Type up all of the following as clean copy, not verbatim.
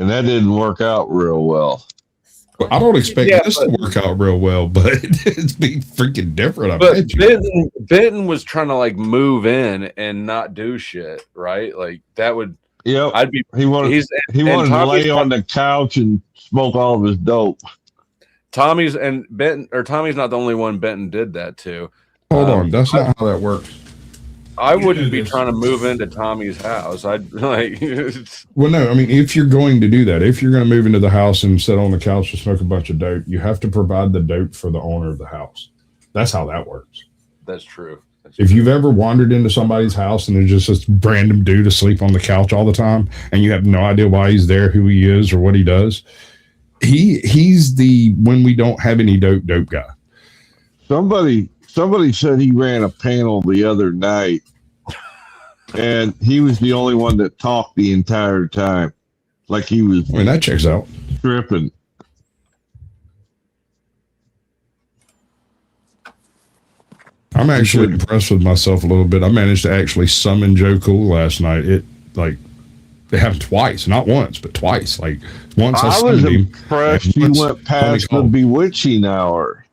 And that didn't work out real well. Well, I don't expect this to work out real well, but it's be freaking different. But Benton was trying to like move in and not do shit, right? Like that would. Yep. He wanted to lay on the couch and smoke all of his dope. Tommy's not the only one Benton did that to. Hold on, that's not how that works. I wouldn't be trying to move into Tommy's house. I'd like. Well, no, I mean, if you're going to do that, if you're going to move into the house and sit on the couch and smoke a bunch of dope, you have to provide the dope for the owner of the house. That's how that works. That's true. If you've ever wandered into somebody's house and there's just this random dude asleep on the couch all the time, and you have no idea why he's there, who he is, or what he does, he's the when we don't have any dope guy. Somebody said he ran a panel the other night, and he was the only one that talked the entire time, like he was. I mean, that checks out. Tripping. I'm actually impressed with myself a little bit. I managed to actually summon Joe Cool last night. It happened twice, not once, but twice. Like once I was impressed. He went past the bewitching hour.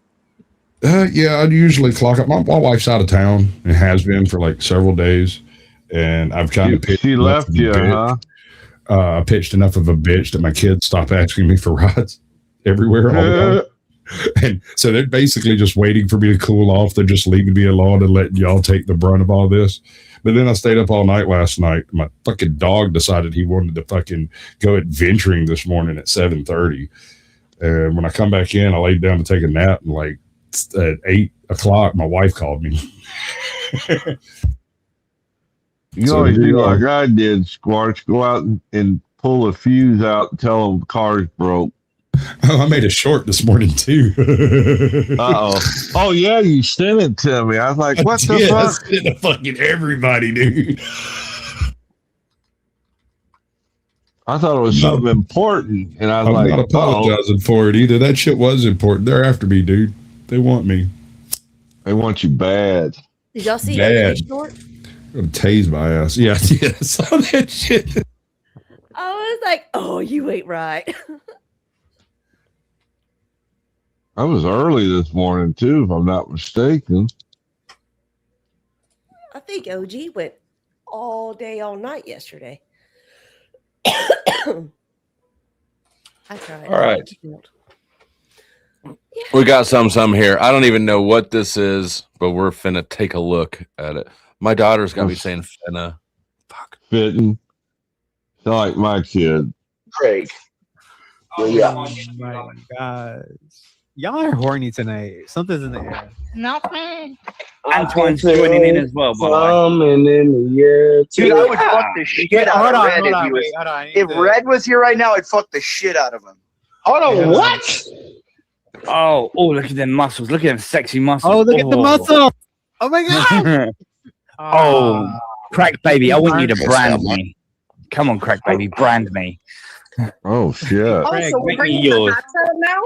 Yeah, I'd usually clock up. My wife's out of town and has been for like several days, and I've kind of pitched. She left you, huh? I pitched enough of a bitch that my kids stopped asking me for rides everywhere all the time. And so they're basically just waiting for me to cool off. They're just leaving me alone and letting y'all take the brunt of all this. But then I stayed up all night last night. My fucking dog decided he wanted to fucking go adventuring this morning at 7:30. And when I come back in, I laid down to take a nap, and like at 8 o'clock, my wife called me. You always do like I did, Squarch. Go out and pull a fuse out and tell them the car's broke. Oh, I made a short this morning too. Oh yeah, you sent it to me. I was like, what the fuck? I sent it to fucking everybody, dude. I thought it was something important, and I was I'm not apologizing for it either. That shit was important. They're after me, dude. They want me. They want you bad. Did y'all see that short? I'm gonna tase my ass. Yeah, I saw that shit. I was like, oh, you ain't right. I was early this morning too, if I'm not mistaken. I think OG went all day, all night yesterday. I tried. All right. We got some here. I don't even know what this is, but we're finna take a look at it. My daughter's gonna be saying finna. Fuck. Fitting. Sound like my kid. Craig. Oh my God. Y'all are horny tonight. Something's in the air. Nothing. Antoine's joining in as well, by the way. Dude, I would fuck the shit out of Red if Red was here right now, I'd fuck the shit out of him. Hold on, what? Oh, look at them muscles. Look at them sexy muscles. Oh, look at the muscle. Oh my God. Oh, Crack Baby, I want you to brand me. Come on, Crack Baby, brand me. Oh, shit. Oh, so we're bringing the hot tub now?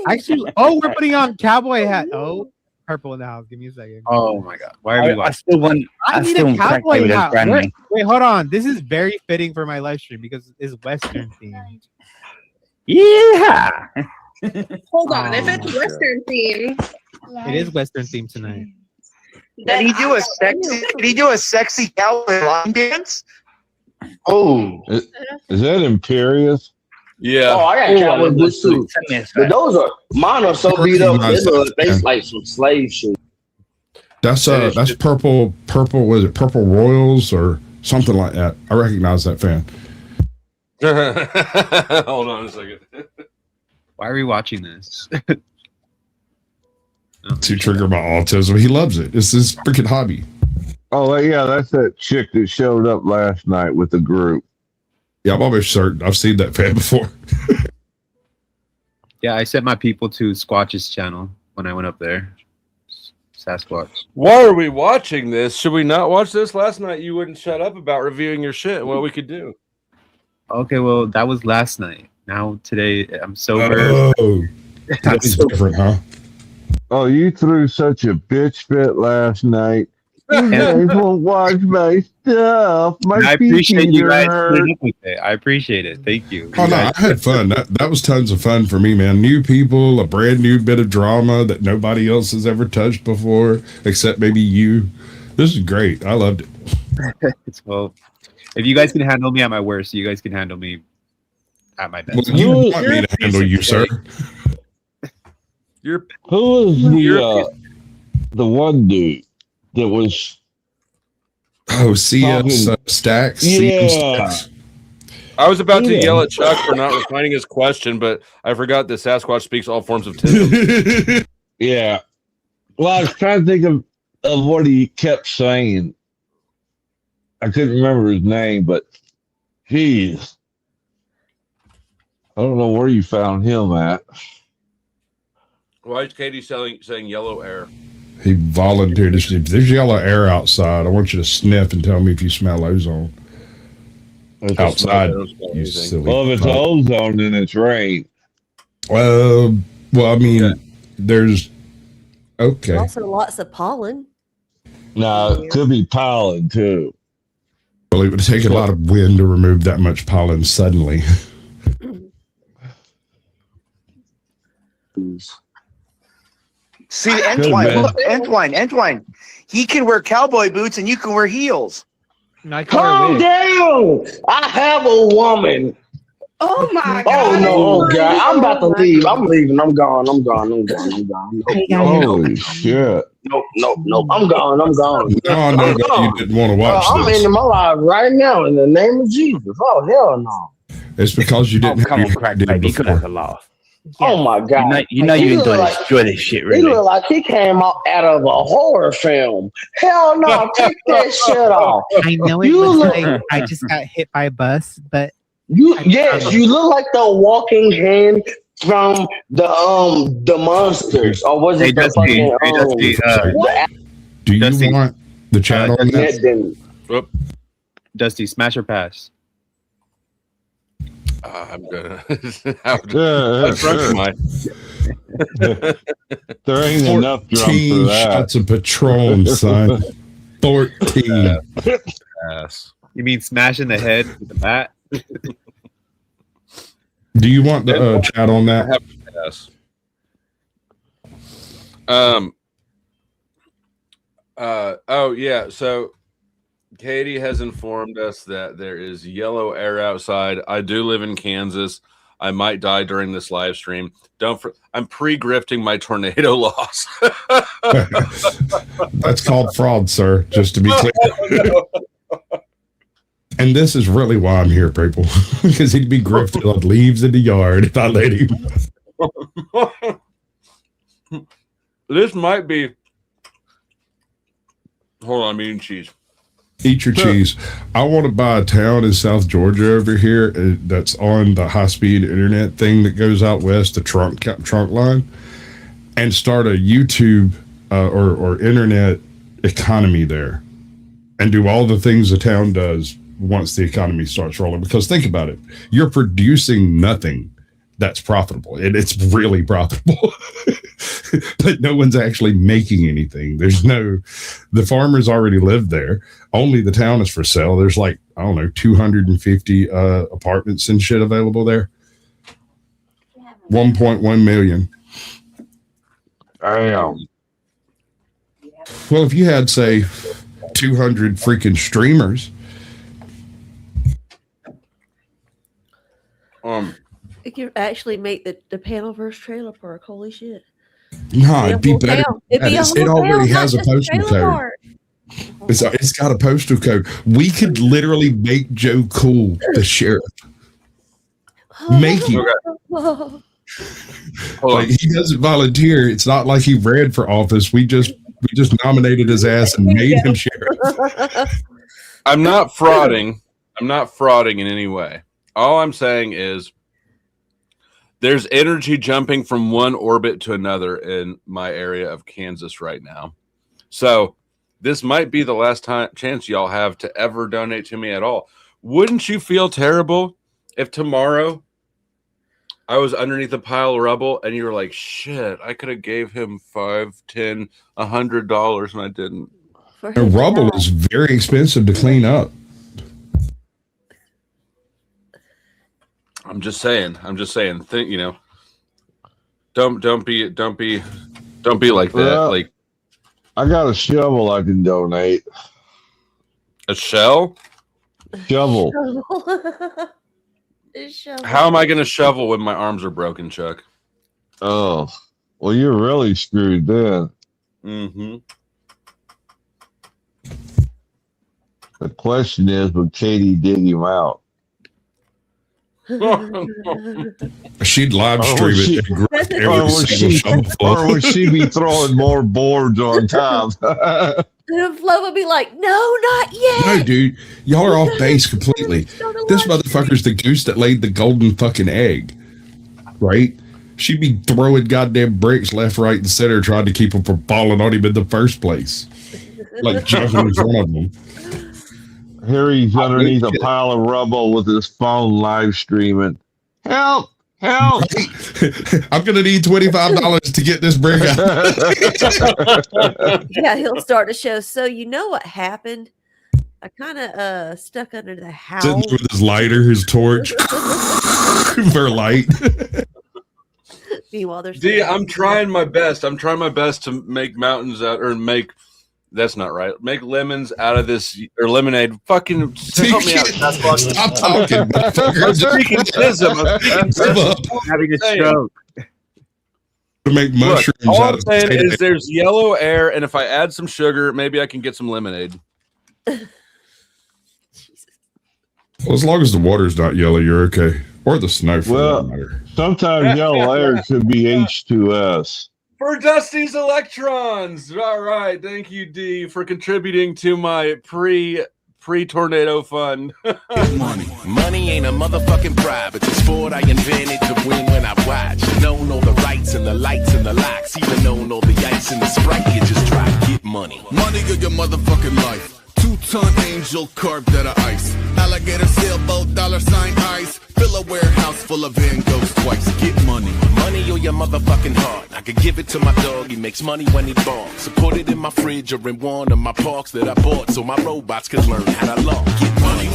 Actually, we're putting on cowboy hat. Oh, purple in the house. Give me a second. Oh my God! Why are we? I still want. I need a cowboy hat. Wait, hold on. This is very fitting for my live stream because it's Western themed. Yeah. Hold on. If it's Western themed, it is Western themed tonight. Did he do a sexy cowboy line dance? Oh, is that Imperious? Yeah. Oh, I got cowboy boots too. But those are mine are so beat up. They like some slave shit. That's purple. Was it Purple Royals or something like that? I recognize that fan. Hold on a second. Why are we watching this? To trigger my autism. He loves it. It's his freaking hobby. Oh yeah, that's that chick that showed up last night with the group. Yeah, I'm almost certain I've seen that fan before. Yeah, I sent my people to Squatch's channel when I went up there. Sasquatch. Why are we watching this? Should we not watch this? Last night you wouldn't shut up about reviewing your shit. What we could do? Okay, well that was last night. Now today I'm sober. Oh, that's different, huh? Oh, you threw such a bitch fit last night. You guys won't watch my stuff. I appreciate you guys putting up with it. I appreciate it. Thank you. Oh no, I had fun. That was tons of fun for me, man. New people, a brand new bit of drama that nobody else has ever touched before, except maybe you. This is great. I loved it. Well, if you guys can handle me at my worst, you guys can handle me at my best. Well, you want me to handle you, sir? You're Who was the one dude that was? Oh, CS Stacks. Yeah. Stacks. I was about to yell at Chuck for not refining his question, but I forgot that Sasquatch speaks all forms of tism. Yeah. Well, I was trying to think of what he kept saying. I couldn't remember his name, but geez, I don't know where you found him at. Why is Katie saying yellow air? He volunteered to sniff. There's yellow air outside. I want you to sniff and tell me if you smell ozone. Outside, you silly. Well, if it's ozone, then it's rain. Well, I mean, there's okay. Also, lots of pollen. No, it could be pollen too. Well, it would take a lot of wind to remove that much pollen suddenly. See, Entwine. He can wear cowboy boots and you can wear heels. Calm down. I have a woman. Oh my god. Oh no, God. I'm about to leave. I'm leaving. I'm gone. Holy shit. Nope. I'm gone. No, I know that you didn't want to watch I'm this. ending my life right now in the name of Jesus. Oh, hell no. It's because you didn't Come have on, your crack did baby. You could have before. a laugh. Oh my God. You know you enjoy this shit, He really. look like he came out of a horror film. Hell no, take that shit off. I know it You looks look- like I just got hit by a bus, but You look like the walking hand from the monsters. Or was it the fucking Do you Dusty. want the chat on that? Dusty, smash or pass? I'm gonna. There ain't enough drum for 14 that. shots of Patron, son. 14. Yes. You mean smash in the head with the bat? Do you want the chat on that? Yes. Oh yeah. So Katie has informed us that there is yellow air outside. I do live in Kansas. I might die during this live stream. I'm pre-grifting my tornado loss. That's called fraud, sir, just to be clear. And this is really why I'm here, people, because he'd be grifted on leaves in the yard if I let him. This might be. Hold on, I'm eating cheese. Eat your cheese. I want to buy a town in South Georgia over here that's on the high-speed internet thing that goes out west, the trunk line, and start a YouTube or internet economy there, and do all the things the town does once the economy starts rolling. Because think about it, you're producing nothing that's profitable, and it's really profitable. But no one's actually making anything. The farmers already live there. Only the town is for sale. There's 250 apartments and shit available there. 1.1 million. Damn. Well, if you had, say, 200 freaking streamers. It could actually make the Panelverse trailer park. Holy shit. No, it'd be better. It'd be a It whole already town, has a not just postal trailer code. park. It's got a postal code. We could literally make Joe Cool the sheriff. Make him. Like, he doesn't volunteer. It's not like he ran for office. We just nominated his ass and made him sheriff. I'm not frauding. I'm not frauding in any way. All I'm saying is there's energy jumping from one orbit to another in my area of Kansas right now. So this might be the last chance y'all have to ever donate to me at all. Wouldn't you feel terrible if tomorrow I was underneath a pile of rubble and you were like, shit, I could have gave him $5, $10, $100 and I didn't. For And rubble is very expensive to clean up. I'm just saying. Think, don't be like that. Well, like I got a shovel I can donate. a shell. Shovel. How am I going to shovel when my arms are broken, Chuck? Oh, well, you're really screwed then. Mm-hmm. The question is, would Katie dig him out? She'd live stream it and grab every single shovel. Or would she be throwing more boards on top? And Flo would be like, no, not yet. No, dude. Y'all are off base completely. This motherfucker's the goose that laid the golden fucking egg. Right? She'd be throwing goddamn bricks left, right, and center trying to keep them from falling on him in the first place. Like jumping in front of him. Here he's underneath a pile of rubble with his phone live streaming. Help! Help! I'm going to need $25 to get this brick out. Yeah, he'll start to show. So you know what happened? I kind of stuck under the house. Sitting with his lighter, his torch. For light. Meanwhile, there's I'm trying my best. I'm trying my best to make mountains out or make. That's not right. Make lemons out of this or lemonade. Fucking help me out. Stop talking. I'm speaking tism. Having a stroke. To make mushrooms. Look, all I'm saying is there's yellow air, and if I add some sugar, maybe I can get some lemonade. Well, as long as the water's not yellow, you're okay. Or the snow for that matter. Sometimes yellow air could be H2S. For Dusty's Electrons. All right. Thank you, D, for contributing to my pre-tornado fund. Money ain't a motherfucking bribe. It's a sport I invented to win when I watch. Known all the rights and the lights and the locks. Even known all the ice and the Sprite. You just try to get money. Money of your motherfucking life. 2-ton angel carved out of ice. Alligator sailboat, $ ice. Fill a warehouse full of Van Goghs twice. Get money. Money or your motherfucking heart. I could give it to my dog. He makes money when he barks. So put it in my fridge or in one of my parks that I bought so my robots could learn how to log. Get money.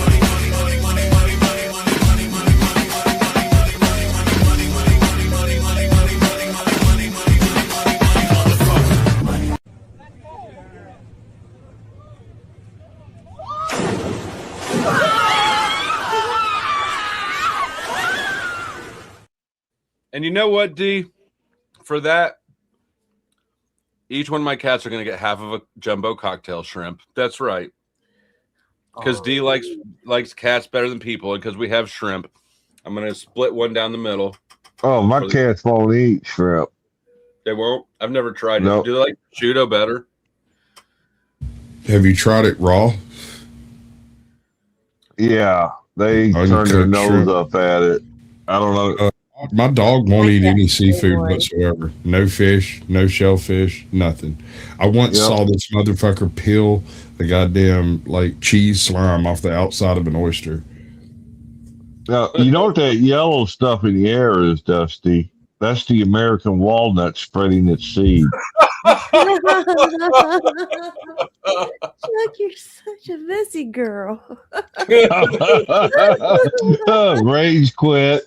And you know what, D? For that, each one of my cats are going to get half of a jumbo cocktail shrimp. That's right. Because D likes cats better than people, and because we have shrimp, I'm going to split one down the middle. Oh, my cats won't eat shrimp. They won't? I've never tried Nope. it. Do they like prosciutto better? Have you tried it raw? Yeah, they turn their nose up at it. I don't know. My dog won't eat any seafood whatsoever. No fish, no shellfish, nothing. I once saw this motherfucker peel the goddamn cheese slime off the outside of an oyster. Now, you know what that yellow stuff in the air is, Dusty? That's the American walnut spreading its seed. Chuck, you're such a messy girl. Rage quit.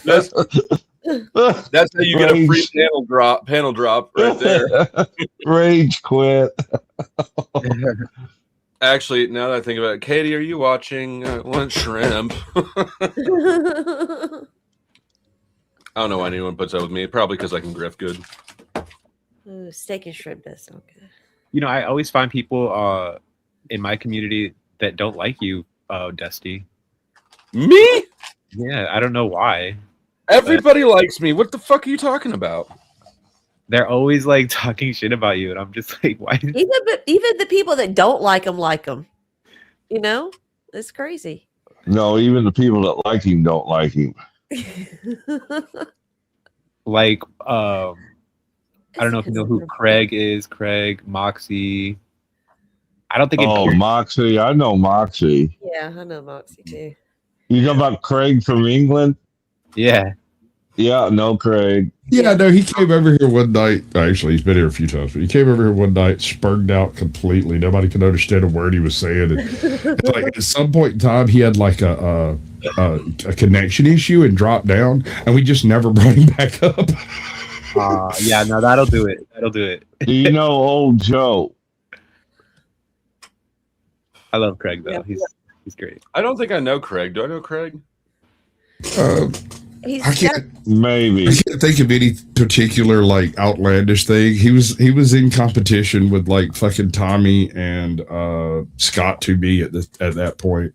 That's how you get a free panel drop right there. Rage quit. Actually, now that I think about it, Katie, are you watching One Shrimp? I don't know why anyone puts up with me. Probably because I can grift good. Ooh, steak and shrimp does sound good. You know, I always find people in my community that don't like you, Dusty. Me? Yeah, I don't know why. Everybody likes me. What the fuck are you talking about? They're always talking shit about you, and I'm just like, why? Even the people that don't like him. You know, it's crazy. No, even the people that like him don't like him. I don't know if you know who Craig is. Craig, Moxie. I don't think. Moxie. I know Moxie. Yeah, I know Moxie too. You know about Craig from England? Yeah. Yeah, no, Craig. Yeah, no, he came over here one night. Actually, he's been here a few times, but he came over here one night, spurred out completely. Nobody could understand a word he was saying. And like at some point in time, he had like a connection issue and dropped down, and we just never brought him back up. Yeah, no, that'll do it. That'll do it. Do you know old Joe? I love Craig though. He's great. I don't think I know Craig. Do I know Craig? I can't think of any particular like outlandish thing. He was in competition with like fucking Tommy and Scott to be at that point,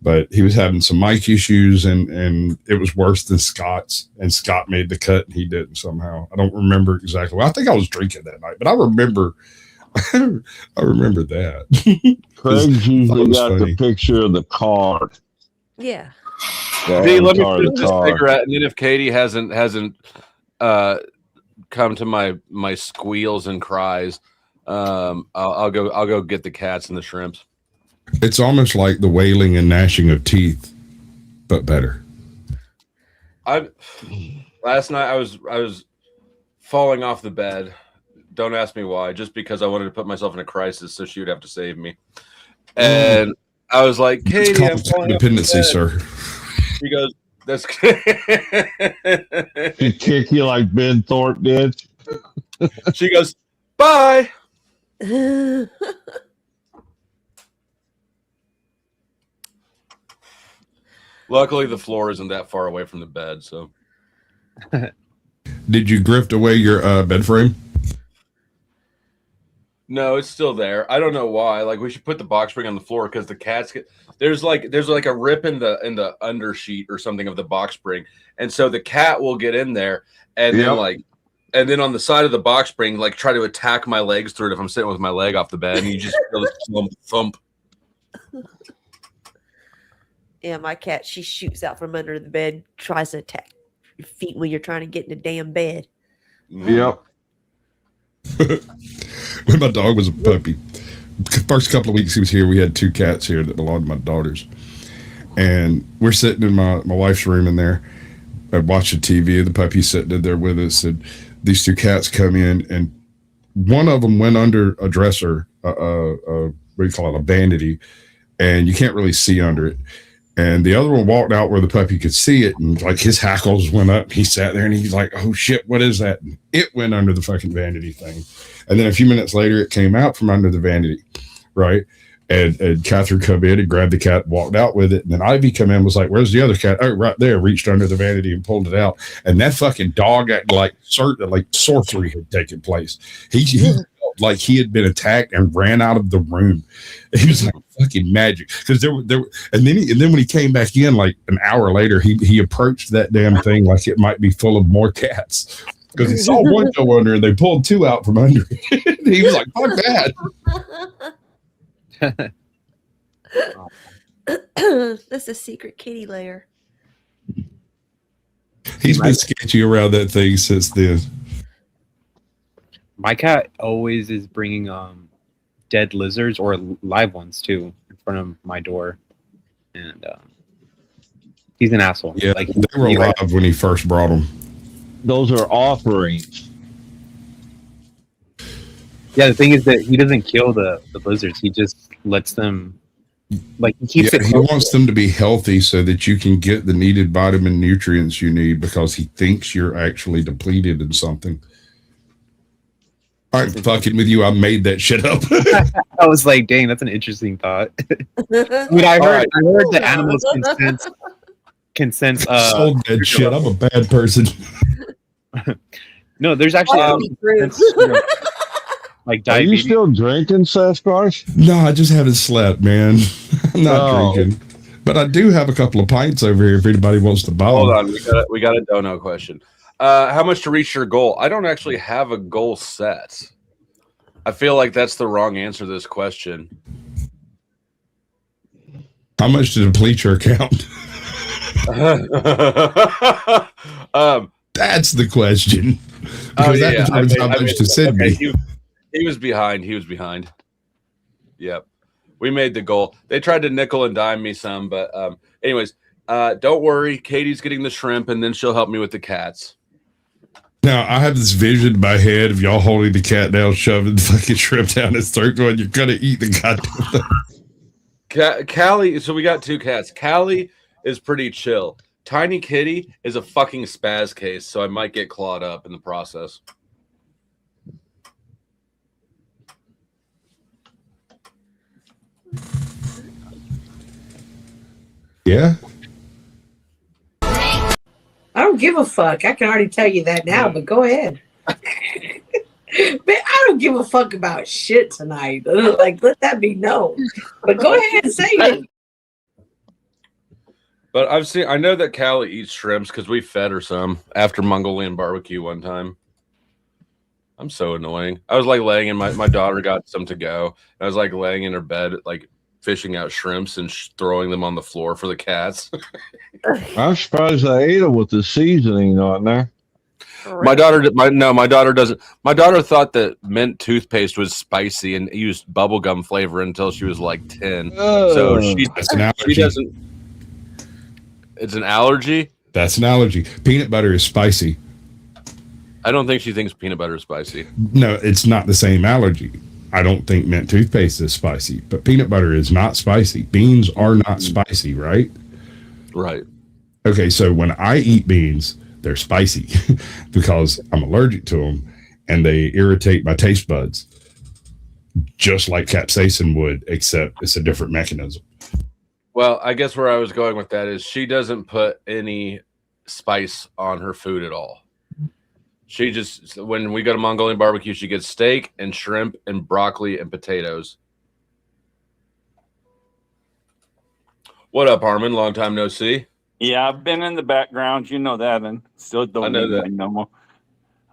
but he was having some mic issues and it was worse than Scott's. And Scott made the cut and he didn't somehow. I don't remember exactly. Well, I think I was drinking that night, but I remember. I remember that. Craig's usually got the picture of the card. Yeah. Hey, let me finish this cigarette, and then if Katie hasn't come to my squeals and cries, I'll go get the cats and the shrimps. It's almost like the wailing and gnashing of teeth, but better. Last night I was falling off the bed. Don't ask me why. Just because I wanted to put myself in a crisis, so she would have to save me. And I was like, Katie, I'm falling dependency, sir. She goes, "That's." She kick you like Ben Thorpe did. She goes, "Bye." Luckily, the floor isn't that far away from the bed. So, did you grift away your bed frame? No, it's still there. I don't know why. Like, we should put the box spring on the floor because the cats get there's like a rip in the undersheet or something of the box spring, and so the cat will get in there and then on the side of the box spring like try to attack my legs through it if I'm sitting with my leg off the bed, and you just feel this thump. Yeah, my cat, she shoots out from under the bed, tries to attack your feet when you're trying to get in the damn bed. Yep. When my dog was a puppy, first couple of weeks he was here, we had 2 cats here that belonged to my daughters, and we're sitting in my wife's room in there watching TV, and the puppy's sitting in there with us, and these 2 cats come in, and one of them went under a dresser, what do you call it, a vanity, and you can't really see under it. And the other one walked out where the puppy could see it, and like his hackles went up. He sat there and he's like, "Oh shit, what is that?" And it went under the fucking vanity thing. And then a few minutes later, it came out from under the vanity, right? And Catherine come in and grabbed the cat, walked out with it. And then Ivy come in, was like, "Where's the other cat?" "Oh, right there." Reached under the vanity and pulled it out. And that fucking dog acted like sorcery had taken place. He felt like he had been attacked and ran out of the room. He was like fucking magic, because there and then when he came back in like an hour later, he approached that damn thing like it might be full of more cats, because he saw one go under and they pulled 2 out from under it. He was like, "Fuck that." That's a secret kitty lair. He's been sketchy around that thing since then. My cat always is bringing dead lizards or live ones too in front of my door, and he's an asshole. Yeah, like they were alive when he first brought them. Those are offerings. Yeah, the thing is that he doesn't kill the lizards. He just lets them, like, he keeps it. He wants them to be healthy so that you can get the needed vitamin nutrients you need, because he thinks you're actually depleted in something. I'm fucking with you. I made that shit up. I was like, dang, that's an interesting thought. I mean, I heard that animals can sense. Sold that shit. I'm a bad person. No, there's actually like diabetes. Are you still drinking, Sasquatch? No, I just haven't slept, man. I'm not drinking, but I do have a couple of pints over here if anybody wants to buy. Hold on, we got a dono question. How much to reach your goal? I don't actually have a goal set. I feel like that's the wrong answer to this question. How much to deplete your account? That's the question. Because that determines how much to send me. He was behind. Yep. We made the goal. They tried to nickel and dime me some, but anyways, Don't worry, Katie's getting the shrimp, and then she'll help me with the cats. Now, I have this vision in my head of y'all holding the cat down, shoving the fucking shrimp down his throat, going, you're going to eat the goddamn thing. Callie, so we got 2 cats. Callie is pretty chill. Tiny Kitty is a fucking spaz case, so I might get clawed up in the process. Yeah? I don't give a fuck. I can already tell you that now, but go ahead. Man, I don't give a fuck about shit tonight. Like, let that be known. But go ahead and say it. But I know that Callie eats shrimps because we fed her some after Mongolian barbecue one time. I'm so annoying. I was like laying in my daughter got some to go. I was like laying in her bed, like fishing out shrimps and throwing them on the floor for the cats. I'm surprised I ate them with the seasoning on there. My daughter doesn't. My daughter thought that mint toothpaste was spicy and used bubblegum flavor until she was like 10. So she doesn't. It's an allergy? That's an allergy. Peanut butter is spicy. I don't think she thinks peanut butter is spicy. No, it's not the same allergy. I don't think mint toothpaste is spicy, but peanut butter is not spicy. Beans are not spicy, right? Right. Okay, so when I eat beans, they're spicy because I'm allergic to them and they irritate my taste buds, just like capsaicin would, except it's a different mechanism. Well, I guess where I was going with that is she doesn't put any spice on her food at all. She just, when we go to Mongolian barbecue, she gets steak and shrimp and broccoli and potatoes. What up, Harmon? Long time no see. Yeah, I've been in the background. You know that, and still don't know that no more.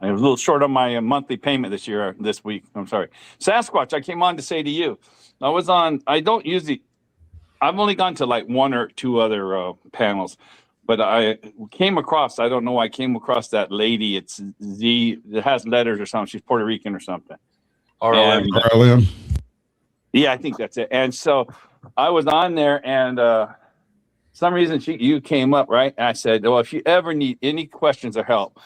I was a little short on my monthly payment this week. I'm sorry. Sasquatch, I came on to say to you, I don't usually, I've only gone to like 1 or 2 other panels, but I came across, I don't know, I came across that lady. It's Z, it has letters or something. She's Puerto Rican or something. RLM. Yeah, I think that's it. And so I was on there and some reason you came up, right? And I said, well, if you ever need any questions or help,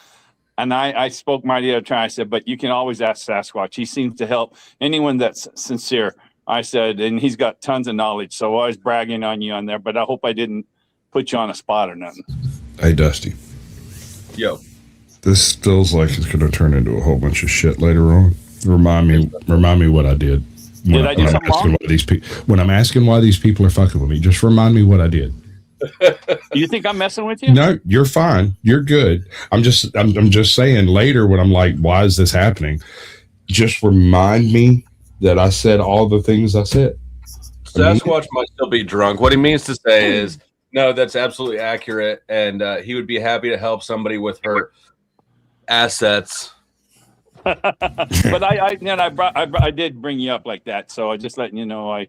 and I spoke my other time, I said, but you can always ask Sasquatch. He seems to help anyone that's sincere. I said, and he's got tons of knowledge. So I was bragging on you on there, but I hope I didn't put you on a spot or nothing. Hey, Dusty. Yo. This feels like it's going to turn into a whole bunch of shit later on. Remind me what I did. Did I do something wrong? When I'm asking why these people are fucking with me, just remind me what I did. You think I'm messing with you? No, you're fine. You're good. I'm just saying later when I'm like, why is this happening? Just remind me that I said all the things I said. Sasquatch might still be drunk. What he means to say is, no, that's absolutely accurate, and he would be happy to help somebody with her assets. But I did bring you up like that, so I just letting you know I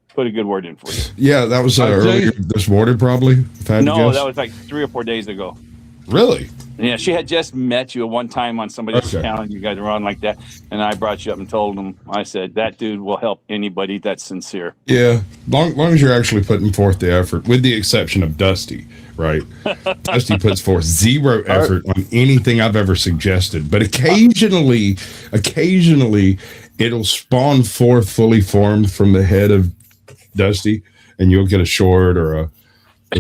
put a good word in for you. Yeah, that was earlier this morning, probably. No, that was like 3 or 4 days ago. Really? Yeah, she had just met you one time on somebody's account. You guys were on like that, and I brought you up and told him. I said that dude will help anybody that's sincere. Yeah, long as you're actually putting forth the effort, with the exception of Dusty, right? Dusty puts forth zero effort on anything I've ever suggested, but occasionally, it'll spawn forth fully formed from the head of Dusty, and you'll get a short or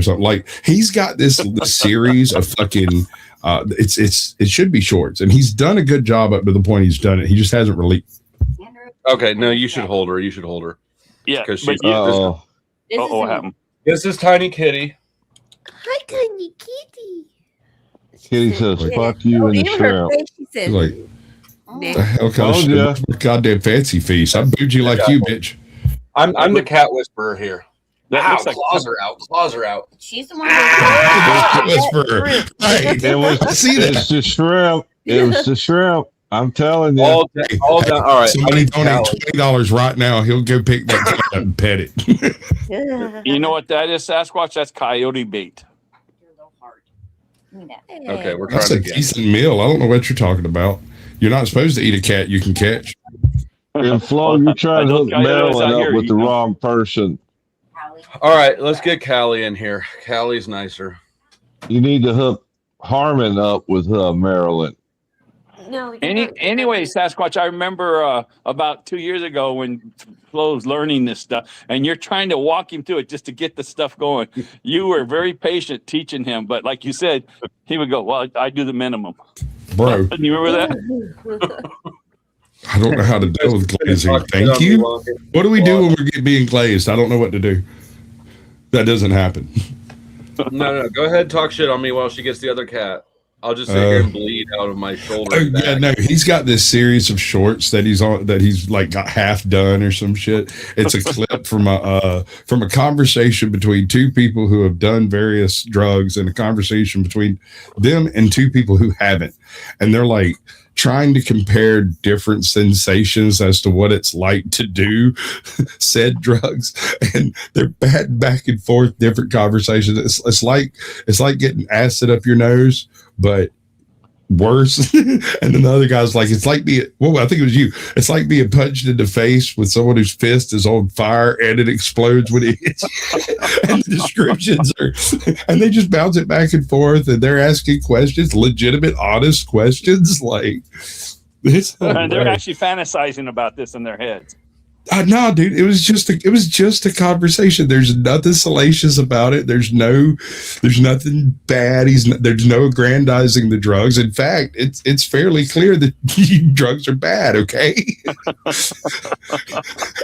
something. Like he's got this series of fucking. It should be shorts, and he's done a good job up to the point he's done it. He just hasn't released. Okay, no, you should hold her. You should hold her. Yeah, because she's. What happened? This is Tiny Kitty. Hi, Tiny Kitty. Kitty says, "Fuck you and the shrimp." She's like, the hell kind of shit? Goddamn fancy feast. I'm bougie like you, bitch. I'm the cat whisperer here. Ow, like claws are out. Claws are out. She's the one whisperer. Hey, It's the shrimp. It was the shrimp. I'm telling you. All down. All right. Somebody donate $20 right now. He'll go pick that cat up and pet it. You know what that is, Sasquatch? That's coyote bait. Okay, we're trying That's a decent meal. I don't know what you're talking about. You're not supposed to eat a cat you can catch. And Flo, you're trying to hook Marilyn up with the wrong person. All right, let's get Callie in here. Callie's nicer. You need to hook Harmon up with Marilyn. No. Anyway, Sasquatch, I remember about 2 years ago when Flo's learning this stuff, and you're trying to walk him through it just to get the stuff going. You were very patient teaching him, but like you said, he would go, "Well, I do the minimum." Bro, you remember that? I don't know how to deal with glazing. Thank you. What do we do when we're being glazed? I don't know what to do. That doesn't happen. No. Go ahead and talk shit on me while she gets the other cat. I'll just sit here and bleed out of my shoulder. Yeah, no, he's got this series of shorts that he's on that he's like got half done or some shit. It's a clip from a conversation between two people who have done various drugs and a conversation between them and two people who haven't. And they're like trying to compare different sensations as to what it's like to do said drugs, and they're batting back and forth different conversations. It's like getting acid up your nose, but worse. And then the other guy's like, it's like I think it was you. It's like being punched in the face with someone whose fist is on fire and it explodes when it hits you. And the descriptions and they just bounce it back and forth, and they're asking questions, legitimate, honest questions. Like this, and they're actually fantasizing about this in their heads. No, dude, it was just a conversation. There's nothing salacious about it. There's nothing bad. There's no aggrandizing the drugs. In fact, it's fairly clear that drugs are bad. Okay,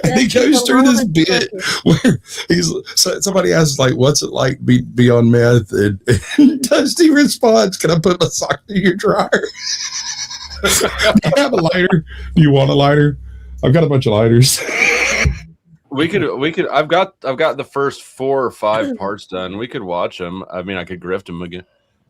and he goes through this bit where somebody asks like, "What's it like be on meth?" And Dusty responds, "Can I put my sock in your dryer?" Do you have a lighter? Do you want a lighter? I've got a bunch of lighters. We could. I've got the first 4 or 5 parts done. We could watch them. I mean, I could grift them again.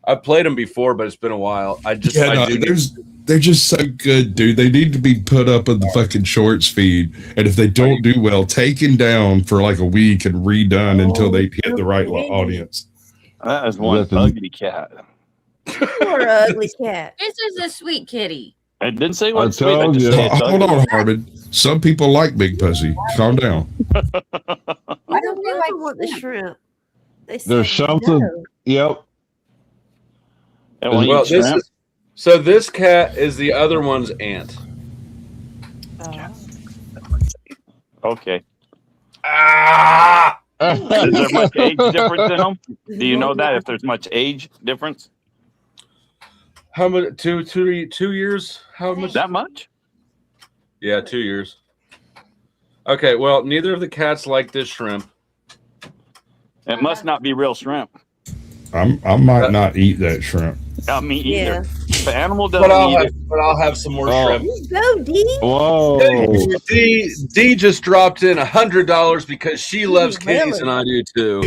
I've played them before, but it's been a while. They're just so good, dude. They need to be put up in the fucking shorts feed, and if they don't do well, taken down for like a week and redone until they hit the right audience. That is one ugly cat. Poor ugly cat. This is a sweet kitty. I didn't say what. Hold on, Harmon. Some people like big pussy. Calm down. I don't really want the shrimp. There's something. No. Yep. Well, this cat is the other one's aunt. Okay. Is there much age difference in them? Do you know that if there's much age difference? How much? 2 years? How much? That much? Yeah, 2 years. Okay, well, neither of the cats like this shrimp. It must not be real shrimp. I might not eat that shrimp. Me either. Yeah. The animal doesn't eat it. But I'll have some more shrimp. Go, D. Whoa. D just dropped in $100 because she loves kitties and I do too.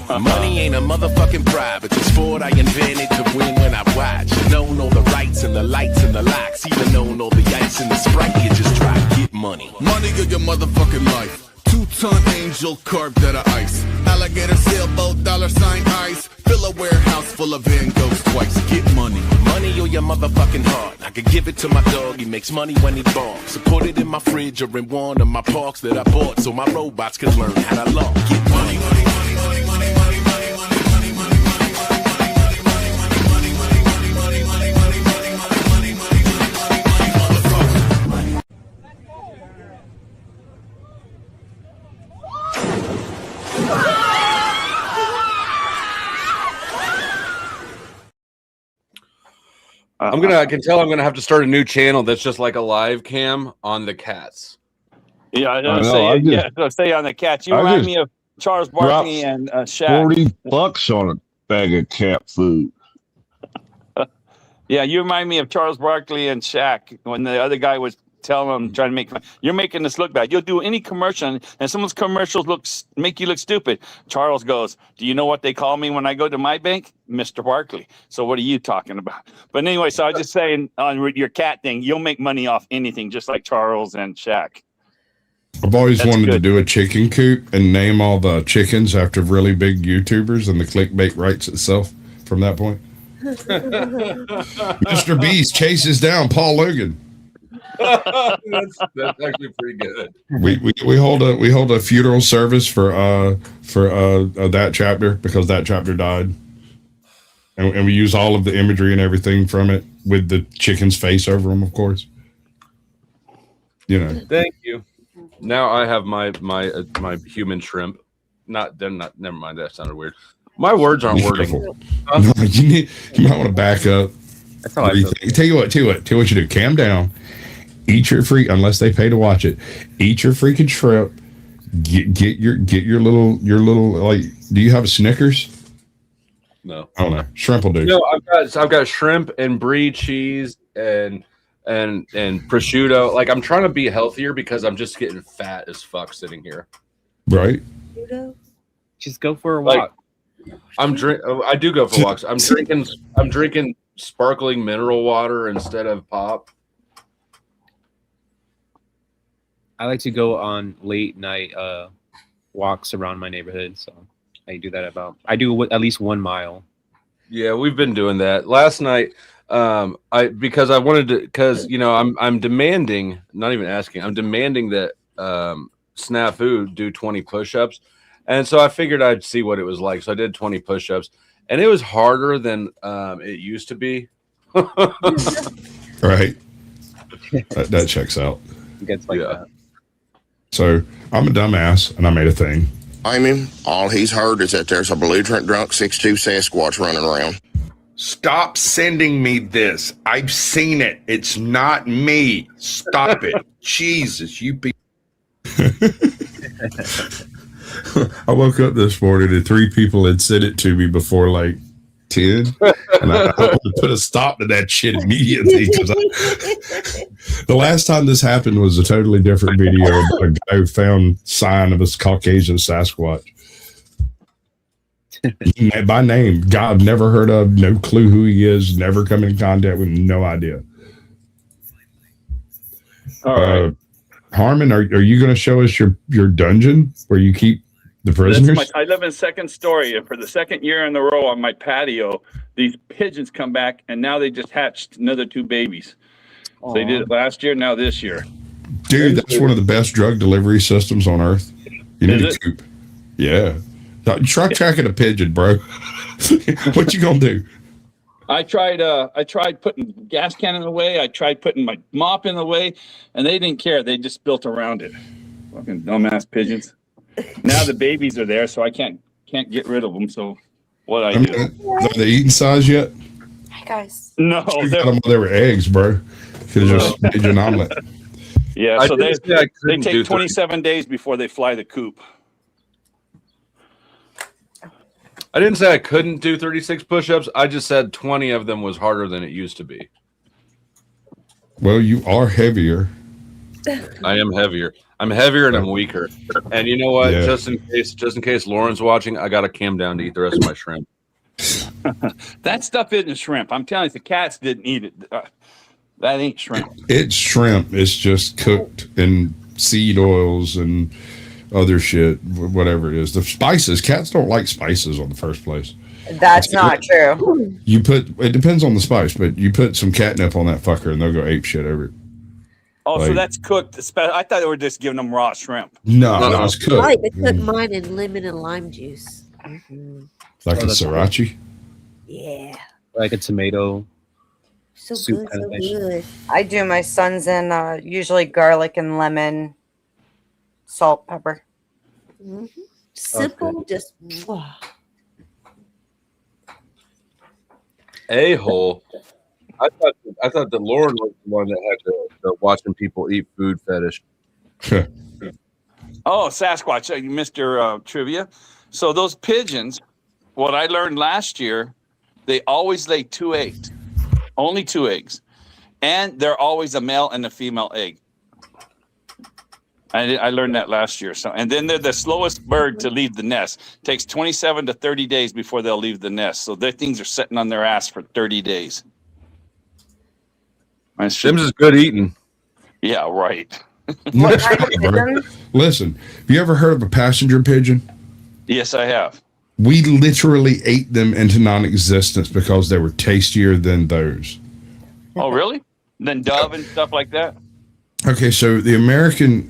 Money ain't a motherfucking bribe. It's a sport I invented to win when I watch. Known all the rights and the lights and the locks. Even known all the ice and the Sprite. You just try to get money. Money of your motherfucking life. 2-ton angel carved out of ice. Alligator sailboat, $sign ice. Fill a warehouse full of Van Goghs twice. Get money. Money or your motherfucking heart. I could give it to my dog. He makes money when he barks. So put it in my fridge or in one of my parks that I bought so my robots can learn how to lock. Get money. I can tell I'm gonna have to start a new channel that's just like a live cam on the cats. Yeah, I was gonna say on the cats. You remind me of Charles Barkley and Shaq. $40 on a bag of cat food. Yeah, you remind me of Charles Barkley and Shaq when the other guy was telling him, trying to make fun. You're making this look bad. You'll do any commercial, and someone's commercials make you look stupid. Charles goes, "Do you know what they call me when I go to my bank? Mr. Barkley." So what are you talking about? But anyway, so I was just saying on your cat thing, you'll make money off anything, just like Charles and Shaq. I've always wanted to do a chicken coop and name all the chickens after really big YouTubers, and the clickbait writes itself from that point. Mr. Beast chases down Paul Logan. That's actually pretty good. We hold a funeral service for that chapter because that chapter died, and we use all of the imagery and everything from it with the chicken's face over them, of course. You know. Thank you. Now I have my human shrimp. Never mind. That sounded weird. My words aren't wording. You might want to back up. That's how I feel. Tell you what you do. Calm down. Eat your unless they pay to watch it. Eat your freaking shrimp. Get your little like. Do you have a Snickers? No. I don't know. Shrimp will do. No, I've got shrimp and brie cheese and prosciutto. Like I'm trying to be healthier because I'm just getting fat as fuck sitting here. Right. Just go for a walk. I do go for walks. I'm drinking sparkling mineral water instead of pop. I like to go on late night walks around my neighborhood, so I do that I do at least 1 mile. Yeah, we've been doing that. Last night, I'm demanding, not even asking, I'm demanding that Snafu do 20 push-ups. And so I figured I'd see what it was like. So I did 20 push-ups, and it was harder than it used to be. Right. That checks out. It gets like that. So I'm a dumbass, and I made a thing. I'm him. All he's heard is that there's a belligerent drunk 6'2" Sasquatch running around. Stop sending me this. I've seen it. It's not me. Stop it. Jesus, you be. I woke up this morning and 3 people had sent it to me before like 10, and I put a stop to that shit immediately because the last time this happened was a totally different video of a guy who found sign of a Caucasian Sasquatch by name. God, I've never heard of, no clue who he is, never come in contact with, no idea. All right. Harmon, are you going to show us your dungeon where you keep the prisoners? I live in second story, and for the second year in a row on my patio, these pigeons come back, and now they just hatched another 2 babies. So they did it last year, now this year. Dude, that's one of the best drug delivery systems on earth. You need a coop. Yeah. Try tracking a pigeon, bro. What you gonna do? I tried putting gas can in the way. I tried putting my mop in the way, and they didn't care. They just built around it. Fucking dumbass pigeons. Now the babies are there, so I can't get rid of them. So what I do? Are they eating size yet? Hi guys. No, they were eggs, bro. Could have just made you an omelet. Yeah, so they take 27 days before they fly the coop. I didn't say I couldn't do 36 push-ups. I just said 20 of them was harder than it used to be. Well, you are heavier. I am heavier. I'm heavier and I'm weaker. And you know what? Yeah. Just in case Lauren's watching, I got to cam down to eat the rest of my shrimp. That stuff isn't shrimp. I'm telling you, the cats didn't eat it. That ain't shrimp. It's shrimp. It's just cooked in seed oils and other shit, whatever it is. The spices, cats don't like spices in the first place. That's not true. It depends on the spice, but you put some catnip on that fucker and they'll go ape shit over it. Oh, so that's cooked. I thought they were just giving them raw shrimp. No, it's cooked. Right, they put mine in lemon and lime juice. Mm-hmm. Like a sriracha? Yeah. Like a tomato. So soup good, so good. I do my son's in usually garlic and lemon, salt, pepper. Mm-hmm. Simple, just A-hole. I thought that Lauren was the one that had the watching people eat food fetish. Oh, Sasquatch, Mr. Trivia. So those pigeons, what I learned last year, they always lay 2 eggs, only 2 eggs, and they're always a male and a female egg. I learned that last year. So, and then they're the slowest bird to leave the nest. Takes 27 to 30 days before they'll leave the nest. So their things are sitting on their ass for 30 days. Sims is good eating. Yeah, right. Listen, have you ever heard of a passenger pigeon? Yes, I have. We literally ate them into non-existence because they were tastier than those. Oh, really? Then dove and stuff like that? Okay, so the American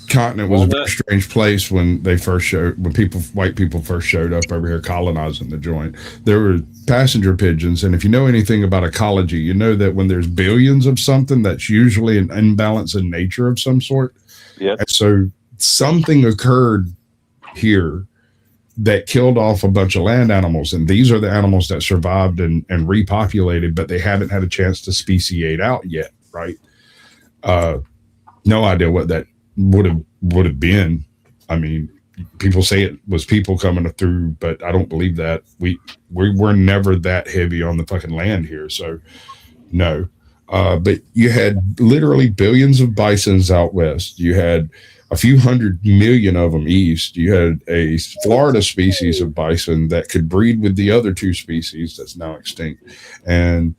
continent was a very strange place when they first showed, when white people first showed up over here colonizing the joint. There were passenger pigeons, and if you know anything about ecology, you know that when there's billions of something, that's usually an imbalance in nature of some sort. Yeah. And so something occurred here that killed off a bunch of land animals, and these are the animals that survived and repopulated, but they haven't had a chance to speciate out yet, right? No idea what that would have been. I mean, people say it was people coming through, but I don't believe that. We're never that heavy on the fucking land here, so no. But you had literally billions of bisons out west. You had a few 100 million of them east. You had a Florida species of bison that could breed with the other two species that's now extinct. And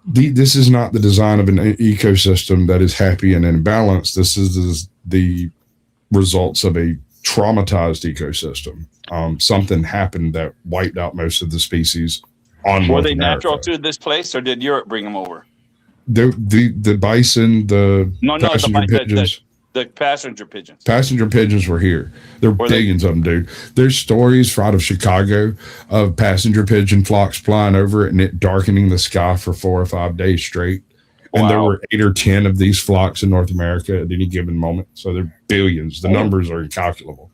this is not the design of an ecosystem that is happy and in balance. This is the results of a traumatized ecosystem. Something happened that wiped out most of the species on Were North they America. natural to this place, or did Europe bring them over? The bison, the passenger pigeons. The passenger pigeons. Passenger pigeons were here. There were billions of them, dude. There's stories out of Chicago of passenger pigeon flocks flying over it and it darkening the sky for 4 or 5 days straight. And there were 8 or 10 of these flocks in North America at any given moment. So they're billions. The numbers are incalculable.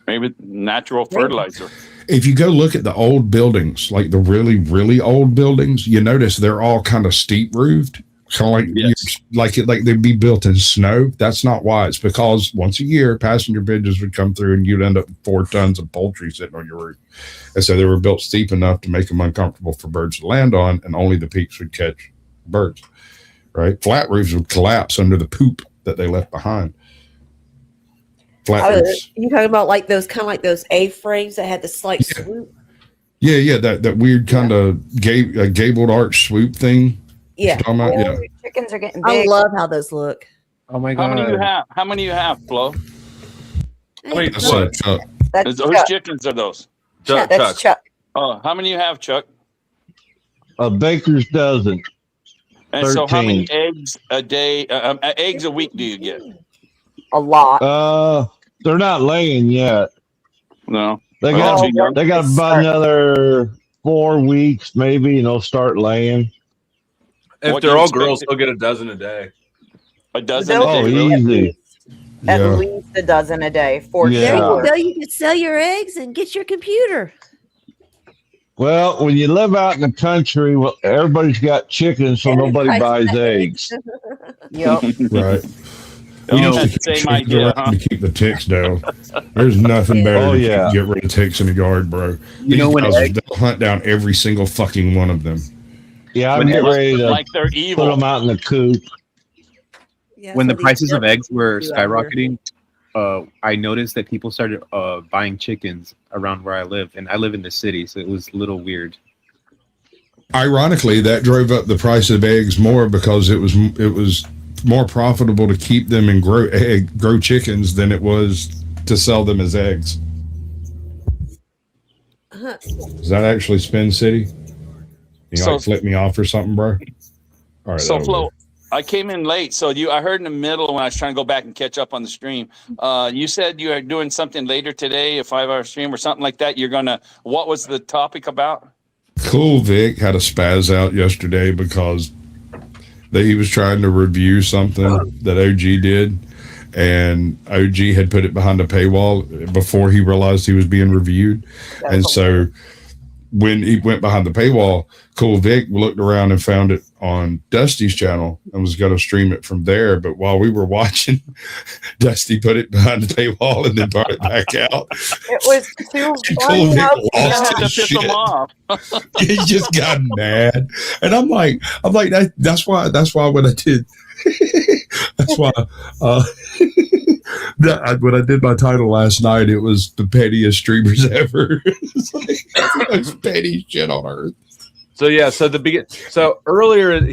Maybe natural fertilizer. If you go look at the old buildings, like the really, really old buildings, you notice they're all kind of steep roofed. Kind of like they'd be built in snow. That's not why. It's because once a year, passenger pigeons would come through and you'd end up with 4 tons of poultry sitting on your roof. And so they were built steep enough to make them uncomfortable for birds to land on, and only the peaks would catch birds. Right? Flat roofs would collapse under the poop that they left behind. Flat roofs. You talking about like those kind of like those A-frames that had the slight swoop? Yeah, that weird kind of gabled arch swoop thing. Yeah. Yeah. Chickens are getting I big. love how those look. Oh my How god! many you have? How many you have, Flo? That's Chuck. That's Whose Chuck. chickens are those? Chuck, that's Chuck. Oh, how many you have, Chuck? A baker's dozen. And so, how many 13. eggs a day? Eggs a week do you get? A lot. They're not laying yet. No. They got about another 4 weeks maybe, and they'll start laying. If What they're do you all expect girls, it- they'll get a dozen a day. A dozen Oh, a day? really? easy. At Yeah. least a dozen a day for Yeah. There you sure. go. You can sell your eggs and get your computer. Well, when you live out in the country, well, everybody's got chickens, so nobody buys eggs. Yep. Right. You know, Used to same keep chickens idea, around huh? to keep the ticks down. There's nothing better Oh, than yeah. get rid of ticks in the yard, bro. You know, These when guys, eggs- they'll hunt down every single fucking one of them. Yeah, I'm When getting eggs ready to Like they're put evil. them out in the coop. Yeah, When so the these prices of ducks eggs were do out here. skyrocketing, I noticed that people started buying chickens around where I live, and I live in the city, so it was a little weird. Ironically, that drove up the price of eggs more because it was more profitable to keep them and grow chickens than it was to sell them as eggs. Uh-huh. Is that actually Spin City? You So- like flip me off or something, bro? All right. So, that'll Flo, do. I came in late, so I heard in the middle when I was trying to go back and catch up on the stream. You said you are doing something later today, a 5-hour stream or something like that. What was the topic about? Cool Vic had a spaz out yesterday because he was trying to review something that OG did, and OG had put it behind a paywall before he realized he was being reviewed. And so when he went behind the paywall, Cool Vic looked around and found it on Dusty's channel and was going to stream it from there. But while we were watching, Dusty put it behind the paywall and then brought it back out. It was too Cool funny. Vic how lost To his piss them shit. off. He just got mad, and I'm like that's why when I did that's why when I did my title last night, it was the pettiest streamers ever. It's like the most petty shit on earth. So yeah, so earlier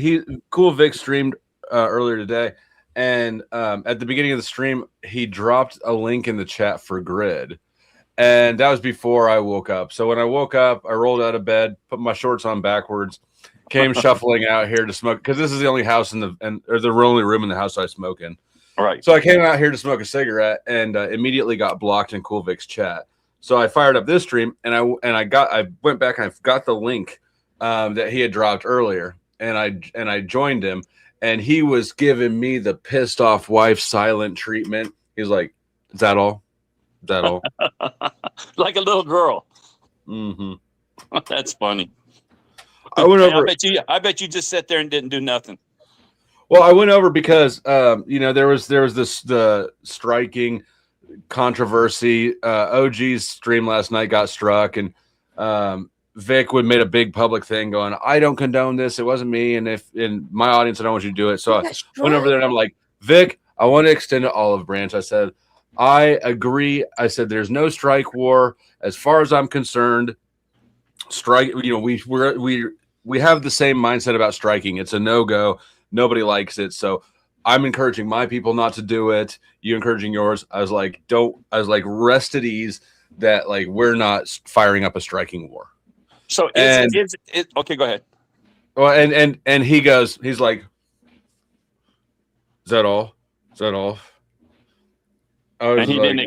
Cool Vic streamed earlier today, and at the beginning of the stream he dropped a link in the chat for Grid, and that was before I woke up. So when I woke up, I rolled out of bed, put my shorts on backwards, came shuffling out here to smoke because this is the only house or the only room in the house I smoke in. All right. So I came out here to smoke a cigarette and immediately got blocked in Cool Vic's chat. So I fired up this stream and I went back and I got the link that he had dropped earlier and I joined him and he was giving me the pissed off wife silent treatment. He's like, "Is that all? Is that all?" Like a little girl. Mm-hmm. That's funny. I went over. I bet you just sat there and didn't do nothing. Well, I went over because there was the striking controversy. OG's stream last night got struck, and Vic made a big public thing going, "I don't condone this. It wasn't me, and if in my audience, I don't want you to do it." So I went over there and I'm like, "Vic, I want to extend to Olive Branch." I said, "I agree." I said, "There's no strike war as far as I'm concerned. Strike. We have the same mindset about striking. It's a no-go. Nobody likes it. So I'm encouraging my people not to do it. You encouraging yours." I was like, rest at ease that like we're not firing up a striking war. So is it okay, go ahead. Well, and he's like, "Is that all? Is that all?" And he didn't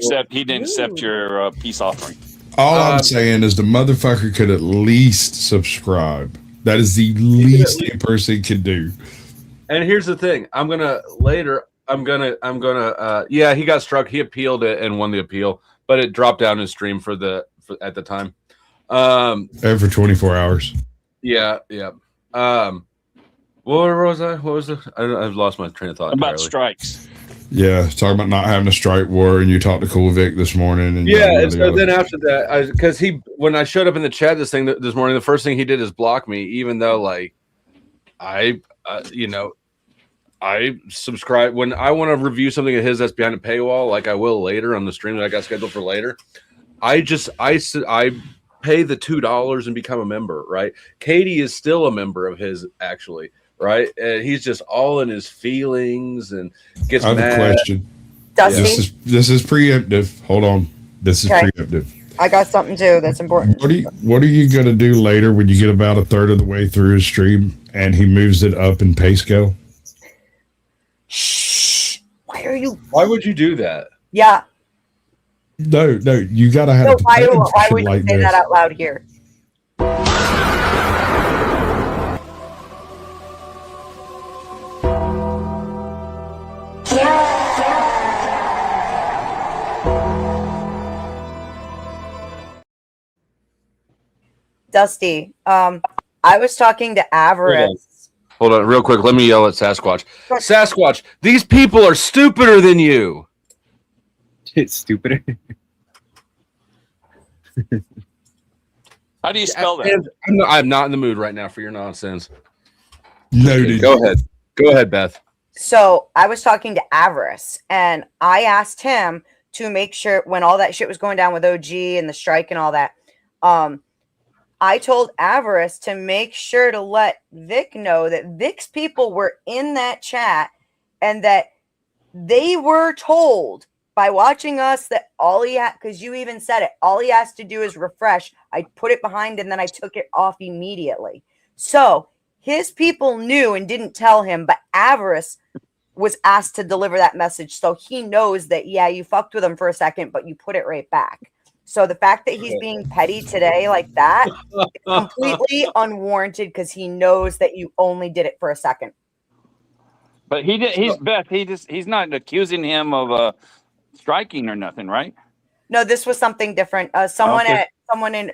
accept your peace offering. All I'm saying is the motherfucker could at least subscribe. That is the least a person can do. And here's the thing: he got struck. He appealed it and won the appeal, but it dropped down his stream at the time. And for 24 hours. Yeah. What was I? I've lost my train of thought. About strikes. Yeah, talking about not having a strike war, and you talked to Cool Vic this morning. And and so then after that, because when I showed up in the chat this morning, the first thing he did is block me, even though like I subscribe when I want to review something of his that's behind a paywall, like I will later on the stream that I got scheduled for later. I pay the $2 and become a member, right? Katie is still a member of his, actually. Right, and he's just all in his feelings and gets mad. I have a question. Dusty? This is preemptive. Hold on, this is preemptive. I got something too that's important. What are you gonna do later when you get about a third of the way through his stream and he moves it up in pay scale? Shh. Why would you do that? Yeah. No, you gotta have. Why would you say that out loud here? Dusty, I was talking to Avarice. Hold on, real quick. Let me yell at Sasquatch. Sasquatch, these people are stupider than you. It's stupider. How do you spell that? I'm not in the mood right now for your nonsense. Noted. Go ahead, Beth. So I was talking to Avarice, and I asked him to make sure when all that shit was going down with OG and the strike and all that. I told Avarice to make sure to let Vic know that Vic's people were in that chat and that they were told by watching us that all he had, because you even said it, all he has to do is refresh. I put it behind and then I took it off immediately. So his people knew and didn't tell him, but Avarice was asked to deliver that message. So he knows that, yeah, you fucked with him for a second, but you put it right back. So the fact that he's being petty today like that is completely unwarranted because he knows that you only did it for a second. But he did. He's Beth. He's not accusing him of striking or nothing, right? No, this was something different. Someone in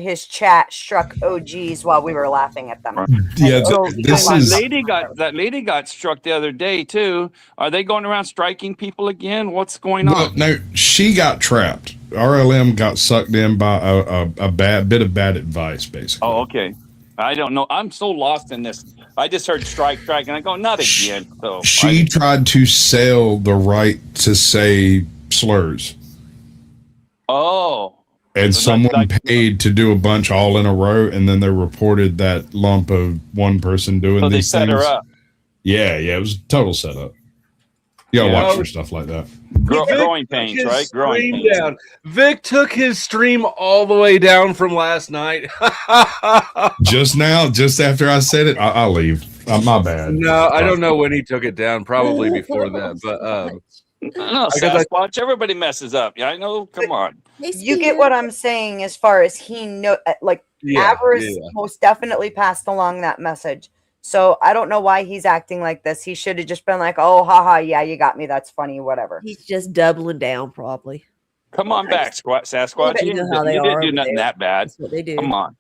his chat struck OGs while we were laughing at them. Yeah, that lady got struck the other day too. Are they going around striking people again? What's going on? No, she got trapped. RLM got sucked in by a bit of bad advice, basically. Oh, okay. I don't know. I'm so lost in this. I just heard strike, and I go, not again. So she tried to sell the right to say slurs. Oh. And someone paid to do a bunch all in a row, and then they reported that lump of one person doing these things. So they set her up. Yeah, it was a total setup. Yeah, watch for stuff like that. Growing pains, right? Growing pains. Down. Vic took his stream all the way down from last night. Just now, just after I said it, I'll leave. My bad. No, I don't know when he took it down. Probably before that, but I know, Sasquatch. Everybody messes up. Yeah, I know. Come on. You get what I'm saying as far as he know, like Avarice most definitely passed along that message. So I don't know why he's acting like this. He should have just been like, "Oh, haha, yeah, you got me. That's funny, whatever." He's just doubling down, probably. Come on back, Sasquatch. You didn't do nothing that bad. That's what they do. Come on.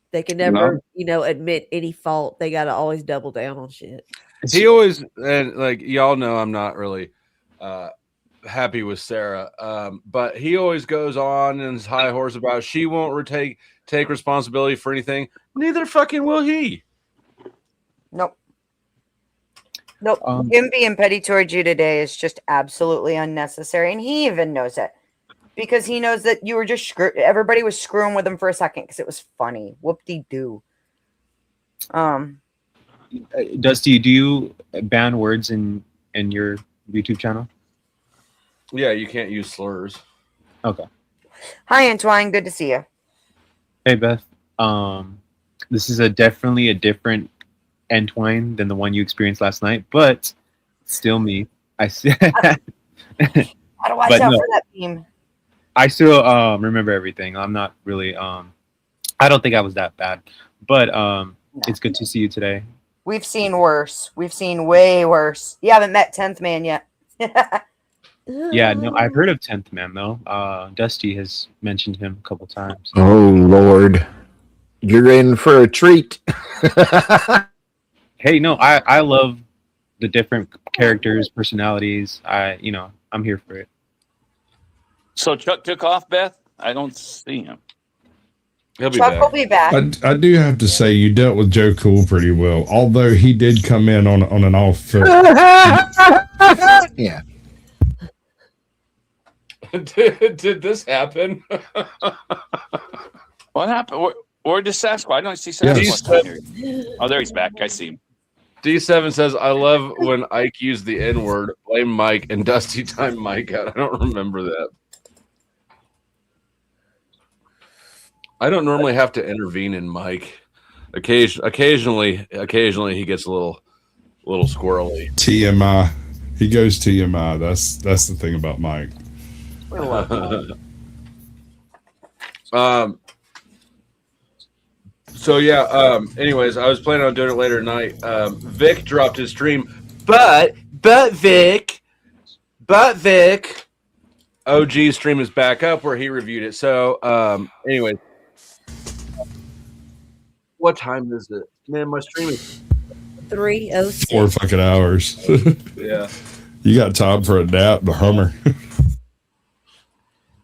They can never, admit any fault. They got to always double down on shit. He always, and like y'all know, I'm not really happy with Sarah, but he always goes on and his high horse about she won't take responsibility for anything. Neither fucking will he. Nope. Him being petty towards you today is just absolutely unnecessary, and he even knows it because he knows that you were just everybody was screwing with him for a second because it was funny. Whoop-de-doo. Dusty, do you ban words in your YouTube channel? Yeah, you can't use slurs. Okay. Hi, Antoine. Good to see you. Hey, Beth. This is definitely a different Antoine than the one you experienced last night, but still me. I said. Gotta watch out for that beam. I still remember everything. I'm not really. I don't think I was that bad, but it's good to see you today. We've seen worse. We've seen way worse. You haven't met 10th Man yet. Yeah, no, I've heard of 10th Man though. Dusty has mentioned him a couple times. Oh Lord, you're in for a treat. Hey, no, I love the different characters, personalities. I'm here for it. So Chuck took off, Beth? I don't see him. Chuck will be back. I do have to say you dealt with Joe Cool pretty well, although he did come in on an off foot. Yeah. Did this happen? What happened? Where did Sasquatch? I don't see Sasquatch. Yes. Oh, there he's back. I see him. D7 says, I love when Ike used the N-word, blame Mike, and Dusty timed Mike out. I don't remember that. I don't normally have to intervene in Mike. Occasionally he gets a little squirrely. TMI. He goes TMI. That's the thing about Mike. So yeah, anyways, I was planning on doing it later tonight. Vic dropped his stream, but Vic OG stream is back up where he reviewed it. So anyways, what time is it? Man, my stream is 3:06. 4 fucking hours. Yeah. You got time for a nap, the Hummer.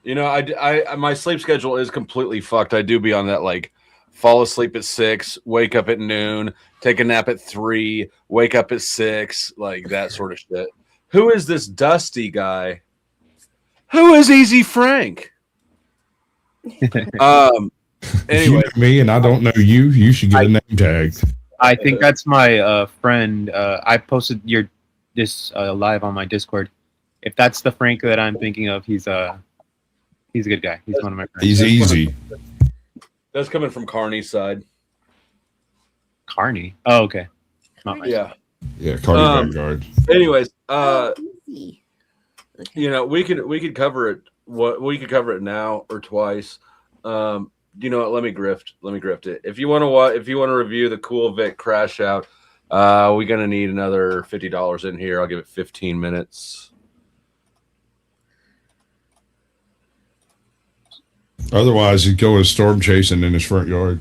You know, I my sleep schedule is completely fucked. I do be on that, like, fall asleep at 6, wake up at noon, take a nap at 3, wake up at 6, like that sort of shit. Who is this Dusty guy? Who is Easy Frank? Anyway, if you know me and I don't know you, you should get a name tag. I think that's my friend. I posted this live on my Discord. If that's the Frank that I'm thinking of, he's a good guy. He's one of my friends. He's easy. That's coming from Carney's side. Carney? Oh, okay. Yeah. Yeah, Carney Vanguard. Anyways, you know, we could cover it. We could cover it now or twice. You know what? Let me grift it. If you want to review the cool Vic crash out, we're gonna need another $50 in here. I'll give it 15 minutes. Otherwise, he'd go storm chasing in his front yard.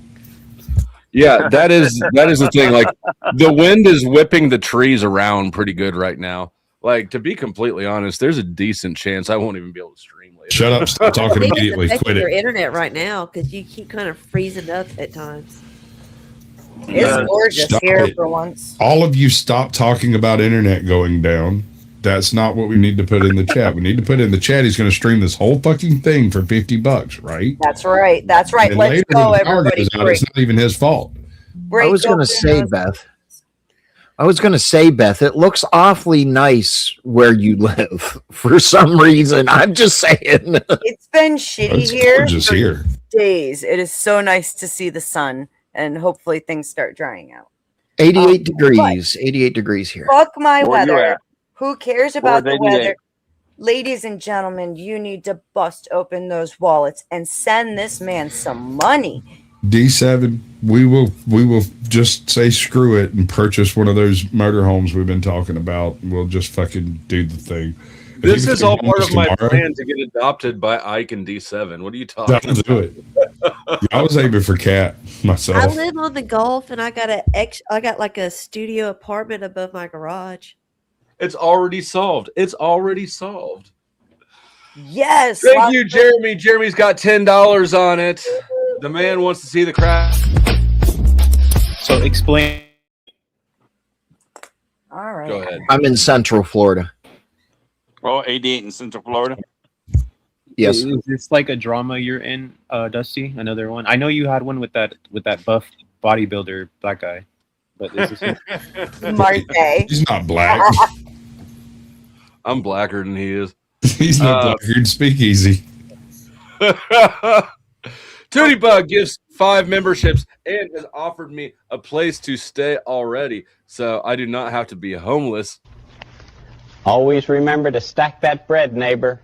Yeah, that is the thing. Like, the wind is whipping the trees around pretty good right now. Like, to be completely honest, there's a decent chance I won't even be able to stream later. Shut up! Stop talking immediately. Quit your it. internet right now because you keep kind of freezing up at times. It's gorgeous Stop here it. for once. All of you stop talking about internet going down. That's not what we need to put in the chat. We need to put in the chat. He's going to stream this whole fucking thing for $50, right? That's right. That's right. And Let's later go, when the power everybody. goes out, it's not even his fault. I was going to say, Beth, I was going to say, Beth, it looks awfully nice where you live for some reason. I'm just saying. It's been shitty It's here gorgeous for here. days. It is so nice to see the sun, and hopefully things start drying out. 88 degrees. 88 degrees here. Fuck my Where you weather. at? Who cares about the 88. weather? Ladies and gentlemen, you need to bust open those wallets and send this man some money. D7, we will just say screw it and purchase one of those motorhomes we've been talking about. We'll just fucking do the thing. This is all part of my tomorrow, plan to get adopted by Ike and D7. What are you talking I'll about? do it. I was aiming for Cat myself. I live on the Gulf, and I got like a studio apartment above my garage. It's already solved. It's already solved. Yes. Thank you, Jeremy. Jeremy's got $10 on it. The man wants to see the crash. So explain. All right. Go ahead. I'm in Central Florida. Oh, 88 in Central Florida. Yes. Is this like a drama you're in, Dusty? Another one? I know you had one with that buff bodybuilder black guy. But is this He's not black. I'm blacker than he is. He's not blacker than Speakeasy. Tootie Bug gives 5 memberships and has offered me a place to stay already, so I do not have to be homeless. Always remember to stack that bread, neighbor.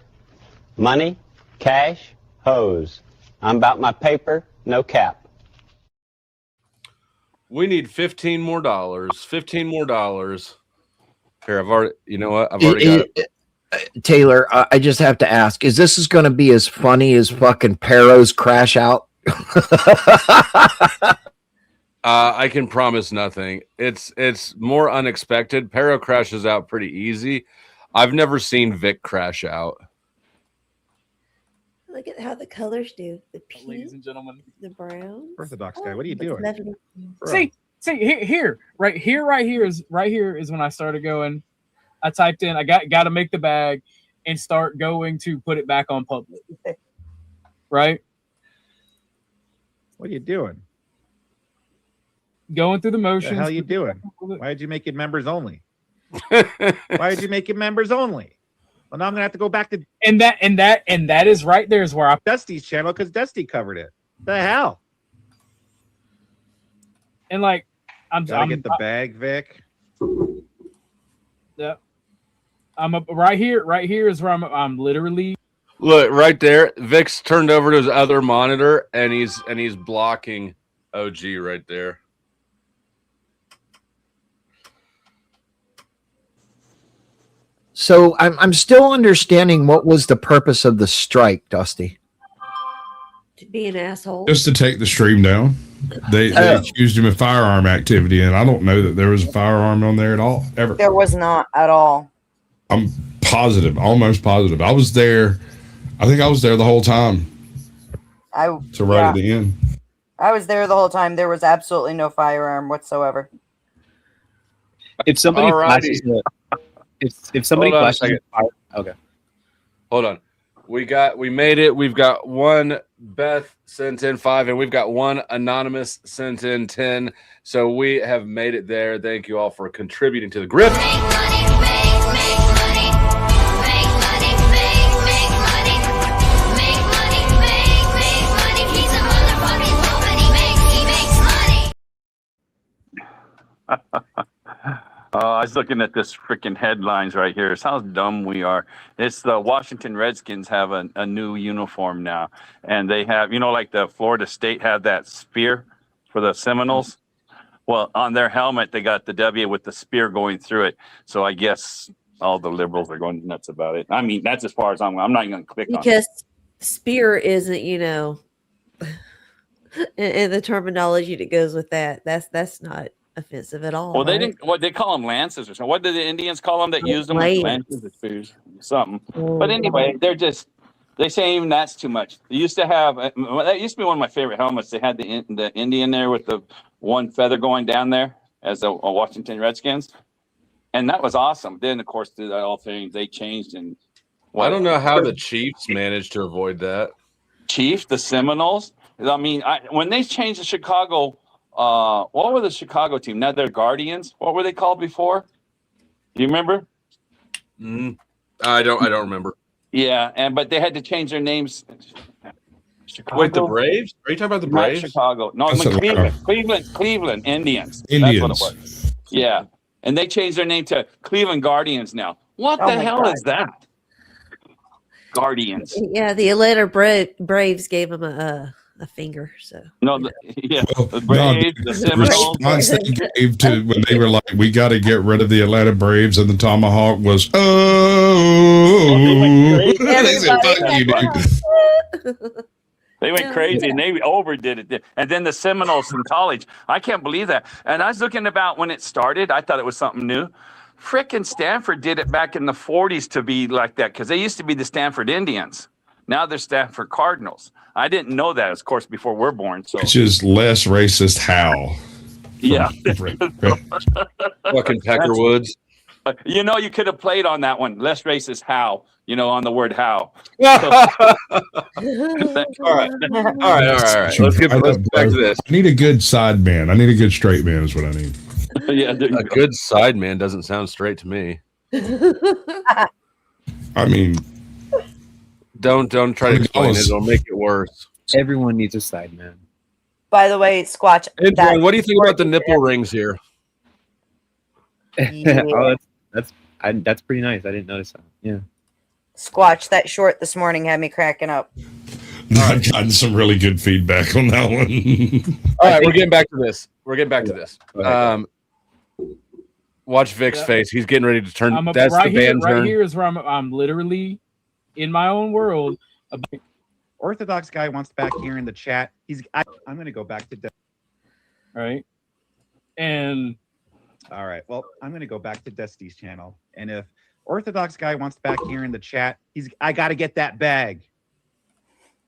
Money, cash, hose. I'm about my paper, no cap. We need $15 more. $15 more. Here, I've already. You know what? I've already got it. Taylor, I just have to ask: is this going to be as funny as fucking Perro's crash out? I can promise nothing. It's more unexpected. Perro crashes out pretty easy. I've never seen Vic crash out. Look at how the colors do. The pink, Ladies and gentlemen, the brown. Orthodox guy, what are you Looks doing? lovely. See, right here is when I started going. I typed in, I got to make the bag and start going to put it back on public. Right? What are you doing? Going through the motions. What the hell are you doing? Why did you make it members only? Why did you make it members only? Well, now I'm gonna have to go back to and that is right there is where I Dusty's channel because Dusty covered it. The hell? And like I'm get the bag, Vic. Yeah. Right here is where I'm literally Look right there. Vic's turned over to his other monitor, and he's blocking OG right there. So I'm still understanding what was the purpose of the strike, Dusty. To be an asshole. Just to take the stream down. They accused him of firearm activity, and I don't know that there was a firearm on there at all, ever. There was not at all. I'm positive, almost positive. I was there. I think I was there the whole time. At the end. I was there the whole time. There was absolutely no firearm whatsoever. If somebody Alrighty. flashes if somebody Hold on a flashes second. fire, okay. Hold on. We made it. We've got one Beth sent in 5, and we've got one anonymous sent in 10. So we have made it there. Thank you all for contributing to the grip. I was looking at this freaking headlines right here. It's how dumb we are. It's the Washington Redskins have a new uniform now, and they have, like the Florida State had that spear for the Seminoles. Well, on their helmet, they got the W with the spear going through it. So I guess all the liberals are going nuts about it. I mean, that's as far as I'm not even going to click on it. Because spear isn't, in the terminology that goes with that. That's not offensive at all. Well, they right? didn't. What they call them, lances or something. What did the Indians call them that used them? Lances or spears, something. But anyway, they say even that's too much. They used to have. That used to be one of my favorite helmets. They had the Indian there with the one feather going down there as a Washington Redskins, and that was awesome. Then of course the all things they changed and. I don't know how the Chiefs managed to avoid that. Chiefs, the Seminoles. I mean, when they changed the Chicago what were the Chicago team? Now they're Guardians. What were they called before? Do you remember? I don't remember. Yeah, but they had to change their names. Chicago? Wait, the Braves? Are you talking about the Braves? Not Chicago. No, Cleveland Indians. Indians. That's what it was. Yeah, and they changed their name to Cleveland Guardians now. What Oh the my hell God. is that? Guardians. Yeah, the Atlanta Braves gave him a finger. So No, the No, Braves, the the Seminoles. response they gave to when they were like, "We got to get rid of the Atlanta Braves," and the Tomahawk was, "Oh, they said, fuck you, dude." They went crazy and they overdid it. And then the Seminoles in college. I can't believe that. And I was looking about when it started. I thought it was something new. Frickin' Stanford did it back in the 40s to be like that because they used to be the Stanford Indians. Now they're Stanford Cardinals. I didn't know that, of course, before we're born. So Which is less racist. How? yeah. Fucking Peckerwoods. You know, you could have played on that one. Less racist how, on the word how. All right. Let's get back to this. I need a good side man. I need a good straight man is what I need. Yeah, a good side man doesn't sound straight to me. I mean, don't try to explain it. It'll make it worse. Everyone needs a side man. By the way, Squatch. Hey, John, what do you think about the nipple rings here? Yeah. Oh, that's pretty nice. I didn't notice that. Yeah. Squatch, that short this morning had me cracking up. I've gotten some really good feedback on that one. All right, we're getting back to this. Watch Vic's face. He's getting ready to turn. That's right the band here. turn. Right here is where I'm literally in my own world. Orthodox guy wants back here in the chat. I'm going to go back to. Right. And. All right. Well, I'm going to go back to Dusty's channel. And if Orthodox guy wants back here in the chat, I got to get that bag.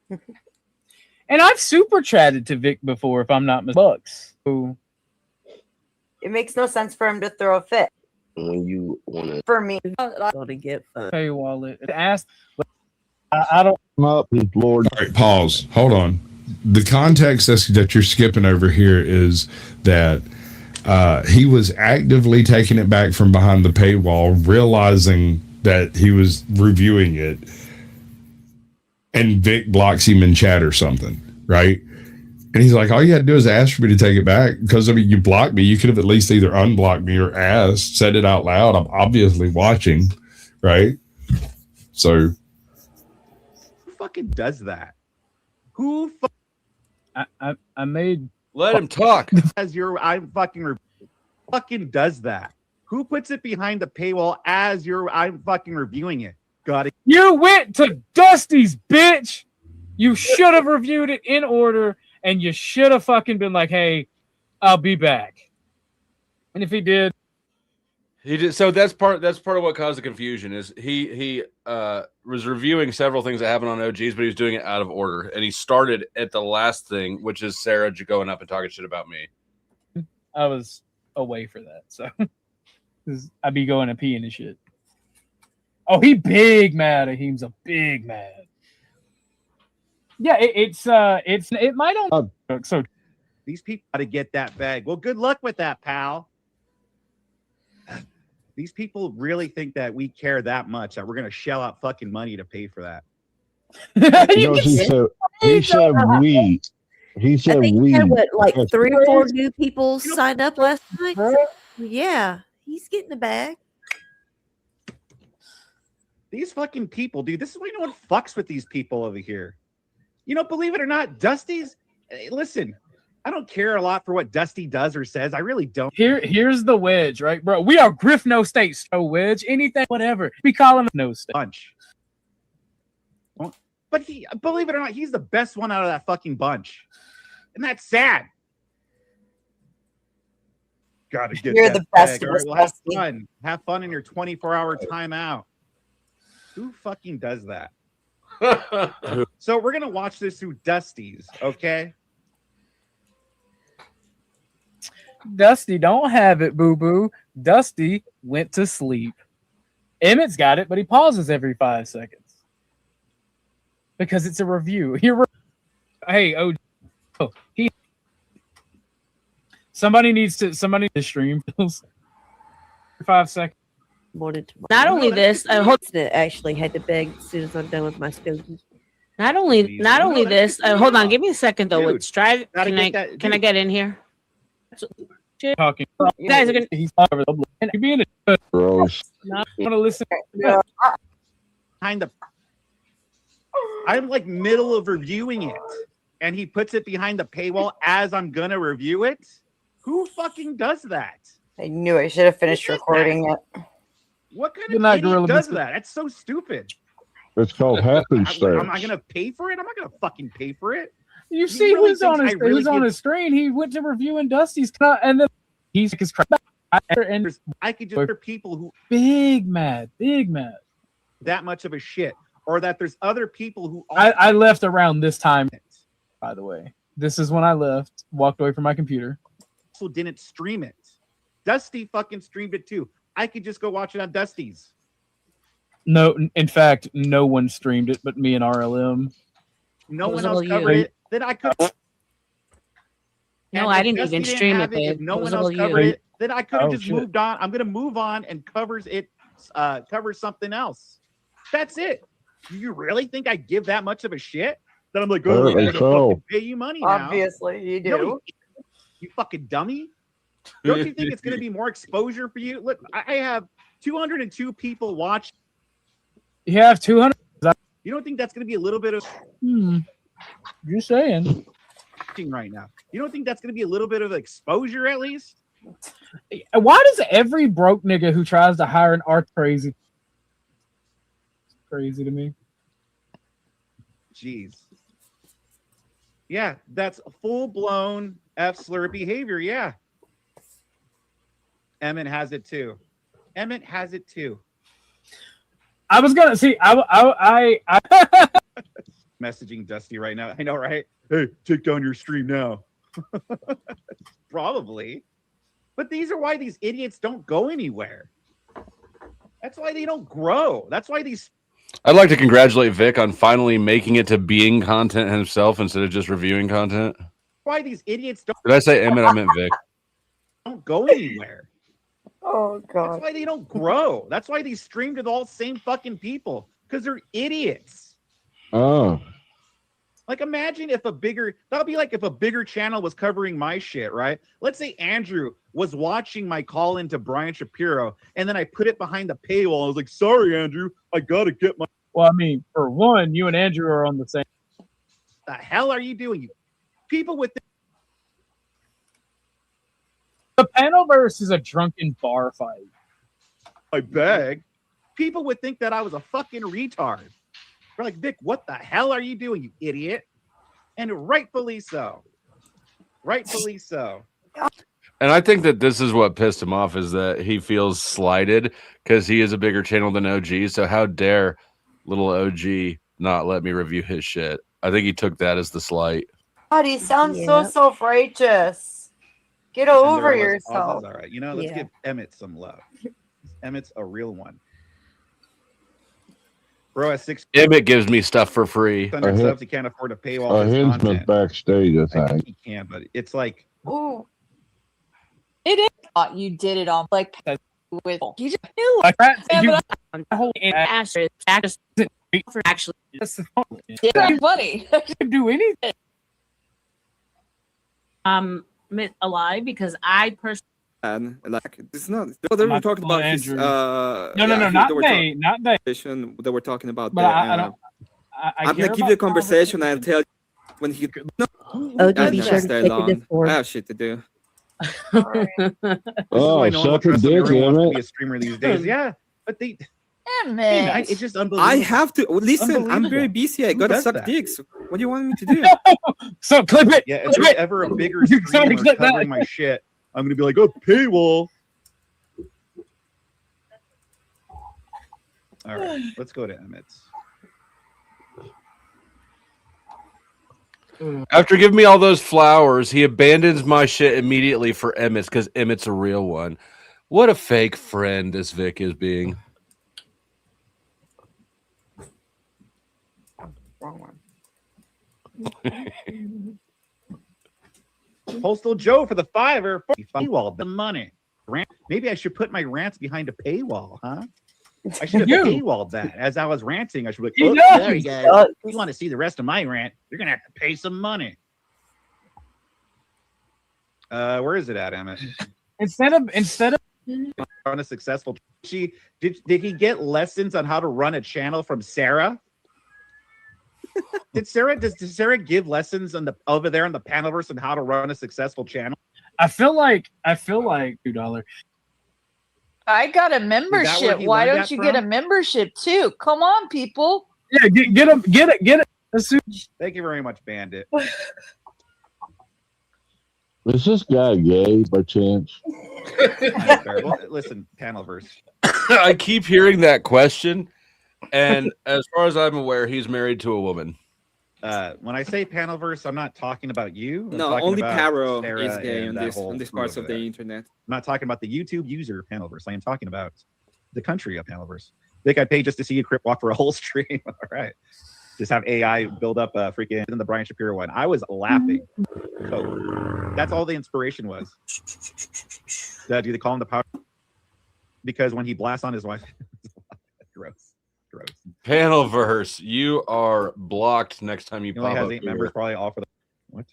And I've super chatted to Vic before, if I'm not mistaken. So, it makes no sense for him to throw a fit. When you want to. For me, I want to get fun. Pay wallet. Ask. I don't. Up, Lord. All right, pause. Hold on. The context that you're skipping over here is that he was actively taking it back from behind the paywall, realizing that he was reviewing it, and Vic blocks him in chat or something, right? And he's like, all you had to do is ask for me to take it back because, I mean, you blocked me. You could have at least either unblocked me or asked, said it out loud. I'm obviously watching, right? So. Who fucking does that? Who I made. Let him talk. As I'm fucking does that? Who puts it behind the paywall as I'm fucking reviewing it? Got it. You went to Dusty's, bitch. You should have reviewed it in order, and you should have fucking been like, "Hey, I'll be back." And if he did, he did. So that's part of what caused the confusion. Is he was reviewing several things that happened on OGs, but he was doing it out of order, and he started at the last thing, which is Sarah going up and talking shit about me. I was away for that, so I'd be going and peeing and shit. Oh, he big mad at him's a big mad. Yeah, it might only so these people got to get that bag. Well, good luck with that, pal. These people really think that we care that much that we're gonna shell out fucking money to pay for that. He said we. He said I think we. he had what, like 3 or 4 new people signed up last night. Yeah, he's getting the bag. These fucking people, dude. This is why no one fucks with these people over here. Believe it or not, Dusty's. Listen, I don't care a lot for what Dusty does or says. I really don't. Here's the wedge, right, bro? We are Griff No State. So wedge, anything, whatever. We call him No State. Bunch. But believe it or not, he's the best one out of that fucking bunch. And that's sad. Gotta get You're that the best bag. of us, All right, well, have Dusty. fun. Have fun in your 24-hour timeout. Who fucking does that? So we're gonna watch this through Dusty's, okay? Dusty don't have it, boo-boo. Dusty went to sleep. Emmett's got it, but he pauses every 5 seconds. Because it's a review. Hey, he Somebody needs to stream for 5 seconds. Not only this, I hope that actually had to beg as soon as I'm done with my spoon. Not only this. Hold on, give me a second though. Dude, With Strive, gotta can I get that- can I get in here? Talking. You guys are gonna. He's being a gross. I want to listen. Behind the, I'm like middle of reviewing it, and he puts it behind the paywall as I'm gonna review it. Who fucking does that? I knew I should have finished recording it. What kind Good of night, idiot Gorilla does Biscuit. that? That's so stupid. It's called Am I happenstance. gonna pay for it? I'm not gonna fucking pay for it. You He see really who's on thinks his I really who's on get- his screen. He went to reviewing Dusty's cut, and then he's his crap. And I could just hear people who big mad. that much of a shit, or that there's other people who I left around this time. By the way, this is when I left. Walked away from my computer. also didn't stream it. Dusty fucking streamed it too. I could just go watch it on Dusty's. No, in fact, no one streamed it but me and RLM. No It was one else all you. covered it. Then I could. No, And I if didn't Dusty even stream have it, babe. If no It was one else all you. covered it, then I could have Oh, just shit. moved on. I'm gonna move on and covers it. Covers something else. That's it. Do you really think I give that much of a shit? That I'm like, oh, I'm Apparently gonna so. fucking pay you money now. Obviously, you do. No, you fucking dummy. Don't you think it's going to be more exposure for you? Look, I have 202 people watch. You have 200. You don't think that's going to be a little bit of You're saying. watching right now? You don't think that's going to be a little bit of exposure at least? Why does every broke nigga who tries to hire an art crazy? It's crazy to me. Jeez. Yeah, that's full blown F slur behavior. Yeah. Emmett has it too. Emmett has it too. I was gonna see. I Messaging Dusty right now. I know, right? Hey, take down your stream now. Probably. But these are why these idiots don't go anywhere. That's why they don't grow. That's why these. I'd like to congratulate Vic on finally making it to being content himself instead of just reviewing content. Why these idiots don't. Did I say Emmett? I meant Vic. Don't go anywhere. Oh god. That's why they don't grow. That's why they stream to the all same fucking people because they're idiots. Oh. Like imagine if that'll be like if a bigger channel was covering my shit, right? Let's say Andrew was watching my call into Brian Shapiro, and then I put it behind the paywall. I was like, sorry, Andrew, I gotta get my. Well, I mean, for one, you and Andrew are on the same. The hell are you doing? You people with The Panoverse is a drunken bar fight. I beg. People would think that I was a fucking retard. They're like, Vic, what the hell are you doing, you idiot? And rightfully so. Rightfully so. And I think that this is what pissed him off is that he feels slighted because he is a bigger channel than OG. So how dare little OG not let me review his shit? I think he took that as the slight. God, he sounds so self-righteous. Get over yourself. All right. You know, let's give Emmett some love. Emmett's a real one. Bro has 6. Emmett gives me stuff for free. 600 subs. He can't afford to pay all A his Hinsman content. backstage, I I think think. he can, but it's like, ooh. It is. You did it on like with you just knew. Like, Actually, that's pretty funny. Do anything. Alive because I personally. And like it's not. They were talking about his. No, not they, not they. They were talking about. But I don't. I'm gonna give you a conversation and tell you when he. No, Oh, do be sure to stay take long. a Discord. I have shit to do. Oh, suck a dick, everyone wants to Emmett. be a streamer these days. Yeah, but they. Emmett. It's just unbelievable. I have to listen. I'm very busy. I Who gotta does suck that? dicks. What do you want me to do? So clip it. Yeah, if there's ever a bigger streamer clip that. covering my shit, I'm gonna be like, oh, paywall. All right, let's go to Emmett's. After giving me all those flowers, he abandons my shit immediately for Emmett's because Emmett's a real one. What a fake friend this Vic is being. Wrong one. Postal Joe for the $5 paywall. The money. Maybe I should put my rants behind a paywall, huh? I should have paywalled that as I was ranting. I should be like, oh, sorry guys, if you want to see the rest of my rant, you're gonna have to pay some money. Where is it at, Emmett? Instead of on a successful, did he get lessons on how to run a channel from Sarah? Does Sarah give lessons on over there on the Panelverse on how to run a successful channel? I feel like $2. I got a membership. Why don't you get a membership too? Come on, people. Yeah, get it. Thank you very much, Bandit. Is this guy gay by chance? Well, listen, Panelverse. I keep hearing that question, and as far as I'm aware, he's married to a woman. When I say Panelverse, I'm not talking about you. I'm No, talking only about Paro Sarah is gay and on that whole this crew parts over of the there. internet. I'm not talking about the YouTube user Panelverse. I am talking about the country of Panelverse. Think I'd pay just to see you crip walk for a whole stream? All right. Just have AI build up a freaking in the Brian Shapiro one. I was laughing. So that's all the inspiration was. Do they call him the power? Because when he blasts on his wife, gross. Panelverse, you are blocked next time you He pop only has up 8 here. members, probably all for the what?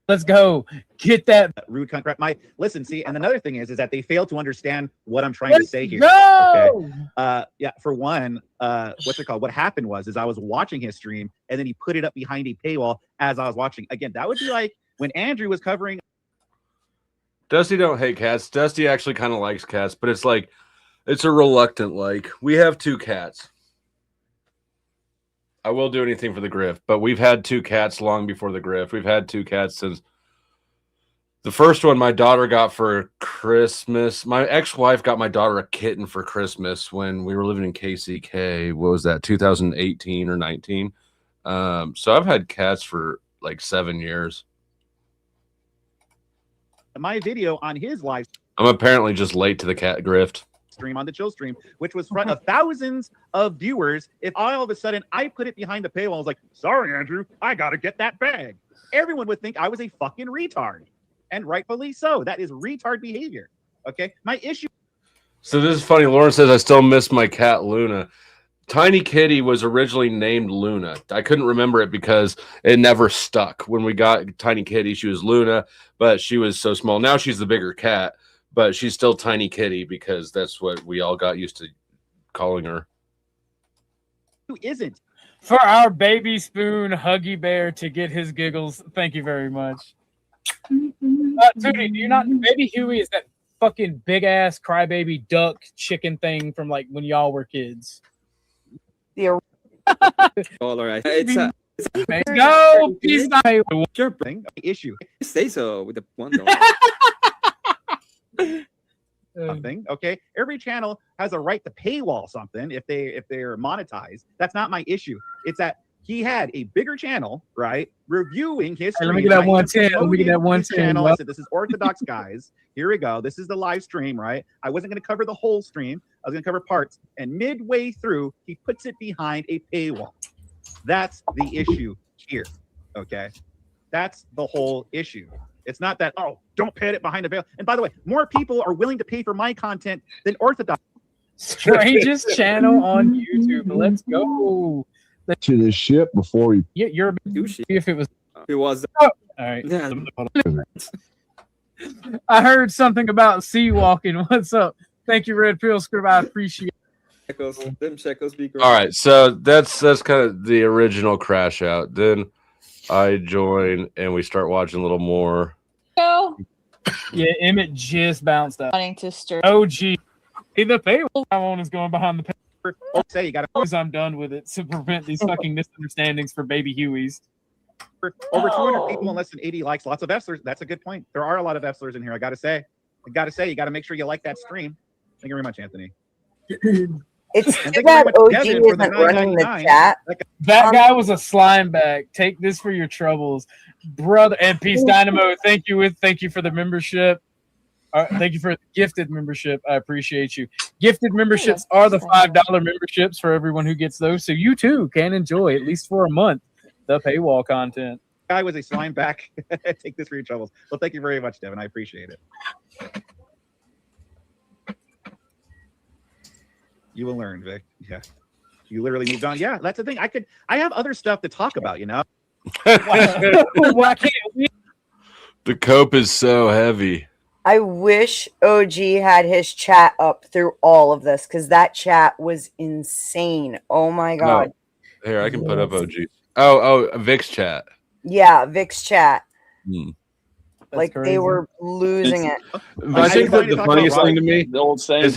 Let's go. Get that rude cunt. Listen, see, and another thing is that they fail to understand what I'm trying to say here. Go! Okay. Yeah, for one, what's it called? What happened was I was watching his stream and then he put it up behind a paywall as I was watching. Again, that would be like when Andrew was covering. Dusty don't hate cats. Dusty actually kind of likes cats, but it's like it's a reluctant like. We have 2 cats. I will do anything for the grift, but we've had 2 cats long before the grift. We've had 2 cats since the first one my daughter got for Christmas. My ex-wife got my daughter a kitten for Christmas when we were living in KCK. What was that, 2018 or 19? So I've had cats for like 7 years. My video on his live I'm apparently just late to the cat grift. stream on the chill stream, which was front of thousands of viewers. If all of a sudden I put it behind the paywall, I was like, sorry, Andrew, I got to get that bag. Everyone would think I was a fucking retard. And rightfully so. That is retard behavior. Okay. My issue. So this is funny. Lauren says, I still miss my cat, Luna. Tiny Kitty was originally named Luna. I couldn't remember it because it never stuck. When we got Tiny Kitty, she was Luna, but she was so small. Now she's the bigger cat, but she's still Tiny Kitty because that's what we all got used to calling her. Who isn't? For our baby spoon Huggy Bear to get his giggles. Thank you very much. Tootie, do you not? Baby Huey is that fucking big ass crybaby duck chicken thing from like when y'all were kids. All right. It's go. He's not your issue. Say so with the one. Something. Okay. Every channel has a right to paywall something if they're monetized. That's not my issue. It's that he had a bigger channel, right? Reviewing his Hey, let me get that 110. Let me get that 110. I said, this is Orthodox guys. Here we go. This is the live stream, right? I wasn't going to cover the whole stream. I was going to cover parts. And midway through, he puts it behind a paywall. That's the issue here. Okay. That's the whole issue. It's not that, oh, don't put it behind a veil. And by the way, more people are willing to pay for my content than Orthodox. Strangest channel on YouTube. Let's go. To the ship before he. You're a douchey. If it was. It was. Oh, all right. Yeah. I heard something about sea walking. What's up? Thank you, Red Pill Script. I appreciate it. Them shekels be great. All right, so that's kind of the original crash out. Then I join and we start watching a little more. Go. Yeah, Emmett just bounced out. Wanting to stir. Oh, gee. Hey, the paywall I'm on is going behind the paywall. Say you got to. I'm done with it to prevent these fucking misunderstandings for baby Hueys. Over 200 people and less than 80 likes. Lots of Fslers. That's a good point. There are a lot of Fslers in here. I got to say, you got to make sure you like that stream. Thank you very much, Anthony. It's too bad OG isn't running the chat. That guy was a slime bag. Take this for your troubles, brother. And Peace Dynamo. Thank you for the membership. Thank you for the gifted membership. I appreciate you. Gifted memberships are the $5 memberships for everyone who gets those. So you too can enjoy, at least for a month, the paywall content. guy was a slime back. Take this for your troubles. Well, thank you very much, Devin. I appreciate it. You will learn, Vic. Yeah. You literally moved on. Yeah, that's the thing. I have other stuff to talk about, you know? Why can't we? The cope is so heavy. I wish OG had his chat up through all of this because that chat was insane. Oh my god. Oh, here, I can put up OG. Oh, Vic's chat. Yeah, Vic's chat. Hmm. Like they were losing it. I think that the funniest thing to me is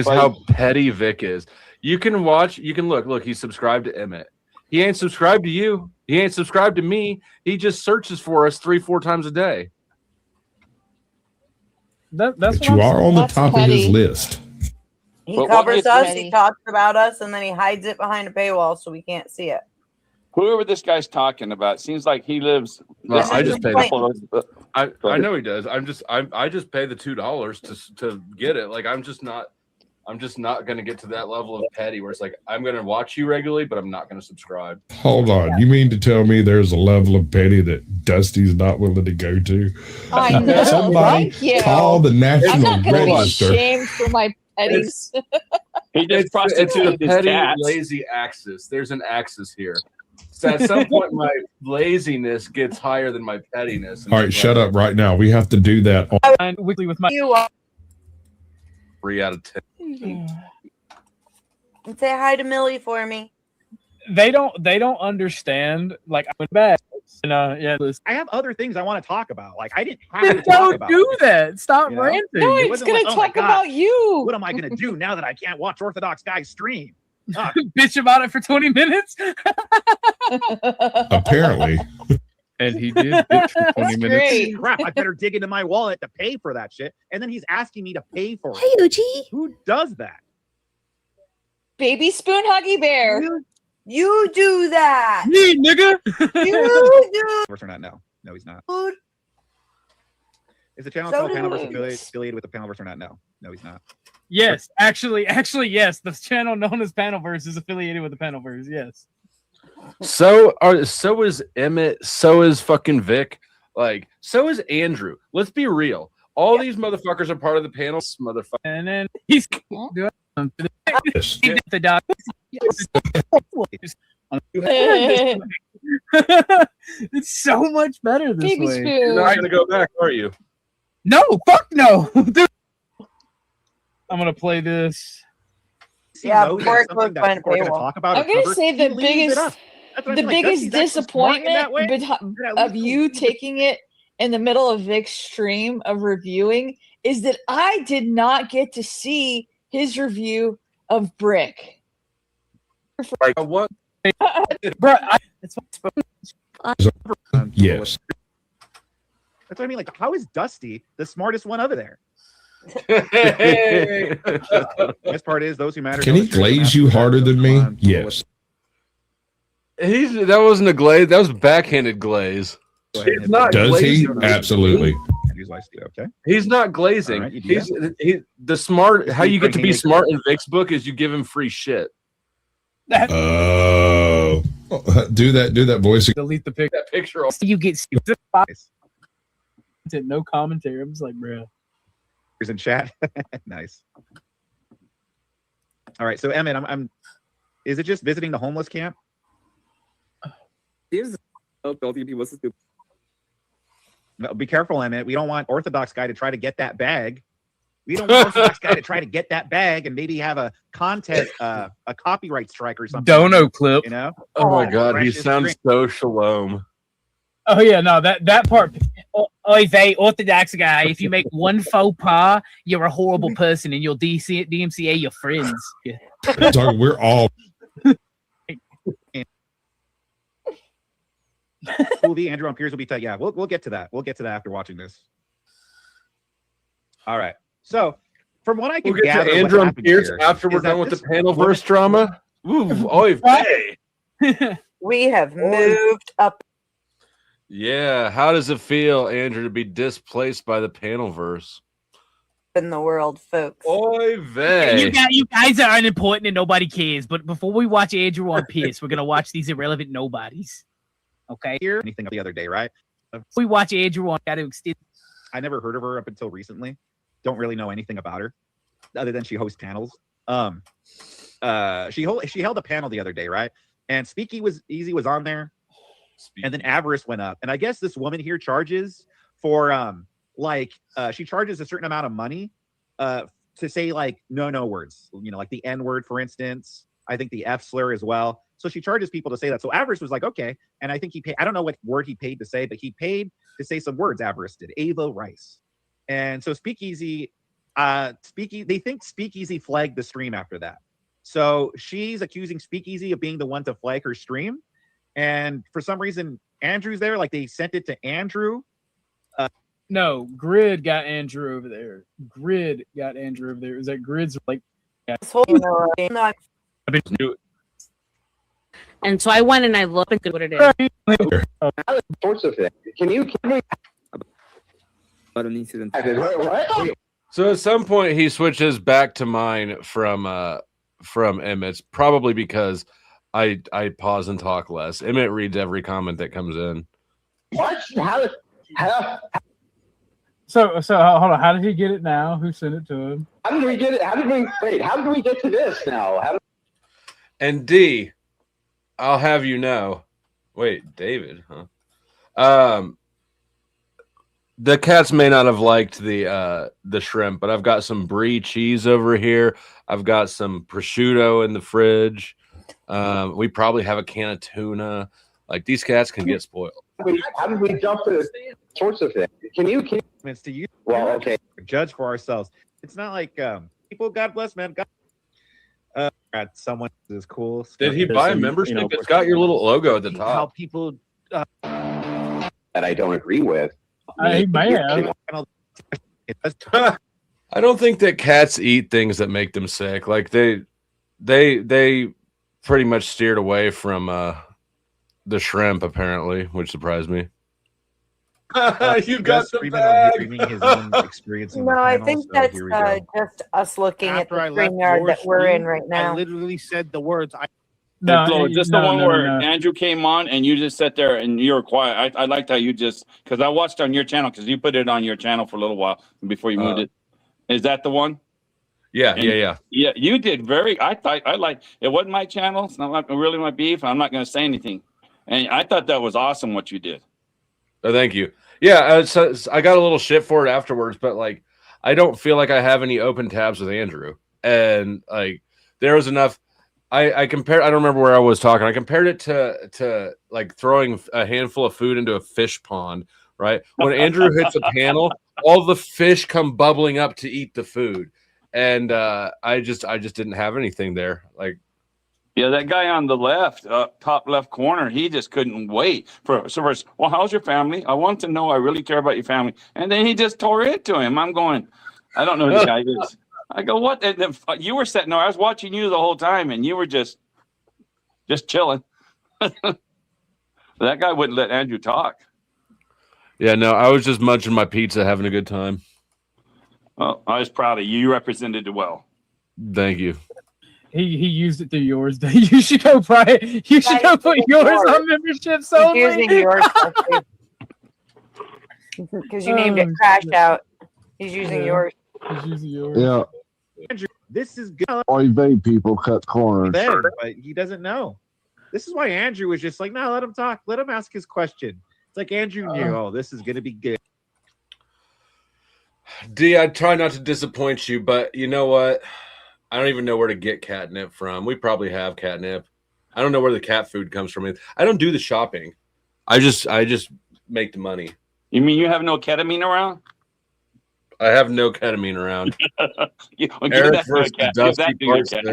how petty Vic is. You can look, he's subscribed to Emmett. He ain't subscribed to you. He ain't subscribed to me. He just searches for us 3-4 times a day. But you are on the top of his list. He covers us, he talks about us, and then he hides it behind a paywall so we can't see it. Whoever this guy's talking about seems like he lives. Well, I just pay. I know he does. I just pay the $2 to get it. Like I'm just not going to get to that level of petty where it's like I'm going to watch you regularly, but I'm not going to subscribe. Hold on, you mean to tell me there's a level of petty that Dusty's not willing to go to? I know. Somebody Thank you. call the National I'm not going to be Register. shamed for my petties. It's a petty, lazy axis. There's an axis here. So at some point, my laziness gets higher than my pettiness. All right, shut up right now. We have to do that. And weekly with my 3 out of 10. And say hi to Millie for me. They don't understand. Like I'm bad. And yeah, I have other things I want to talk about. Like I didn't have to talk don't about do it, that. Stop you know? ranting. No, It it's wasn't going like, to oh my talk God, about you. What am I going to do now that I can't watch Orthodox guys stream? Bitch about it for 20 minutes. Apparently. And he did bitch for 20 minutes. Great. Crap, I better dig into my wallet to pay for that shit. And then he's asking me to pay for it. Hey, OG. Who does that? Baby Spoon Huggy Bear. You do that. Me, nigga. You do. Or not? No. No, he's not. Dude. Is the channel So called do Panelverse we. affiliated with the Panelverse or not? No. No, he's not. Yes, actually, yes. The channel known as Panelverse is affiliated with the Panelverse. Yes. So is Emmett. So is fucking Vic. Like, so is Andrew. Let's be real. All these motherfuckers are part of the panel. Motherfucker. And then he's doing the dog. It's so much better this Baby way. Spoon. You're not gonna go back, are you? No, fuck no. Dude. I'm gonna play this. Yeah, knows before that it goes something that behind a people are gonna paywall. talk about I'm or going to cover, say he the leaves it biggest, up. That's what the I'm like, biggest Dusty's actually smart in that way. disappointment of you taking it in the middle of Vic's stream of reviewing is that I did not get to see his review of Brick. Like what? Bro, Yes. That's what I mean. Like, how is Dusty the smartest one over there? Best part is those who matter. Can he glaze you harder than me? Yes. That wasn't a glaze. That was backhanded glaze. He's not Does he? glazing. Absolutely. Okay. He's not glazing. All right, you do He's the smart. How you get to be smart in Vic's book is you give him free shit. Oh, do that voice. delete the pic. That picture. You get no commentary. I'm just like, bro. He's in chat. Nice. All right, so Emmett, I'm. Is it just visiting the homeless camp? No, be careful, Emmett. We don't want Orthodox guy to try to get that bag. We don't want Orthodox guy to try to get that bag and maybe have a content, a copyright strike or something. Dono clip. You know? Oh my god, he Precious sounds drink. so shalom. Oh yeah, no, that part. Oy vey, Orthodox guy. If you make one faux pas, you're a horrible person, and you'll DMCA your friends. Yeah. We're all. Cool V, Andrew on Piers will be tight. Yeah, we'll get to that. We'll get to that after watching this. All right. So, from what I can We'll get gather, to Andrew what and Pierce here after we're is that done with the this Panelverse drama. Ooh, oy vey. We have moved up. Yeah, how does it feel, Andrew, to be displaced by the Panelverse? In the world, folks. Oy vey. You guys are unimportant and nobody cares. But before we watch Andrew on Pierce, we're gonna watch these irrelevant nobodies. Okay, here anything the other day, right? We watch Andrew on got to extend. I never heard of her up until recently. Don't really know anything about her, other than she hosts panels. She held a panel the other day, right? And Speaky was on there, and then Avarice went up, and I guess this woman here charges for she charges a certain amount of money to say like no words, like the N word, for instance. I think the F slur as well. So she charges people to say that. So Avarice was like, okay. And I think he paid, I don't know what word he paid to say, but he paid to say some words. Avarice did. Ava Rice. And so Speakeasy, they think Speakeasy flagged the stream after that. So she's accusing Speakeasy of being the one to flag her stream. And for some reason, Andrew's there. Like they sent it to Andrew. No, Grid got Andrew over there. Grid got Andrew over there. Is that Grid's like? Yeah. And so I went and I looked at what it is. Sorts of things. Can you about an incident? So at some point he switches back to mine from Emmett's, probably because I pause and talk less. Emmett reads every comment that comes in. What? How? So hold on. How did he get it now? Who sent it to him? How did we get it? How did we get to this now? And D, I'll have you know. Wait, David, huh? The cats may not have liked the shrimp, but I've got some brie cheese over here. I've got some prosciutto in the fridge. We probably have a can of tuna. Like these cats can get spoiled. How did we jump to this sorts of things? Can you? It's to you. Well, okay. Judge for ourselves. It's not like people. God bless, man. God, someone is cool. Did he buy a membership? It's got your little logo at the top. How people that I don't agree with. He may have. I don't think that cats eat things that make them sick. Like they pretty much steered away from the shrimp, apparently, which surprised me. You got the bag. His own experience in No, the I panel, think so that's here we go. just us looking After I at the left StreamYard your that we're in stream, right now. I literally said the words. No, Flo, just the one where Andrew came on and you just sat there and you were quiet. I liked how you just, because I watched on your channel, because you put it on your channel for a little while before you moved it. Is that the one? Yeah, And yeah. Yeah, you did I like, it wasn't my channel. It's not like really my beef. I'm not going to say anything. And I thought that was awesome what you did. Oh, thank you. Yeah, so I got a little shit for it afterwards, but like, I don't feel like I have any open tabs with Andrew. And like, there was enough. I compared. I don't remember where I was talking. I compared it to like throwing a handful of food into a fish pond. Right when Andrew hits a panel, all the fish come bubbling up to eat the food, and I just didn't have anything there. Like, yeah, that guy on the left, top left corner, he just couldn't wait for. So first, well, how's your family? I want to know. I really care about your family. And then he just tore into him. I'm going, I don't know who the guy is. I go, what? And you were sitting there. I was watching you the whole time, and you were just chilling. That guy wouldn't let Andrew talk. Yeah, no, I was just munching my pizza, having a good time. Well, I was proud of you. You represented it well. Thank you. He used it through yours. You should go You should go put yours on memberships only. Using yours because you named it Crash Out. He's using yours. He's using yours. Yeah. Andrew, this is good. Oy vey people cut corners. But he doesn't know. This is why Andrew was just like, no, let him talk. Let him ask his question. It's like Andrew knew, oh, this is going to be good. D, I try not to disappoint you, but you know what? I don't even know where to get catnip from. We probably have catnip. I don't know where the cat food comes from. I don't do the shopping. I just make the money. You mean you have no ketamine around? I have no ketamine around. Eric versus Dusty part 6.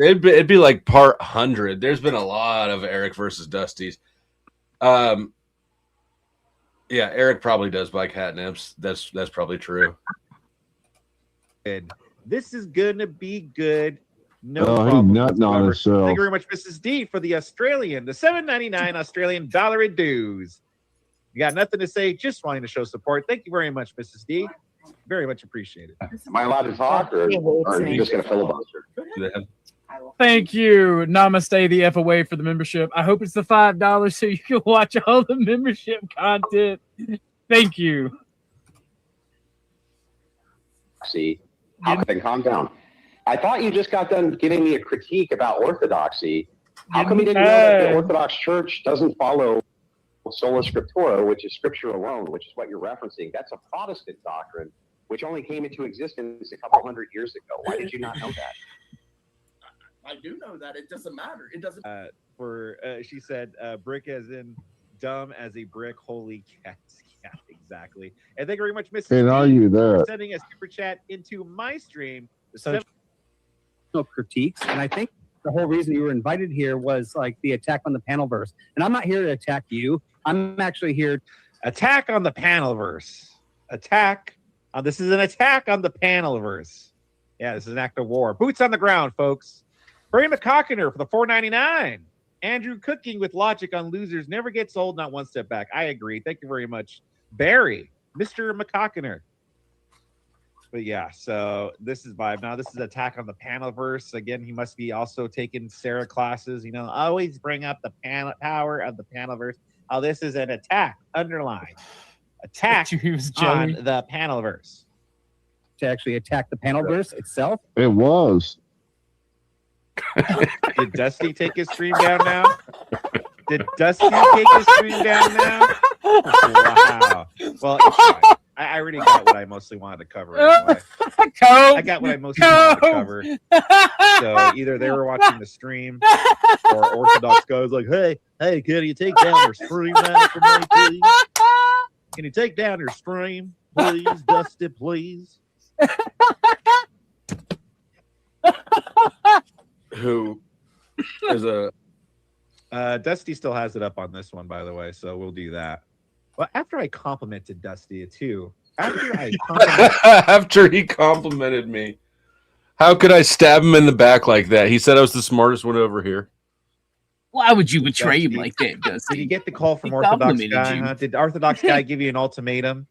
It'd be like part 100. There's been a lot of Eric versus Dusty's. Yeah, Eric probably does buy catnips. That's probably true. This is gonna be good. No Oh, he problem nutting on whatsoever. himself. Thank you very much, Mrs. D, for the Australian, the $7.99 Australian dollar in dues. You got nothing to say, just wanting to show support. Thank you very much, Mrs. D. Very much appreciated. Am I allowed to talk, or are you just going to filibuster? Thank you. Namaste the F away for the membership. I hope it's the $5 so you can watch all the membership content. Thank you. See, okay, calm down. I thought you just got done giving me a critique about orthodoxy. How come you didn't know that the Orthodox Church doesn't follow sola scriptura, which is scripture alone, which is what you're referencing? That's a Protestant doctrine, which only came into existence a couple hundred years ago. Why did you not know that? I do know that. It doesn't matter. It doesn't. She said, brick as in dumb as a brick. Holy cats. Yeah, exactly. And thank you very much, Mrs. And are B, you for there? sending a super chat into my stream. No critiques, and I think the whole reason you were invited here was like the attack on the panel verse. And I'm not here to attack you. I'm actually here. Attack on the panel verse. Attack. This is an attack on the panel verse. Yeah, this is an act of war. Boots on the ground, folks. Barry McCockiner for the $4.99. Andrew cooking with logic on losers never gets old, not one step back. I agree. Thank you very much, Barry, Mr. McCockiner. But yeah, so this is vibe. Now this is attack on the panel verse. Again, he must be also taking Sarah classes. You know, always bring up the power of the panel verse. Oh, this is an attack. Underline. Attack on the panel verse. To actually attack the panel verse itself. It was. Did Dusty take his stream down now? Did Dusty take his stream down now? Wow. Well, it's fine. I already got what I mostly wanted to cover. Anyway. I got what I mostly wanted to cover. So either they were watching the stream, or Orthodox guys like, hey, can you take down your stream now for me, please? Can you take down your stream, please, Dusty, please? Who is a Dusty still has it up on this one, by the way, so we'll do that. Well, after I complimented Dusty too, after he complimented me, how could I stab him in the back like that? He said I was the smartest one over here. Why would you betray him like that, Dusty? Did you get the call from He Orthodox complimented guy? you. Huh? Did Orthodox guy give you an ultimatum?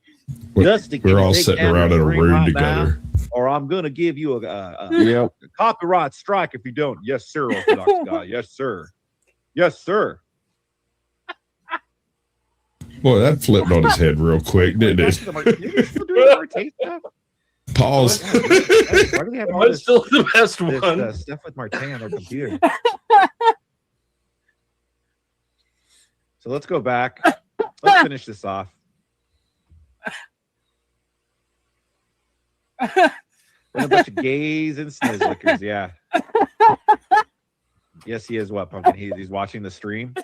We're Dusty, can you all take sitting down around the in a stream room right together. now, or I'm gonna give you a Yep. copyright strike if you don't. Yes, sir, Orthodox guy. Yes, sir. Yes, sir. Boy, that flipped on his head real quick, didn't it? Pause. Why do they have all this, still the best this, one. stuff with Marte on their computer? So let's go back. Let's finish this off. There's a bunch of gays and snizzlickers, yeah. Yes, he is what, Pumpkin? He's watching the stream.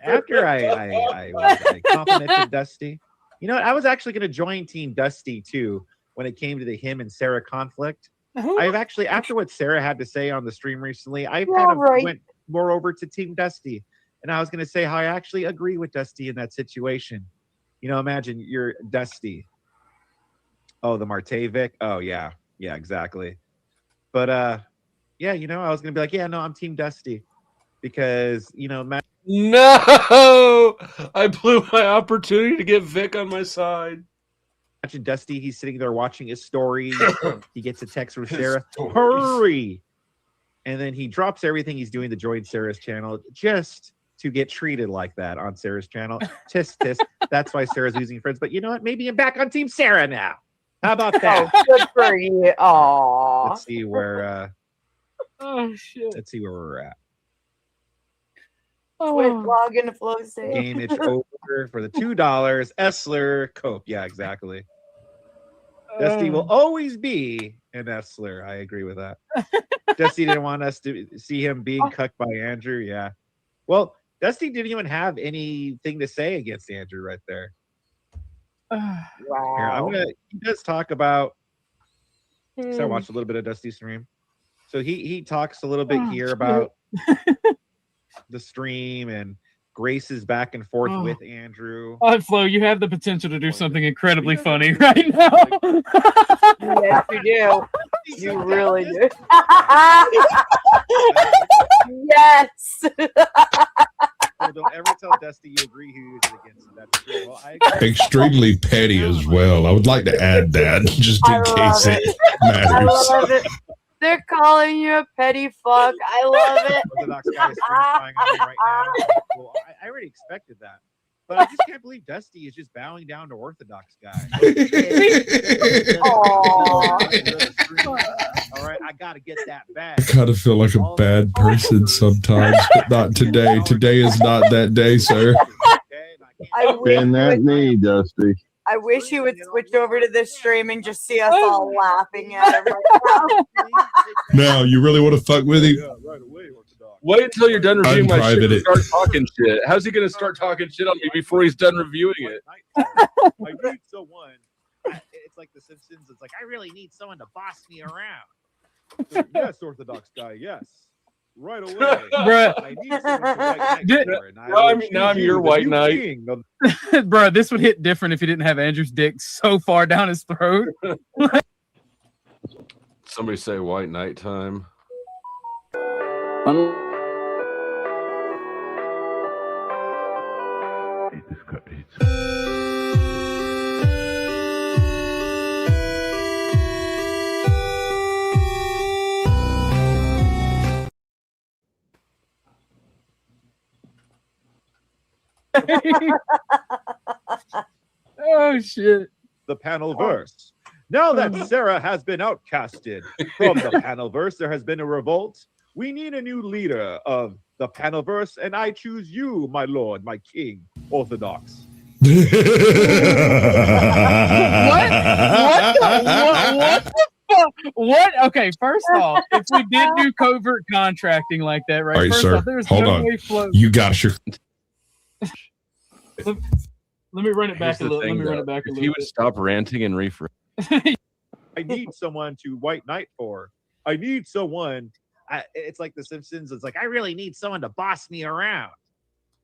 After I complimented Dusty, you know what? I was actually going to join Team Dusty too when it came to the him and Sarah conflict. I've actually, after what Sarah had to say on the stream recently, I kind of went more over to Team Dusty, and I was going to say how I actually agree with Dusty in that situation. You know, imagine you're Dusty. Oh, the Marte Vic. Oh yeah, exactly. But yeah, you know, I was going to be like, yeah, no, I'm Team Dusty because you know. No, I blew my opportunity to get Vic on my side. Imagine Dusty, he's sitting there watching his story. He gets a text from Sarah, hurry. And then he drops everything he's doing to join Sarah's channel just to get treated like that on Sarah's channel. Tisk, tisk. That's why Sarah's losing friends. But you know what? Maybe I'm back on Team Sarah now. How about that? Oh, good for you. Aww. Let's see where Oh shit. let's see where we're at. Quit vlogging to flow state. Game itch over for the $2. Essler Cope. Yeah, exactly. Dusty will always be an Essler. I agree with that. Dusty didn't want us to see him being cucked by Andrew. Yeah. Well, Dusty didn't even have anything to say against Andrew right there. Wow. Here, he does talk about. So I watched a little bit of Dusty's stream. So he talks a little bit here about the stream and Grace's back and forth with Andrew. Flo, you have the potential to do something incredibly funny right now. Yes, you do. You really do. Yes. Well, don't ever tell Dusty you agree who you did against. That's true. Well, I agree. Extremely petty as well. I would like to add that just in case it I matters. love it. They're calling you a petty fuck. I love it. Orthodox guy is spying on me right now. Well, I already expected that. But I just can't believe Dusty is just bowing down to Orthodox guy. All right, I gotta get that back. I kind of feel like a bad person sometimes, but not today. Today is not that day, sir. Bend that knee, Dusty. I wish he would switch over to this stream and just see us all laughing at him right now. Now, you really want to fuck with him? Wait until you're done reviewing my shit Unprivate and it. start talking shit. How's he going to start talking shit on me before he's done reviewing it? I need someone. It's like The Simpsons. It's like, I really need someone to boss me around. So, yes, Orthodox guy, yes. Right away. Bruh. I need someone to white knight for, and I Now I'm- will now I'm choose your you, the white new knight. king of Bro, this would hit different if he didn't have Andrew's dick so far down his throat. Somebody say white night time. Oh shit. the panel verse. Now that Sarah has been outcasted from the panel verse, there has been a revolt. We need a new leader of the panel verse, and I choose you, my lord, my king, Orthodox. What the fuck? What? Okay, first off, if we did do covert contracting like that, right? All right, first sir. off, there's Hold no on. way Flo. You got your. Let me run it back Here's a the little. thing, Let me run though. it back a If little. he would stop ranting and rephrase. I need someone to white knight for. I need someone. It's like The Simpsons. It's like, I really need someone to boss me around.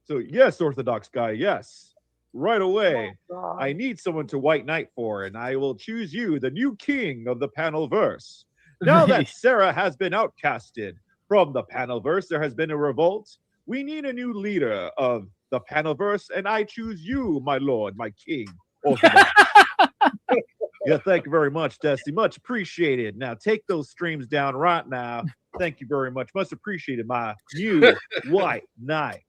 So, yes, Orthodox guy, yes. Right away. I need someone to white knight for, and I will choose you, the new king of the panel verse. Now that Sarah has been outcasted from the panel verse, there has been a revolt. We need a new leader of the panel verse, and I choose you, my lord, my king. Orthodox. Yeah, thank you very much, Dusty. Much appreciated. Now take those streams down right now. Thank you very much. Much appreciated, my new white knight.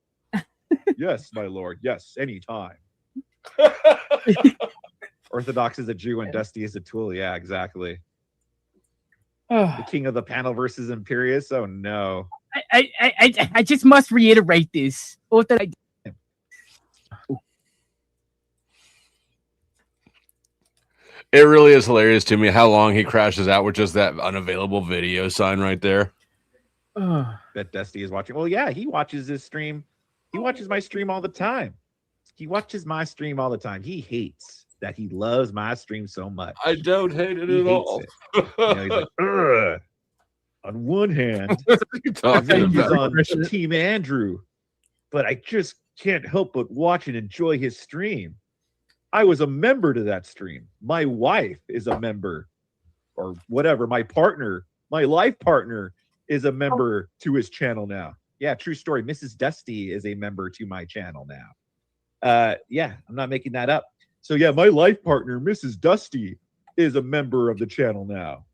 Yes, my lord. Yes, anytime. Orthodox is a Jew and Dusty is a tool. Yeah, exactly. The king of the panel versus Imperius. Oh no. I just must reiterate this. It really is hilarious to me how long he crashes out with just that unavailable video sign right there. That Dusty is watching. Well, yeah, he watches this stream. He watches my stream all the time. He watches my stream all the time. He hates that he loves my stream so much. I don't hate it He at hates all. it. You know, he's like, "Ugh." On one hand, talking I think he's about? on Team Andrew, but I just can't help but watch and enjoy his stream. I was a member to that stream. My wife is a member, or whatever. My partner, my life partner, is a member to his channel now. Yeah, true story. Mrs. Dusty is a member to my channel now. Yeah, I'm not making that up. So yeah, my life partner, Mrs. Dusty, is a member of the channel now.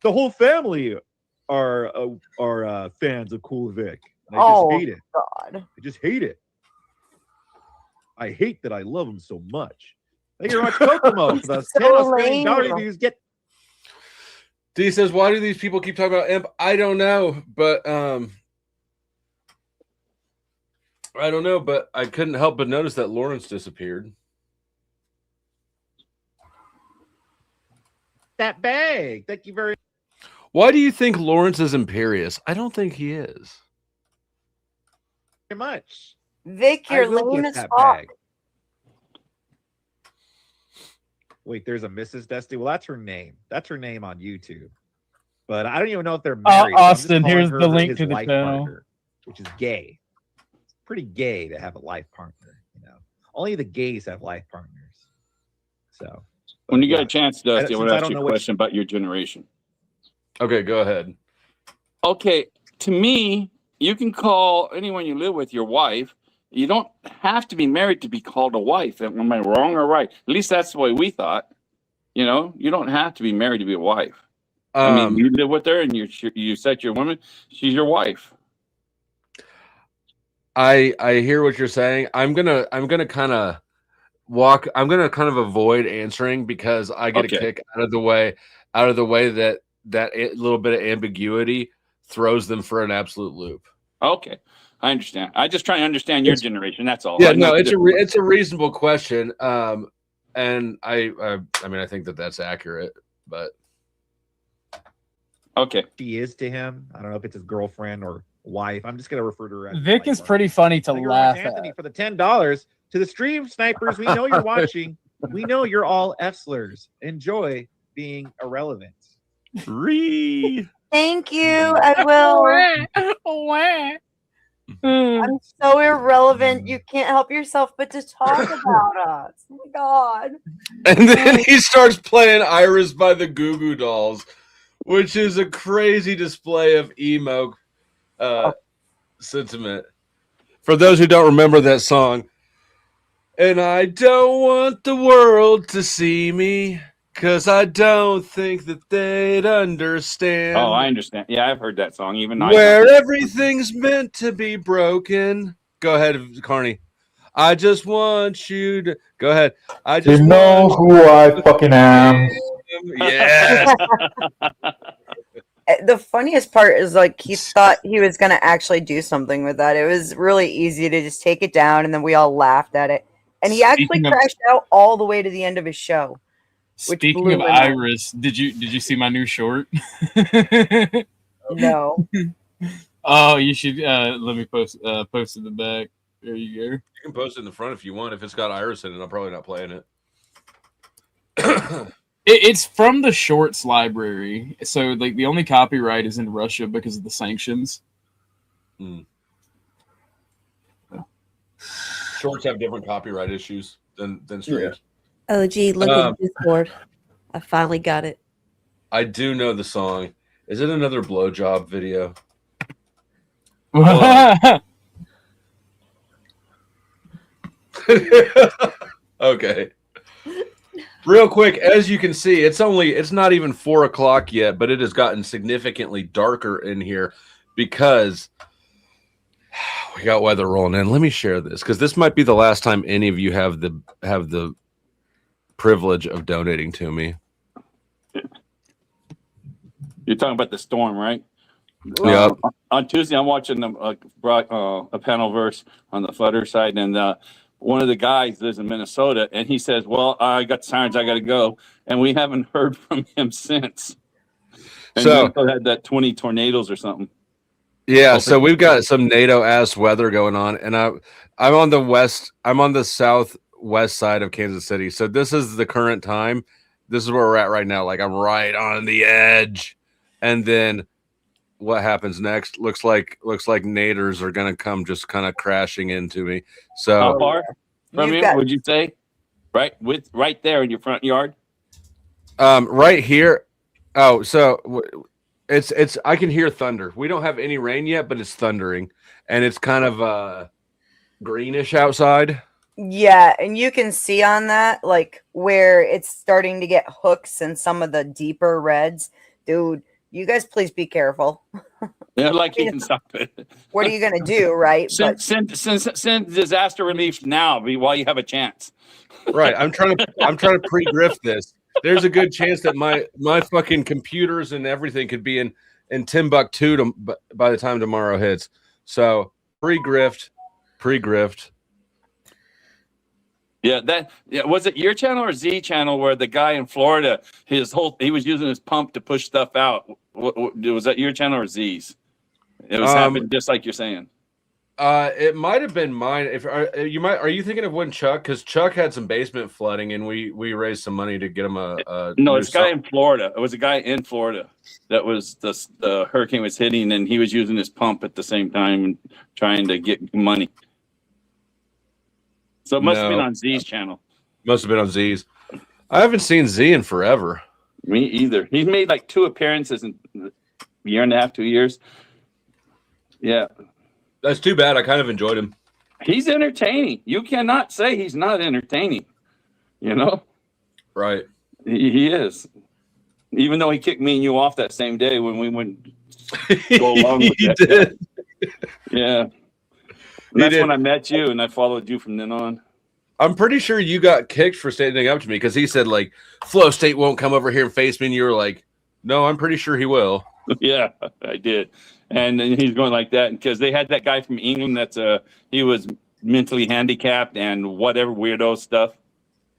The whole family are fans of Cool Vic. And I just hate it. God. I just hate it. I hate that I love him so much. Thank you very much, Kokomo, for the So 10 Australian lame. dollar reviews. Get D says, why do these people keep talking about Imp? I don't know, but I couldn't help but notice that Lawrence disappeared. that bag. Thank you very Why do you think Lawrence is imperious? I don't think he is. much. Vic, I you're will lame get as that fuck. bag. Wait, there's a Mrs. Dusty. Well, that's her name. That's her name on YouTube. But I don't even know if they're married. so I'm just Austin, calling here's her the link his to the life channel. partner, which is gay. It's pretty gay to have a life partner. You know, only the gays have life partners. So When you yeah. get a chance, Dusty, I Since want to I ask don't you a know which- question about your generation. Okay, go ahead. Okay, to me, you can call anyone you live with your wife. You don't have to be married to be called a wife. Am I wrong or right? At least that's the way we thought. You know, you don't have to be married to be a wife. I mean, you live with her and you set your woman. She's your wife. I hear what you're saying. I'm gonna kind of avoid answering because I get a kick out of the way that little bit of ambiguity throws them for an absolute loop. Okay, I understand. I just try to understand your generation. That's all. Yeah, no, it's a reasonable question. And I mean, I think that's accurate, but okay, she is to him. I don't know if it's his girlfriend or wife. I'm just gonna refer to her as Vic is pretty funny to laugh Anthony at. for the $10 to the stream snipers. We know you're watching. We know you're all F-slurs. Enjoy being irrelevant. Thank you. I will. I'm so irrelevant. You can't help yourself but to talk about us. Oh my god. And then he starts playing Iris by the Goo Goo Dolls, which is a crazy display of emo sentiment. For those who don't remember that song, and I don't want the world to see me, 'cause I don't think that they'd understand. Oh, I understand. Yeah, I've heard that song. Even where everything's meant to be broken. Go ahead, Carney. I just want you to go ahead. I just know who I fucking am. Yeah. The funniest part is like he thought he was gonna actually do something with that. It was really easy to just take it down, and then we all laughed at it. And he actually crashed out all the way to the end of his show. Speaking of Iris, did you see my new short? No. Uh, Oh, you should let me post in the back. There you go. You can post it in the front if you want. If it's got Iris in it, I'm probably not playing it. It's from the shorts library, so like the only copyright is in Russia because of the sanctions. Shorts have different copyright issues than streams. Oh, gee, look at Discord. I finally got it. I do know the song. Is it another blowjob video? Okay. Real quick, as you can see, it's not even 4 o'clock yet, but it has gotten significantly darker in here because we got weather rolling in. Let me share this because this might be the last time any of you have the privilege of donating to me. You're talking about the storm, right? Yeah. On Tuesday, I'm watching a panel verse on the Flutter side, and one of the guys lives in Minnesota, and he says, "Well, I got sirens, I got to go," and we haven't heard from him since. And So- Minnesota had that 20 tornadoes or something. Yeah, so we've got some NATO ass weather going on, and I'm on the southwest side of Kansas City. So this is the current time. This is where we're at right now. Like I'm right on the edge, and then what happens next? Looks like naders are gonna come just kind of crashing into me. So How far from you would you say? Right there in your front yard. Right here. Oh, so it's I can hear thunder. We don't have any rain yet, but it's thundering, and it's kind of greenish outside. Yeah, and you can see on that like where it's starting to get hooks and some of the deeper reds. Dude, you guys please be careful. Yeah, like you can stop it. What are you gonna do, right? Send disaster relief now while you have a chance. Right. I'm trying to pre-grift this. There's a good chance that my fucking computers and everything could be in Timbuktu by the time tomorrow hits. So pre-grift. Yeah, was it your channel or Z channel where the guy in Florida, he was using his pump to push stuff out? Was that your channel or Z's? It was happening just like you're saying. It might have been mine. Are you thinking of when Chuck? Because Chuck had some basement flooding, and we raised some money to get him a No, it's a guy in Florida. It was a guy in Florida that was the hurricane was hitting, and he was using his pump at the same time and trying to get money. So it must have been on Z's channel. Must have been on Z's. I haven't seen Z in forever. Me either. He's made like 2 appearances in a year and a half, 2 years. Yeah. That's too bad. I kind of enjoyed him. He's entertaining. You cannot say he's not entertaining. You know? Right. He is. Even though he kicked me and you off that same day when we went go along with He that. did. Yeah. And He that's did. when I met you and I followed you from then on. I'm pretty sure you got kicked for standing up to me because he said like Flow State won't come over here and face me, and you were like, "No, I'm pretty sure he will." Yeah, I did. And then he's going like that because they had that guy from England that's he was mentally handicapped and whatever weirdo stuff.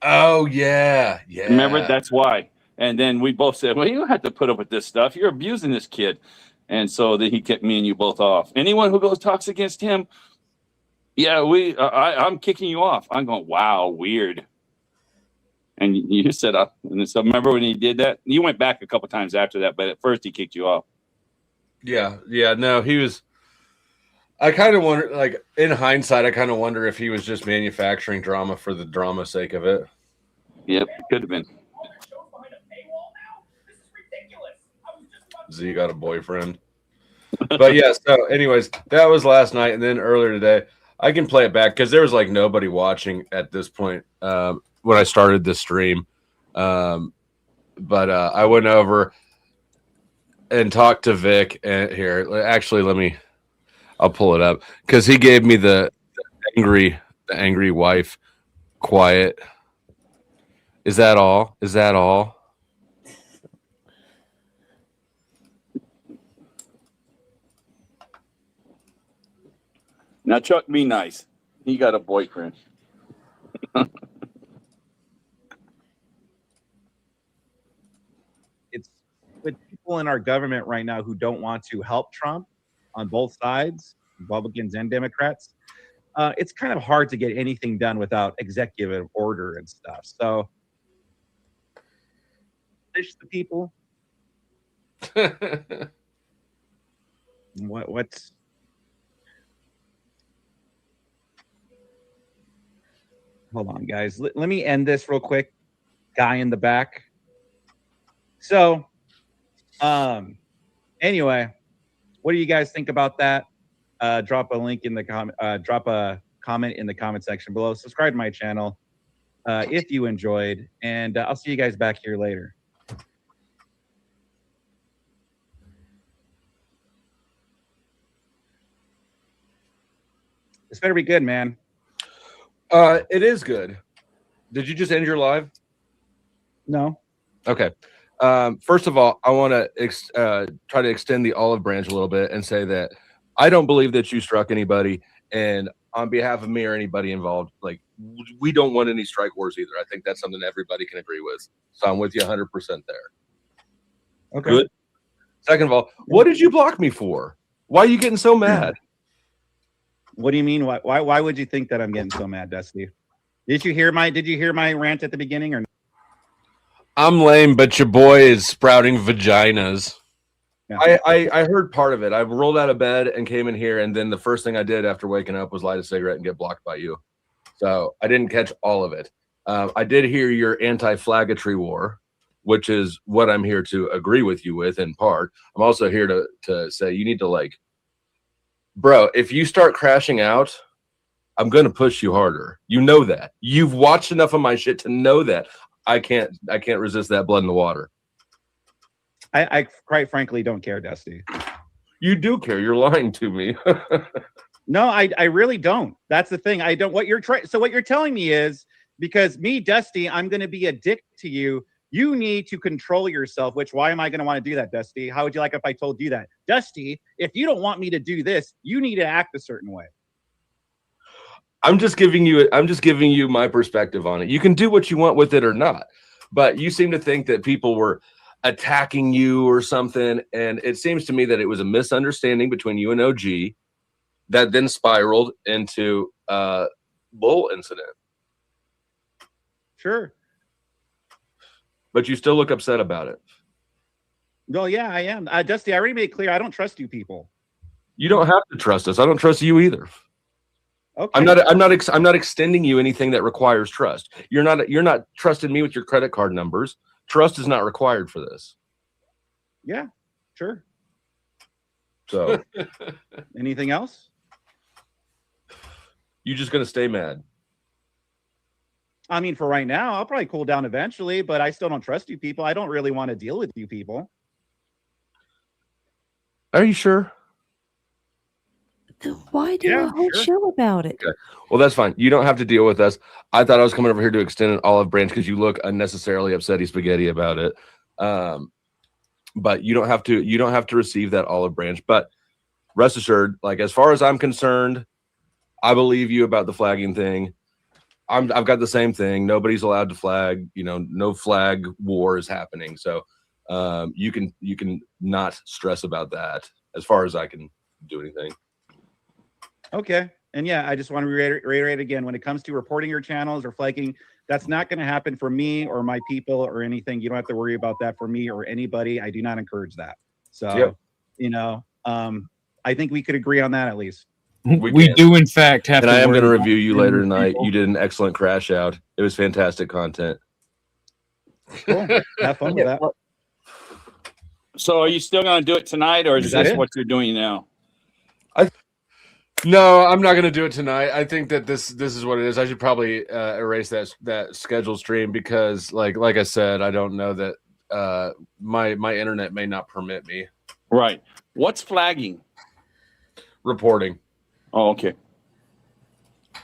Oh yeah, yeah. Remember, that's why. And then we both said, "Well, you don't have to put up with this stuff. You're abusing this kid." And so then he kicked me and you both off. Anyone who goes talks against him, yeah, I'm kicking you off. I'm going, wow, weird. And you said, and so remember when he did that? You went back a couple times after that, but at first he kicked you off. Yeah, no, he was. I kind of wonder, like in hindsight, I kind of wonder if he was just manufacturing drama for the drama sake of it. Yep, could have been. Z got a boyfriend. But yeah, so anyways, that was last night, and then earlier today, I can play it back because there was like nobody watching at this point when I started this stream. But I went over and talked to Vic, and here, actually, I'll pull it up because he gave me the angry wife. Quiet. Is that all? Is that all? Now, Chuck, be nice. He got a boyfriend. It's with people in our government right now who don't want to help Trump on both sides, Republicans and Democrats. It's kind of hard to get anything done without executive order and stuff. So, push the people. What's hold on, guys. Let me end this real quick. Guy in the back. So, anyway, what do you guys think about that? Drop a link in the drop a comment in the comment section below. Subscribe to my channel if you enjoyed, and I'll see you guys back here later. This better be good, man. It is good. Did you just end your live? No. Okay. First of all, I want to try to extend the olive branch a little bit and say that I don't believe that you struck anybody. And on behalf of me or anybody involved, like, we don't want any strike wars either. I think that's something everybody can agree with. So I'm with you 100% there. Okay. Good. Second of all, what did you block me for? Why are you getting so mad? What do you mean? Why would you think that I'm getting so mad, Dusty? Did you hear my rant at the beginning or no? I'm lame, but your boy is sprouting vaginas. Yeah. I heard part of it. I rolled out of bed and came in here, and then the first thing I did after waking up was light a cigarette and get blocked by you. So I didn't catch all of it. I did hear your anti-flaggatry war, which is what I'm here to agree with you with in part. I'm also here to say you need to, like, bro, if you start crashing out, I'm going to push you harder. You know that. You've watched enough of my shit to know that. I can't resist that blood in the water. I quite frankly don't care, Dusty. You do care. You're lying to me. No, I really don't. That's the thing. I don't. What you're telling me is because me, Dusty, I'm going to be a dick to you. You need to control yourself, which why am I going to want to do that, Dusty? How would you like if I told you that? Dusty, if you don't want me to do this, you need to act a certain way. I'm just giving you my perspective on it. You can do what you want with it or not. But you seem to think that people were attacking you or something, and it seems to me that it was a misunderstanding between you and OG that then spiraled into a bull incident. Sure. But you still look upset about it. Well, yeah, I am. Dusty, I already made it clear I don't trust you people. You don't have to trust us. I don't trust you either. Okay. I'm not extending you anything that requires trust. You're not trusting me with your credit card numbers. Trust is not required for this. Yeah, sure. So anything else? You just gonna stay mad? I mean, for right now, I'll probably cool down eventually, but I still don't trust you people. I don't really want to deal with you people. Are you sure? Then why do a whole show about it? Okay. Well, that's fine. You don't have to deal with us. I thought I was coming over here to extend an olive branch because you look unnecessarily upsetty spaghetti about it. But you don't have to. You don't have to receive that olive branch. But rest assured, like as far as I'm concerned, I believe you about the flagging thing. I've got the same thing. Nobody's allowed to flag. You know, no flag war is happening. So you can not stress about that. As far as I can do anything. Okay. And yeah, I just want to reiterate again, when it comes to reporting your channels or flagging, that's not going to happen for me or my people or anything. You don't have to worry about that for me or anybody. I do not encourage that. So, you know, I think we could agree on that at least. We do, in fact, have and to I am worry going to about review you later tonight. people. You did an excellent crash out. It was fantastic content. Cool. Have fun with that. So are you still going to do it tonight, or is that that it? what you're doing now? No, I'm not going to do it tonight. I think that this is what it is. I should probably erase that scheduled stream because, like I said, I don't know that my internet may not permit me. Right. What's flagging? Reporting. Oh, okay. I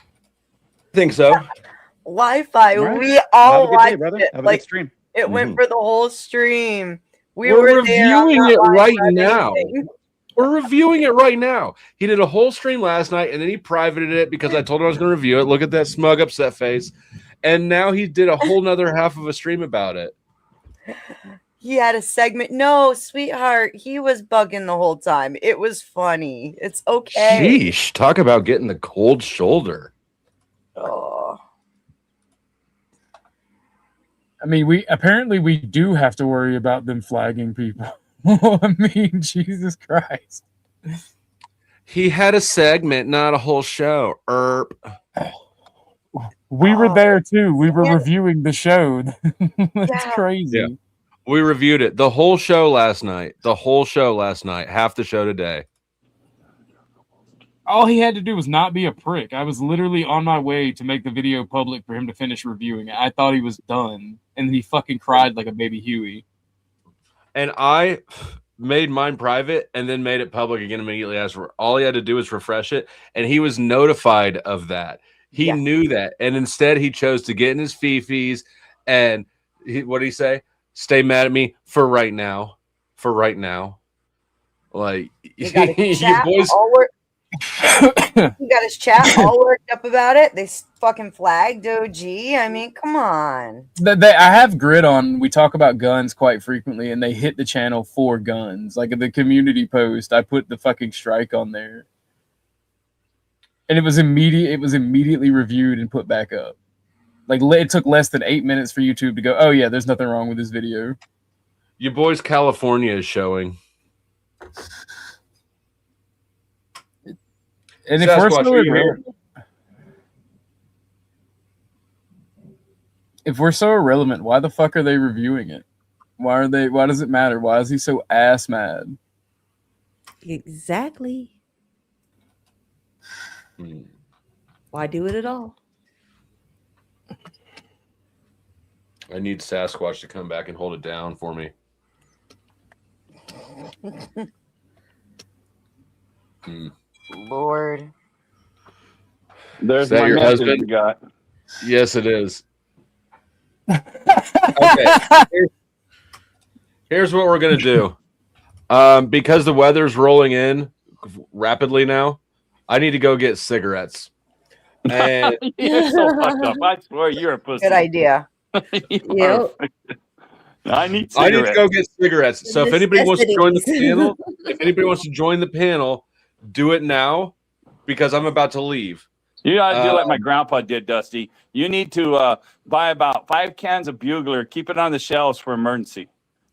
think so. Wi-Fi. All right. We all Have a good day, watched brother. it. Have a Like good stream. it went for the whole stream. We're were there on reviewing that it right Wi-Fi now. thing. We're reviewing it right now. He did a whole stream last night, and then he privated it because I told him I was going to review it. Look at that smug, upset face. And now he did a whole nother half of a stream about it. He had a segment. No, sweetheart, he was bugging the whole time. It was funny. It's okay. Sheesh. Talk about getting the cold shoulder. Oh. I mean, we do have to worry about them flagging people. I mean, Jesus Christ. He had a segment, not a whole show. We were there too. We were reviewing the show. That's crazy. Yeah. We reviewed it. The whole show last night. Half the show today. All he had to do was not be a prick. I was literally on my way to make the video public for him to finish reviewing it. I thought he was done. And then he fucking cried like a baby Huey. And I made mine private and then made it public again immediately after. All he had to do was refresh it. And he was notified of that. He knew that. And instead he chose to get in his fifis and what did he say? Stay mad at me for right now. For right now. Like you boys He got his chat all worked up about it. They fucking flagged OG. I mean, come on. I have Grid on. We talk about guns quite frequently, and they hit the channel for guns. Like in the community post, I put the fucking strike on there, and it was immediate. It was immediately reviewed and put back up. Like it took less than 8 minutes for YouTube to go, oh yeah, there's nothing wrong with this video. Your boy's California is showing. And if we're so irrelevant, why the fuck are they reviewing it? Why does it matter? Why is he so ass mad? Exactly. Why do it at all? I need Sasquatch to come back and hold it down for me. Lord. There's that my your message husband? you got. Yes, it is. Okay. Here's what we're gonna do. Because the weather's rolling in rapidly now, I need to go get cigarettes. And You're so fucked up. I swear you're a pussy. Good idea. Yep. I need cigarettes. I need to go get cigarettes. So if anybody wants to join the Necessities. panel, do it now because I'm about to leave. You gotta do like my grandpa did, Dusty. You need to buy about 5 cans of Bugler, keep it on the shelves for emergency,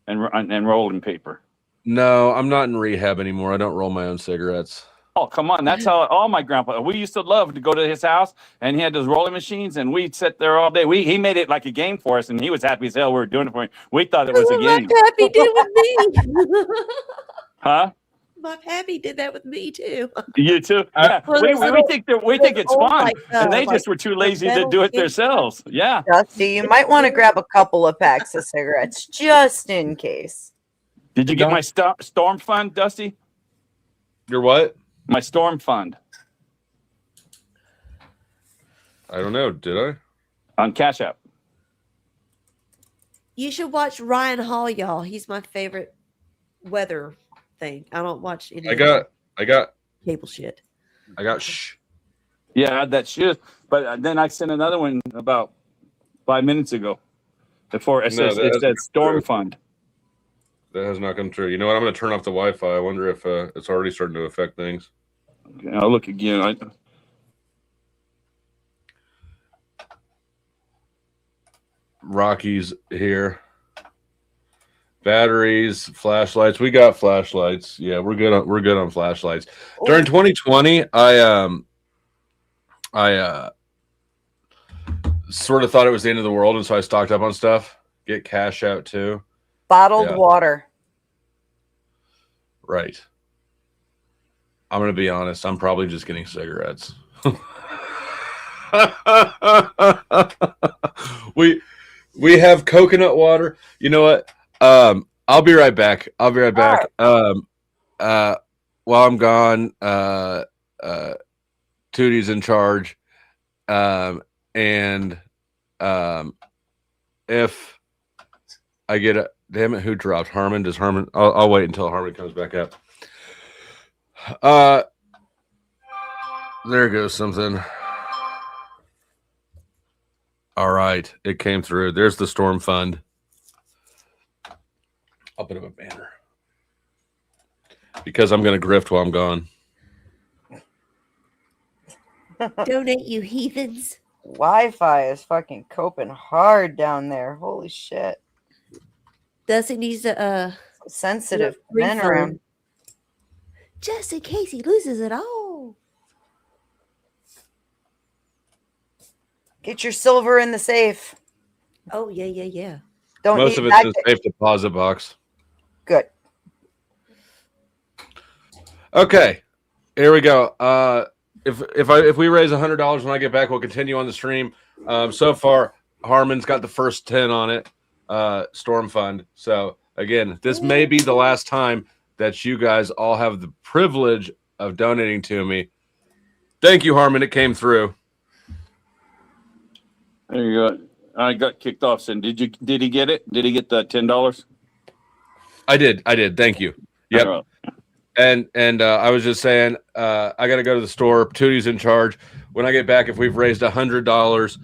and rolling paper. No, I'm not in rehab anymore. I don't roll my own cigarettes. Oh, come on. That's how all my grandpa, we used to love to go to his house and he had those rolling machines and we'd sit there all day. He made it like a game for us and he was happy as hell. We were doing it for him. We thought it was a game. Happy did with me. Huh? My pappy did that with me too. You too. Yeah. Well, we, those we little- think we think those it's old, fun, like, and they like, just were too lazy to metal do it tin themselves. Yeah. Dusty, you might want to grab a couple of packs of cigarettes just in case. Did you get my storm fund, Dusty? Your what? My storm fund I don't know. Did I? on Cash App. You should watch Ryan Hall, y'all. He's my favorite weather thing. I don't watch any I of got cable shit. Yeah, I had that shit. But then I sent another one about 5 minutes ago. Before it No, says that it hasn't says come storm true. fund. That has not come true. You know what? I'm going to turn off the Wi-Fi. I wonder if it's already starting to affect things. Okay, I'll look again. Rocky's here. Batteries, flashlights. We got flashlights. Yeah, we're good on flashlights. During 2020, I sort of thought it was the end of the world, and so I stocked up on stuff. Get cash out too. Bottled Yeah. water. Right. I'm gonna be honest. I'm probably just getting cigarettes. we have coconut water. You know what? I'll be right back. While I'm gone, Tootie's in charge. And if I get a damn it, who dropped Harmon? Does Harmon? I'll wait until Harmon comes back up. There goes something. All right, it came through. There's the storm fund. I'll put up a banner because I'm going to grift while I'm gone. Donate, you heathens. Wi-Fi is fucking coping hard down there. Holy shit. Dusty needs to sensitive refund. men around. Just in case he loses it all. Get your silver in the safe. Oh yeah. Don't Most need of it's in that. safe deposit box. Good. Okay, here we go. If we raise $100 when I get back, we'll continue on the stream. So far, Harmon's got the first 10 on it. Storm Fund. So again, this may be the last time that you guys all have the privilege of donating to me. Thank you, Harmon. It came through. There you go. I got kicked off. So did he get it? Did he get the $10? I did. Thank you. Yep. Right. And I was just saying, I got to go to the store. Tootie's in charge. When I get back, if we've raised $100,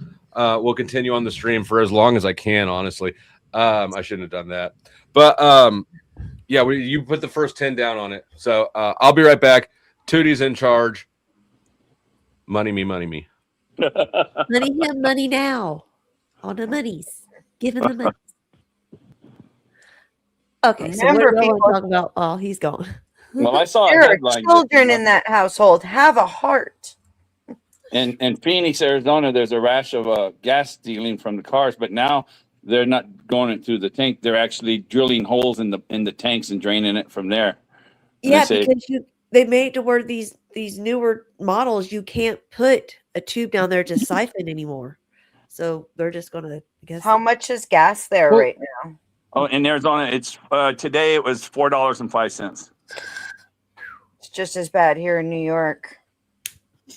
we'll continue on the stream for as long as I can. Honestly, I shouldn't have done that, but yeah, you put the first 10 down on it. So I'll be right back. Tootie's in charge. Money me. Money him, money now. All the monies. Give him the money. Okay, so what Remember, do you people- want to talk about? Oh, he's gone. Well, I saw a There are headline. children in that household. Have a heart. In Phoenix, Arizona, there's a rash of gas stealing from the cars, but now they're not going it through the tank. They're actually drilling holes in the tanks and draining it from there. And Yeah, they say, because they made it to where these newer models, you can't put a tube down there to siphon anymore. So they're just gonna, I guess. How much is gas there right now? oh, in Arizona, it's today it was $4.05. It's just as bad here in New York.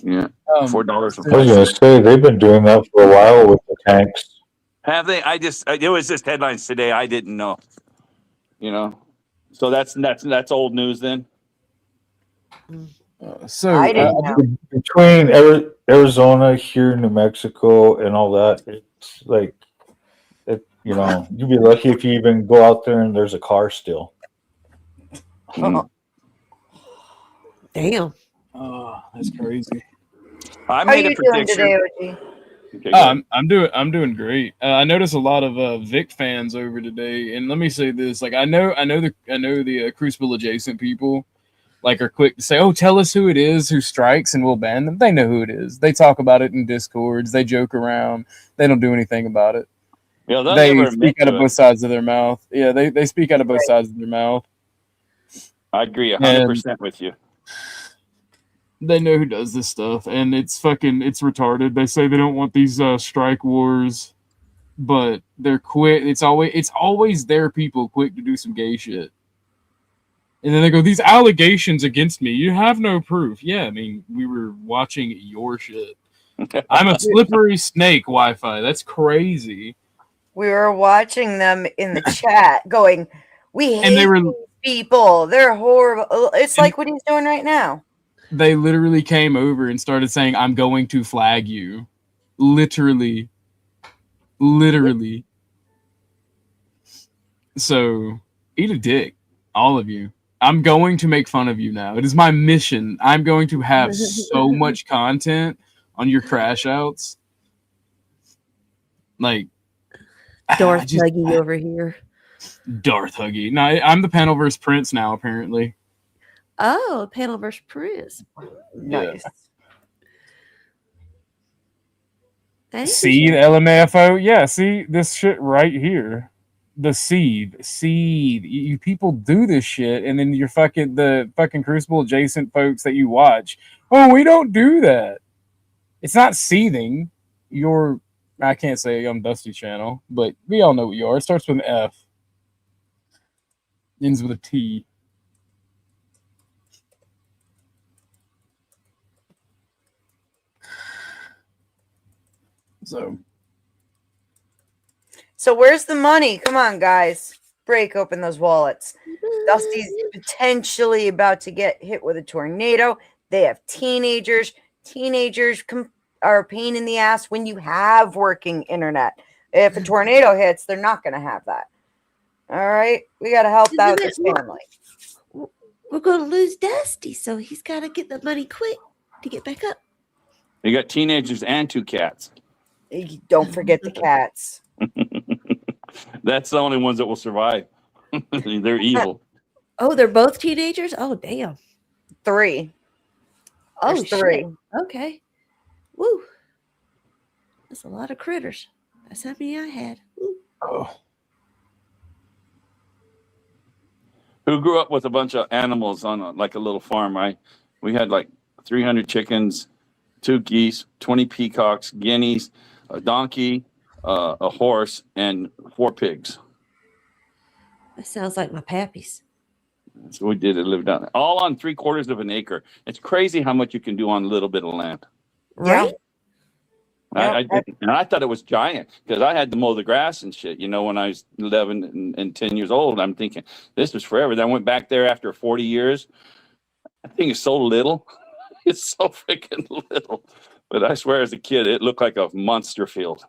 Yeah, $4. I was gonna say they've been doing that for a while with the tanks. Have they? It was just headlines today. I didn't know. You know, so that's old news then. Between Arizona, here, New Mexico, and all that, it's like, you'd be lucky if you even go out there and there's a car still. Damn. Oh, that's crazy. I How made you a doing prediction. today, OG? Okay, Oh, I'm doing great. I noticed a lot of Vic fans over today, and let me say this: like I know the Crucible adjacent people, like are quick to say, "Oh, tell us who it is who strikes, and we'll ban them." They know who it is. They talk about it in Discords. They joke around. They don't do anything about it. Yeah, They speak out of both sides of their mouth. Yeah, they speak out of both sides of their mouth. I agree 100% with you. They know who does this stuff, and it's retarded. They say they don't want these strike wars, but they're quick. It's always their people quick to do some gay shit. And then they go, these allegations against me, you have no proof. Yeah, I mean, we were watching your shit. I'm a slippery snake, Wi-Fi. That's crazy. We were watching them in the chat going, we hate And they were, these people. They're horrible. It's like what he's doing right now. They literally came over and started saying, I'm going to flag you. Literally. So, eat a dick, all of you. I'm going to make fun of you now. It is my mission. I'm going to have so much content on your crash outs. Like Darth Huggy over here. Darth Huggy. No, I'm the Panelverse Prince now, apparently. Oh, Panelverse Prince. Nice. Seed LMAFO. Yeah, see this shit right here. The seed. You people do this shit, and then the fucking Crucible adjacent folks that you watch. Oh, we don't do that. It's not seething. I can't say I'm Dusty Channel, but we all know what you are. It starts with an F. Ends with a T. So where's the money? Come on, guys. Break open those wallets. Dusty's potentially about to get hit with a tornado. They have teenagers. Teenagers are a pain in the ass when you have working internet. If a tornado hits, they're not going to have that. All right? We got to help out this family. We're going to lose Dusty, so he's got to get the money quick to get back up. You got teenagers and 2 cats. Don't forget the cats. That's the only ones that will survive. They're evil. Oh, they're both teenagers? Oh, damn. 3. Oh, There's 3. shit. Okay. Woo. That's a lot of critters. That's how many I had. Woo. Oh. Who grew up with a bunch of animals on a little farm, right? We had like 300 chickens, 2 geese, 20 peacocks, guineas, a donkey, a horse, and 4 pigs. That sounds like my pappies. So we did it, lived down there. All on 3/4 of an acre. It's crazy how much you can do on a little bit of land. Right? I thought it was giant because I had to mow the grass and shit. You know, when I was 11 and 10 years old, I'm thinking this was forever. Then I went back there after 40 years. I think it's so little. It's so freaking little. But I swear, as a kid, it looked like a monster field.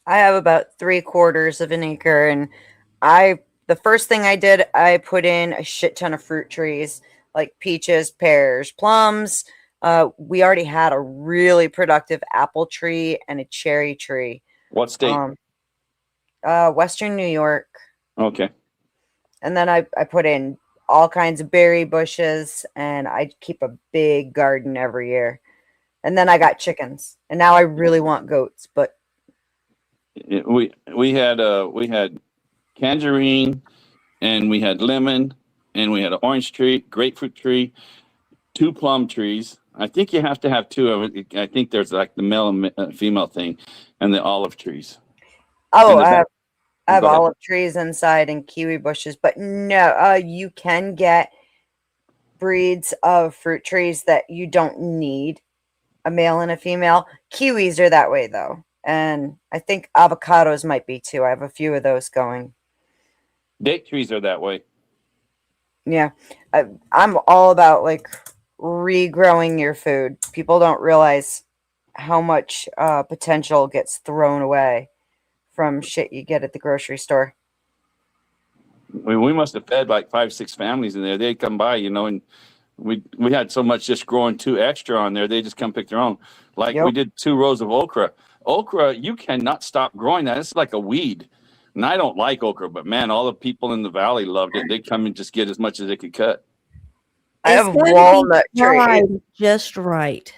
I have about 3/4 of an acre, and the first thing I did, I put in a shit ton of fruit trees like peaches, pears, plums. We already had a really productive apple tree and a cherry tree. What state? Western New York. Okay. And then I put in all kinds of berry bushes, and I keep a big garden every year. And then I got chickens, and now I really want goats, but we had tangerine, and we had lemon, and we had an orange tree, grapefruit tree, 2 plum trees. I think you have to have 2 of it. I think there's like the male and female thing, and the olive trees. Oh, I have olive trees inside and kiwi bushes, but no, you can get breeds of fruit trees that you don't need a male and a female. Kiwis are that way though. And I think avocados might be too. I have a few of those going. Date trees are that way. Yeah. I'm all about like regrowing your food. People don't realize how much potential gets thrown away from shit you get at the grocery store. We must have fed like 5-6 families in there. They'd come by, you know, and we had so much just growing 2 extra on there. They just come pick their own. Like we did 2 rows of okra. Okra, you cannot stop growing that. It's like a weed. And I don't like okra, but man, all the people in the valley loved it. They'd come and just get as much as they could cut. I have a walnut tree. Just right.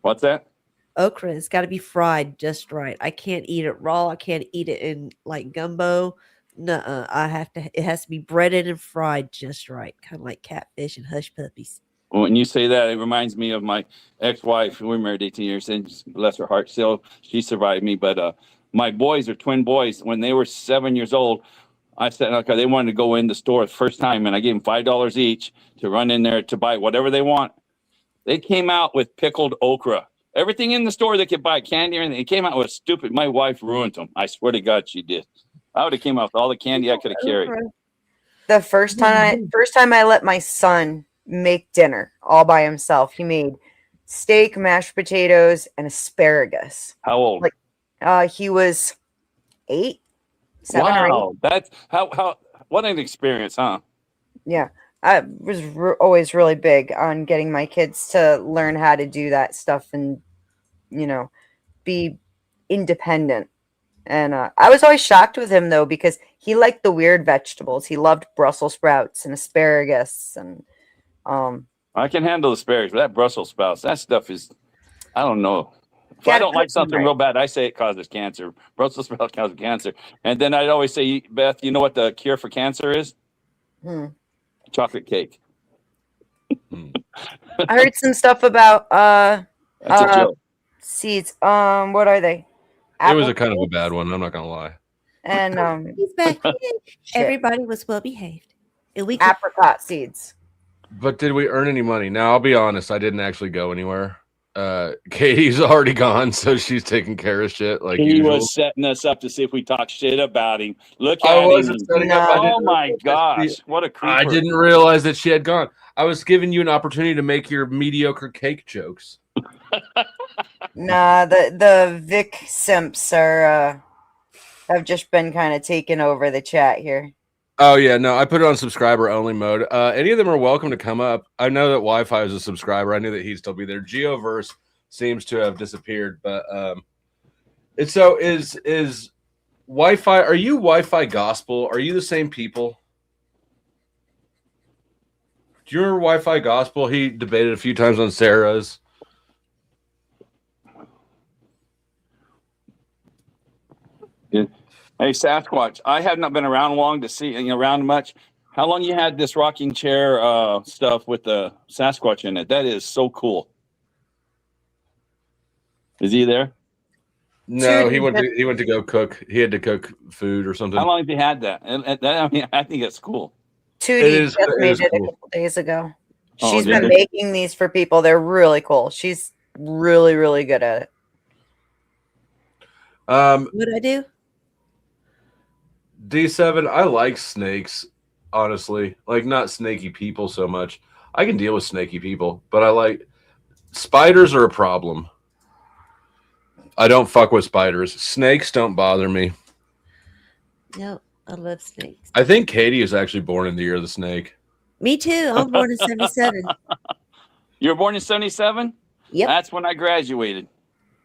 What's that? Okra has got to be fried just right. I can't eat it raw. I can't eat it in like gumbo. Nuh-uh. It has to be breaded and fried just right, kind of like catfish and hush puppies. When you say that, it reminds me of my ex-wife. We were married 18 years, and bless her heart, still she survived me. But my boys are twin boys. When they were 7 years old, I said, okay, they wanted to go in the store the first time, and I gave them $5 each to run in there to buy whatever they want. They came out with pickled okra. Everything in the store they could buy, candy or anything. They came out with stupid. My wife ruined them. I swear to God, she did. I would have came out with all the candy I could have carried. The first time I let my son make dinner all by himself, he made steak, mashed potatoes, and asparagus. How old? Like, he was 8, 7 or 8. Wow, that's how. What an experience, huh? Yeah, I was always really big on getting my kids to learn how to do that stuff and, be independent. And I was always shocked with him, though, because he liked the weird vegetables. He loved Brussels sprouts and asparagus. And I can handle asparagus, but that Brussels sprouts, that stuff is, I don't know. If I don't like something real bad, I say it causes cancer. Brussels sprouts causes cancer. And then I'd always say, Beth, you know what the cure for cancer is? Chocolate cake. I heard some stuff about That's a joke. seeds. What are they? It was a kind of a bad one. I'm not gonna lie. And He's back. Everybody was well behaved. And we apricot seeds. But did we earn any money? Now I'll be honest, I didn't actually go anywhere. Katie's already gone, so she's taking care of shit like He usual. was setting us up to see if we talk shit about him. Look I at wasn't him. setting up. I Oh didn't my realize gosh, what a creeper. I didn't realize that she had gone. I was giving you an opportunity to make your mediocre cake jokes. Nah, the Vic simps are have just been kind of taking over the chat here. Oh yeah, no, I put it on subscriber only mode. Any of them are welcome to come up. I know that Wi-Fi is a subscriber. I knew that he'd still be there. Geoverse seems to have disappeared, but it's so is Wi-Fi. Are you Wi-Fi gospel? Are you the same people? Do you remember Wi-Fi gospel? He debated a few times on Sarah's. Yeah. Hey, Sasquatch, I have not been around long to see around much. How long you had this rocking chair stuff with the Sasquatch in it? That is so cool. Is he there? No, he went to go cook. He had to cook food or something. How long have you had that? And I mean, I think that's cool. Tootie is- just it made is it cool. a couple days ago. Oh, She's did been they? making these for people. They're really cool. She's really, really good at it. What I do? D7, I like snakes, honestly. Like, not snaky people so much. I can deal with snaky people, but I like spiders are a problem. I don't fuck with spiders. Snakes don't bother me. No, I love snakes. I think Katie is actually born in the year of the snake. Me too. I'm born in 77. You were born in 77? Yep. That's when I graduated.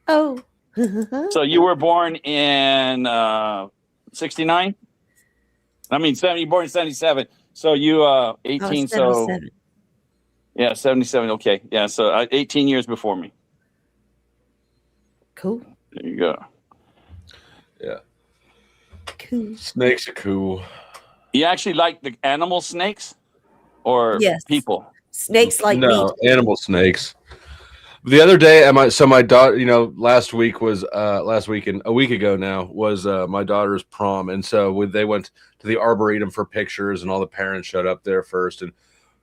Oh. So you were born in 69? I mean, you were born in 77. So you 18, so 77. yeah, 77. Okay. Yeah, so 18 years before me. Cool. There you go. Yeah. Cool. Snakes are cool. You actually like the animal snakes or Yes. people? Snakes like No, me. animal snakes. The other day, my daughter, last week was last weekend, a week ago now was my daughter's prom, and so they went to the Arboretum for pictures, and all the parents showed up there first, and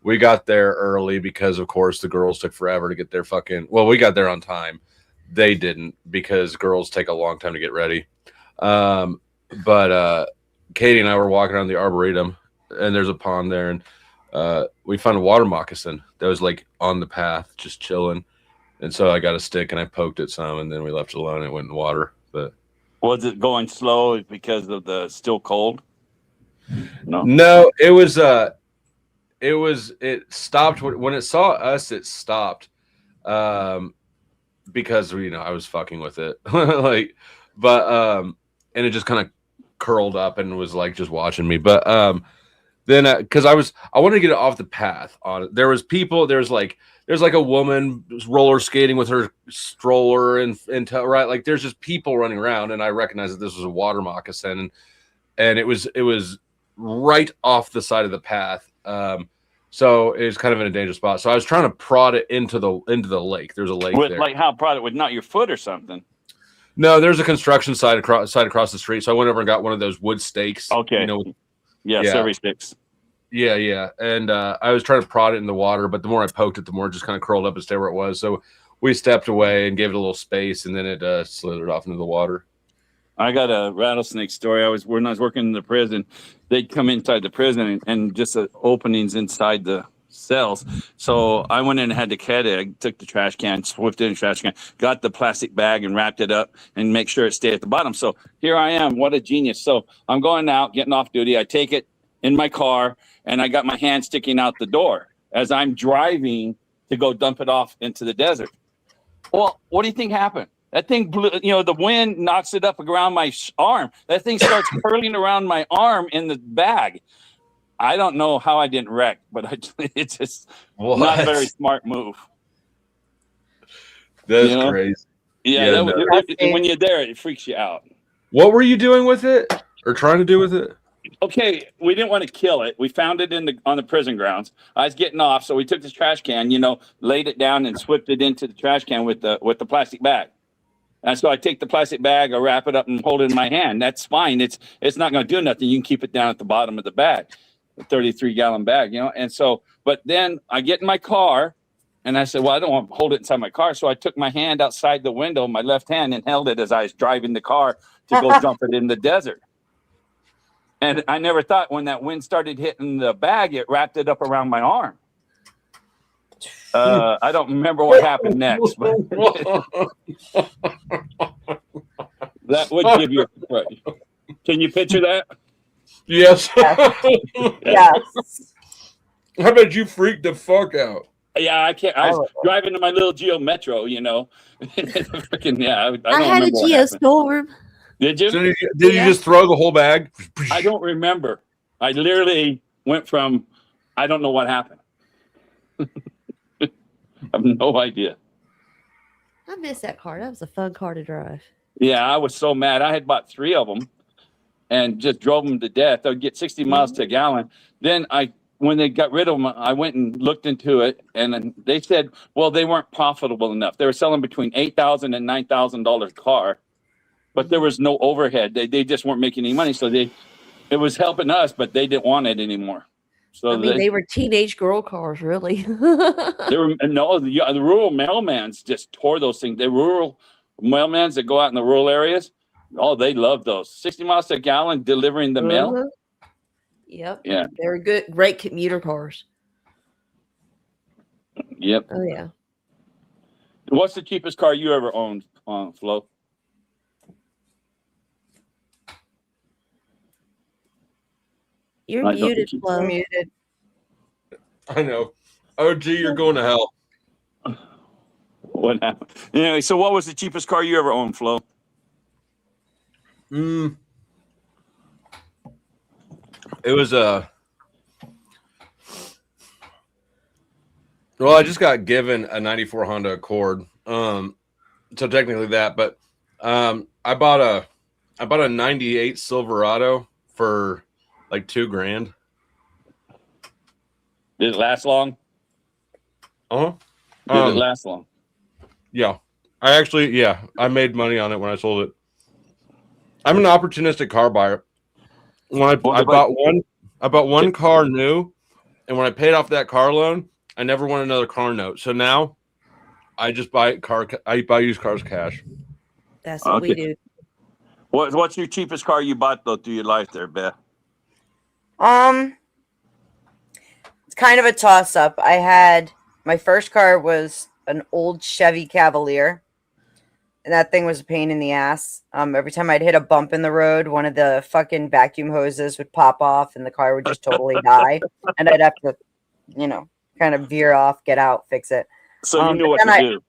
we got there early because, of course, the girls took forever to get their well, we got there on time. They didn't because girls take a long time to get ready. But Katie and I were walking around the Arboretum, and there's a pond there, and we found a water moccasin that was like on the path, just chilling. And so I got a stick and I poked it some, and then we left it alone. And it went in the water. But Was it going slow because of the still cold? no, it stopped when it saw us. It stopped because I was fucking with it, and it just kind of curled up and was like just watching me. But then because I wanted to get it off the path. There's like a woman roller skating with her stroller and right, like there's just people running around, and I recognized that this was a water moccasin, and and it was right off the side of the path. So it was kind of in a dangerous spot. So I was trying to prod it into the lake. There's a lake With there. like how prod it with not your foot or something. No, there's a construction site across the street. So I went over and got one of those wood stakes. Okay. You know, Yeah, survey sticks. Yeah. And I was trying to prod it in the water, but the more I poked it, the more it just kind of curled up and stayed where it was. So we stepped away and gave it a little space, and then it slithered off into the water. I got a rattlesnake story. When I was working in the prison, they'd come inside the prison and just openings inside the cells. So I went in and had the cat egg, took the trash can, swiffed it in the trash can, got the plastic bag and wrapped it up and make sure it stayed at the bottom. So here I am. What a genius. So I'm going out, getting off duty. I take it in my car and I got my hand sticking out the door as I'm driving to go dump it off into the desert. Well, what do you think happened? That thing blew, the wind knocks it up around my arm. That thing starts curling around my arm in the bag. I don't know how I didn't wreck, but it's just not a very smart move. That's crazy. Yeah, when you're there, it freaks you out. What were you doing with it, or trying to do with it? Okay, we didn't want to kill it. We found it on the prison grounds. I was getting off, so we took this trash can, laid it down and swept it into the trash can with the plastic bag. And so I take the plastic bag, I wrap it up and hold it in my hand. That's fine. It's not going to do nothing. You can keep it down at the bottom of the bag, a 33-gallon bag, And so, but then I get in my car and I said, well, I don't want to hold it inside my car. So I took my hand outside the window, my left hand, and held it as I was driving the car to go dump it in the desert. And I never thought when that wind started hitting the bag, it wrapped it up around my arm. I don't remember what happened next, but that would give you a surprise. Can you picture that? Yes. Yes. How about you freak the fuck out? Yeah, I can't. I was driving to my little Geo Metro, Freaking, yeah, I had a Geostorm. Did you? So did you just throw the whole bag? I don't remember. I literally went from, I don't know what happened. I have no idea. I miss that car. That was a fun car to drive. Yeah, I was so mad. I had bought 3 of them and just drove them to death. I would get 60 miles to a gallon. Then when they got rid of them, I went and looked into it, and they said, well, they weren't profitable enough. They were selling between $8,000 and $9,000 car, but there was no overhead. They just weren't making any money. So it was helping us, but they didn't want it anymore. So they were teenage girl cars, really. The rural mailmans just tore those things. The rural mailmans that go out in the rural areas, they love those. 60 miles to a gallon delivering the mail. Yep. Yeah. They're great commuter cars. Yep. Oh yeah. What's the cheapest car you ever owned, Flo? You're muted, Flo. Muted. I know. Oh, gee, you're going to hell. What happened? Anyway, so what was the cheapest car you ever owned, Flo? It was well, I just got given a 94 Honda Accord. So technically that, but I bought a 98 Silverado for like $2,000. Did it last long? Did it last long? Yeah. I made money on it when I sold it. I'm an opportunistic car buyer. When I bought one car new, and when I paid off that car loan, I never want another car note. So now I just buy used cars cash. That's what we do. What's your cheapest car you bought though through your life there, Beth? It's kind of a toss up. My first car was an old Chevy Cavalier, and that thing was a pain in the ass. Every time I'd hit a bump in the road, one of the fucking vacuum hoses would pop off and the car would just totally die. And I'd have to, kind of veer off, get out, fix it. So you knew what to do.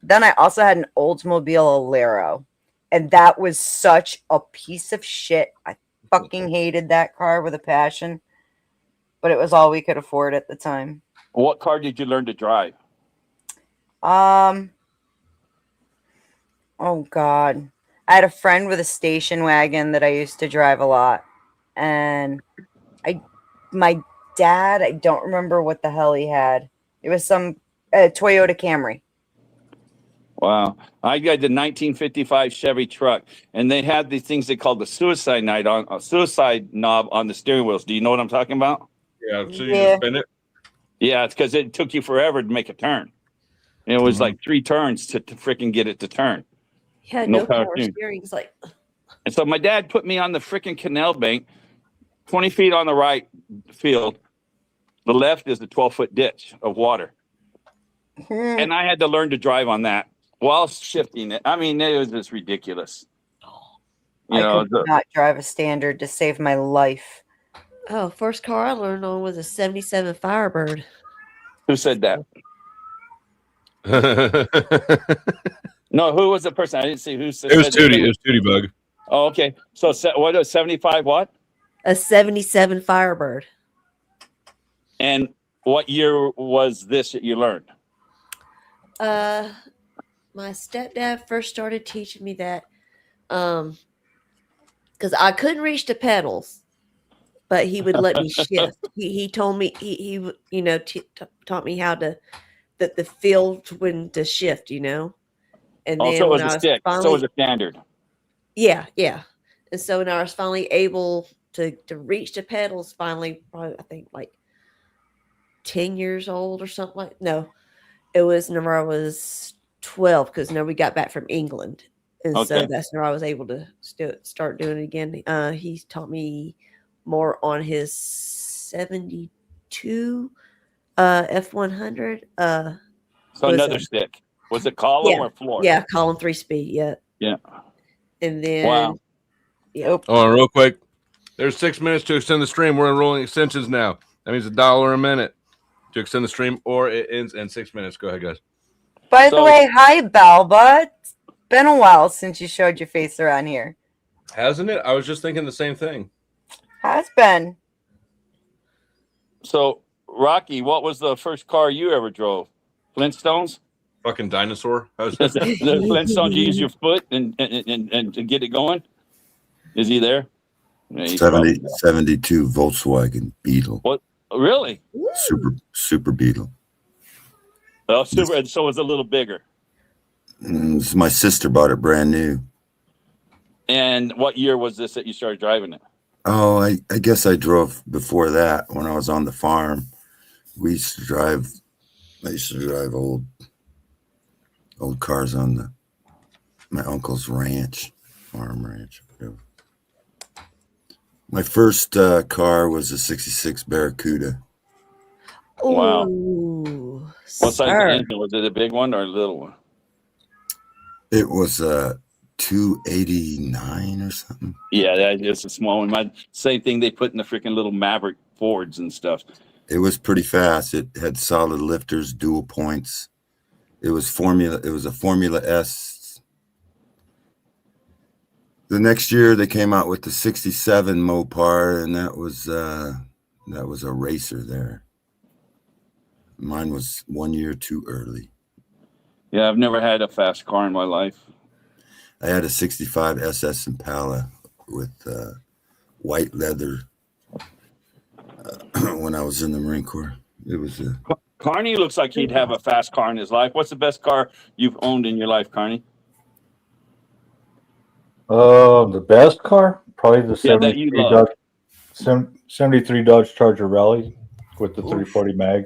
Then I also had an Oldsmobile Alero, and that was such a piece of shit. I fucking hated that car with a passion, but it was all we could afford at the time. What car did you learn to drive? Oh God. I had a friend with a station wagon that I used to drive a lot. and my dad, I don't remember what the hell he had. It was some Toyota Camry. Wow. I got the 1955 Chevy truck, and they had these things they called the suicide knob on the steering wheels. Do you know what I'm talking about? Yeah, so you just spin it? Yeah, it's because it took you forever to make a turn. And it was like 3 turns to freaking get it to turn. Yeah, no power steering. It's like, and so my dad put me on the freaking canal bank, 20 feet on the right field. The left is the 12-foot ditch of water. And I had to learn to drive on that while shifting it. I mean, it was just ridiculous. I could not drive a standard to save my life. Oh, first car I learned on was a 77 Firebird. Who said that? No, who was the person? I didn't see who said It was that. Tootie. It was Tootie Bug. Oh, okay. So what is 75 what? A 77 Firebird. And what year was this that you learned? My stepdad first started teaching me that because I couldn't reach the pedals, but he would let me shift. He told me he taught me how to the feel when to shift, And then so it was when a I was stick. finally, So it was a standard. yeah. And so when I was finally able to reach the pedals, probably I think like 10 years old or something like. No, it was whenever I was 12 because we got back from England, and so that's where I was able to start doing it again. He taught me more on his 72 F100. So another stick. Was it column or floor? Yeah, column 3-speed. Yeah. Yeah. And then wow. Yep. Oh, real quick. There's 6 minutes to extend the stream. We're enrolling extensions now. That means $1 a minute to extend the stream, or it ends in 6 minutes. Go ahead, guys. By the way, hi, Balba. It's been a while since you showed your face around here. Hasn't it? I was just thinking the same thing. Has been. So, Rocky, what was the first car you ever drove? Flintstones? Fucking dinosaur. The Flintstones, you use your foot and to get it going? Is he there? Yeah, 72 Volkswagen Beetle. What? Really? Super Beetle. Oh, super. And so it was a little bigger. My sister bought it brand new. And what year was this that you started driving it? Oh, I guess I drove before that when I was on the farm. I used to drive old cars on my uncle's farm ranch. Whatever. My first car was a 66 Barracuda. Wow. Ooh, what size engine? Was it a big one or a little one? It was a 289 or something. Yeah, that is a small one. Same thing they put in the freaking little Maverick Fords and stuff. It was pretty fast. It had solid lifters, dual points. It was a Formula S. The next year they came out with the 67 Mopar, and that was a racer there. Mine was 1 year too early. Yeah, I've never had a fast car in my life. I had a 65 SS Impala with white leather when I was in the Marine Corps. It was a... Carney looks like he'd have a fast car in his life. What's the best car you've owned in your life, Carney? The best car? Probably the that you love. 73 Dodge Charger Rally with the 340 mag.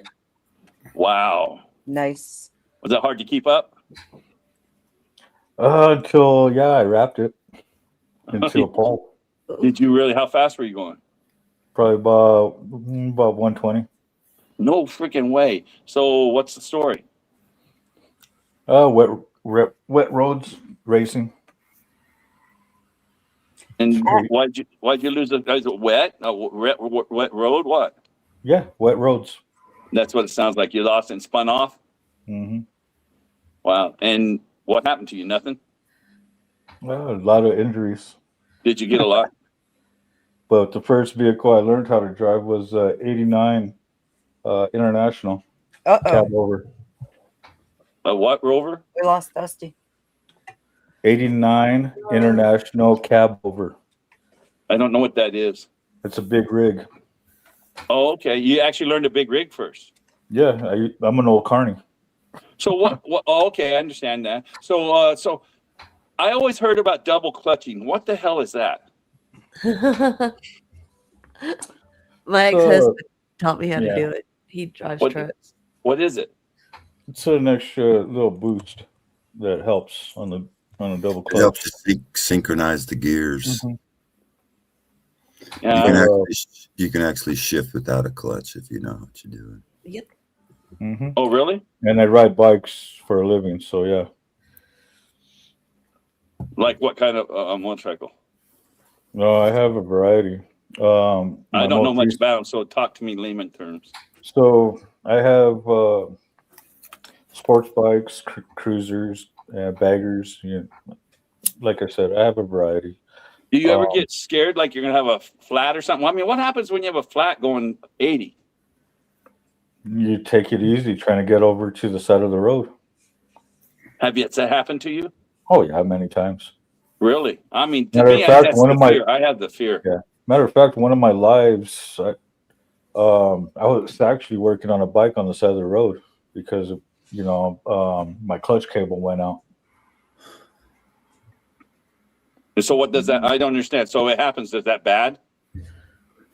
Wow. Nice. Was that hard to keep up? Until I wrapped it into a pole. Did you really? How fast were you going? Probably about 120. No freaking way. So what's the story? Wet roads racing. And why'd you lose it? Is it wet? Wet road? What? Yeah, wet roads. That's what it sounds like. You lost and spun off? Mm-hmm. Wow. And what happened to you? Nothing? Well, a lot of injuries. Did you get a lot? But the first vehicle I learned how to drive was 89 International cab over. A what rover? We lost Dusty. 89 International cab over. I don't know what that is. It's a big rig. Oh, okay. You actually learned a big rig first. Yeah, I'm an old carny. So what? Oh, okay, I understand that. So, so I always heard about double clutching. What the hell is that? My ex-husband taught me how to do it. He drives What- trucks. What is it? It's an extra little boost that helps on a double It clutch. helps you synchronize the gears. Mhm. You can actually shift without a clutch if you know what you're doing. Yep. Mm-hmm. Oh, really? And I ride bikes for a living, so yeah. Like what kind of motorcycle? No, I have a variety. I don't know much about them, so talk to me layman terms. So I have sports bikes, cruisers, baggers. You know, like I said, I have a variety. Do you ever get scared like you're going to have a flat or something? I mean, what happens when you have a flat going 80? You take it easy, trying to get over to the side of the road. Has that happened to you? Oh yeah, many times. Really? I mean, to Matter me, of fact, that's one the of my fear. I have the fear. Yeah. Matter of fact, one of my lives, I was actually working on a bike on the side of the road because my clutch cable went out. And so what does that? I don't understand. So it happens. Is that bad?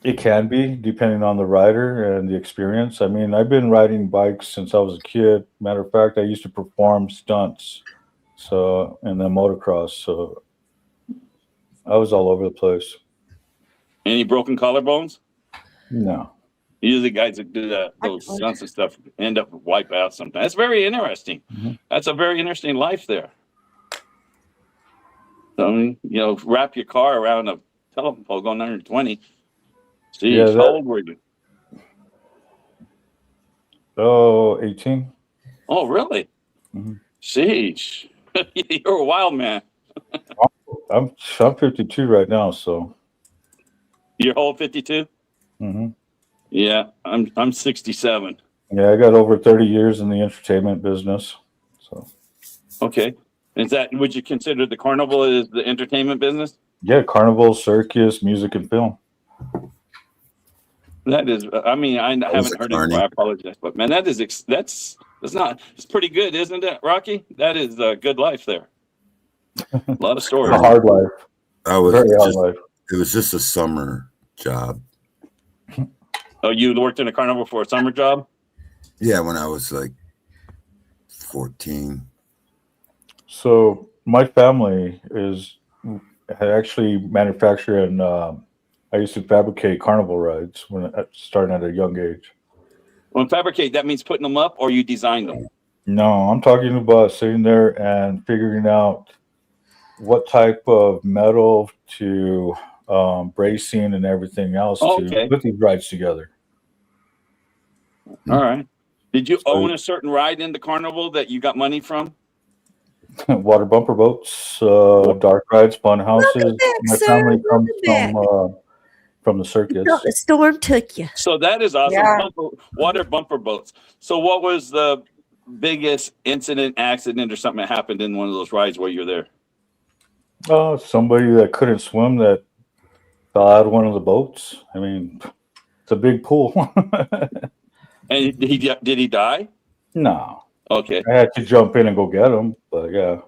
It can be, depending on the rider and the experience. I mean, I've been riding bikes since I was a kid. Matter of fact, I used to perform stunts, and then motocross. So I was all over the place. Any broken collarbones? No. Usually guys that do those stunts and stuff end up wipe out sometimes. That's very interesting. Mm-hmm. That's a very interesting life there. So, I mean, wrap your car around a telephone pole going 120. See, Yeah, how old were you? Oh, 18. Oh, really? Mm-hmm. Sheesh. You're a wild man. I'm 52 right now, so. You're old 52? Mm-hmm. Yeah, I'm 67. Yeah, I got over 30 years in the entertainment business. So. Okay. Would you consider the carnival as the entertainment business? Yeah, carnival, circus, music, and film. That is, I mean, I haven't heard it before. I apologize, but man, that's pretty good, isn't it, Rocky? That is a good life there. A lot of stories. A hard life. Very hard life. It was just a summer job. Oh, you worked in a carnival for a summer job? Yeah, when I was like 14. So my family had actually manufactured and I used to fabricate carnival rides starting at a young age. When fabricate, that means putting them up, or you designed them? No, I'm talking about sitting there and figuring out what type of metal to bracing and everything else to put these rides together. All right. Did you own a certain ride in the carnival that you got money from? Water bumper boats, dark rides, fun houses. My family comes from the circus. The storm took you. So that is awesome. Yeah. Water bumper boats. So what was the biggest accident or something that happened in one of those rides while you're there? Oh, somebody that couldn't swim that fell out of one of the boats. I mean, it's a big pool. And did he die? No. Okay. I had to jump in and go get him, but yeah.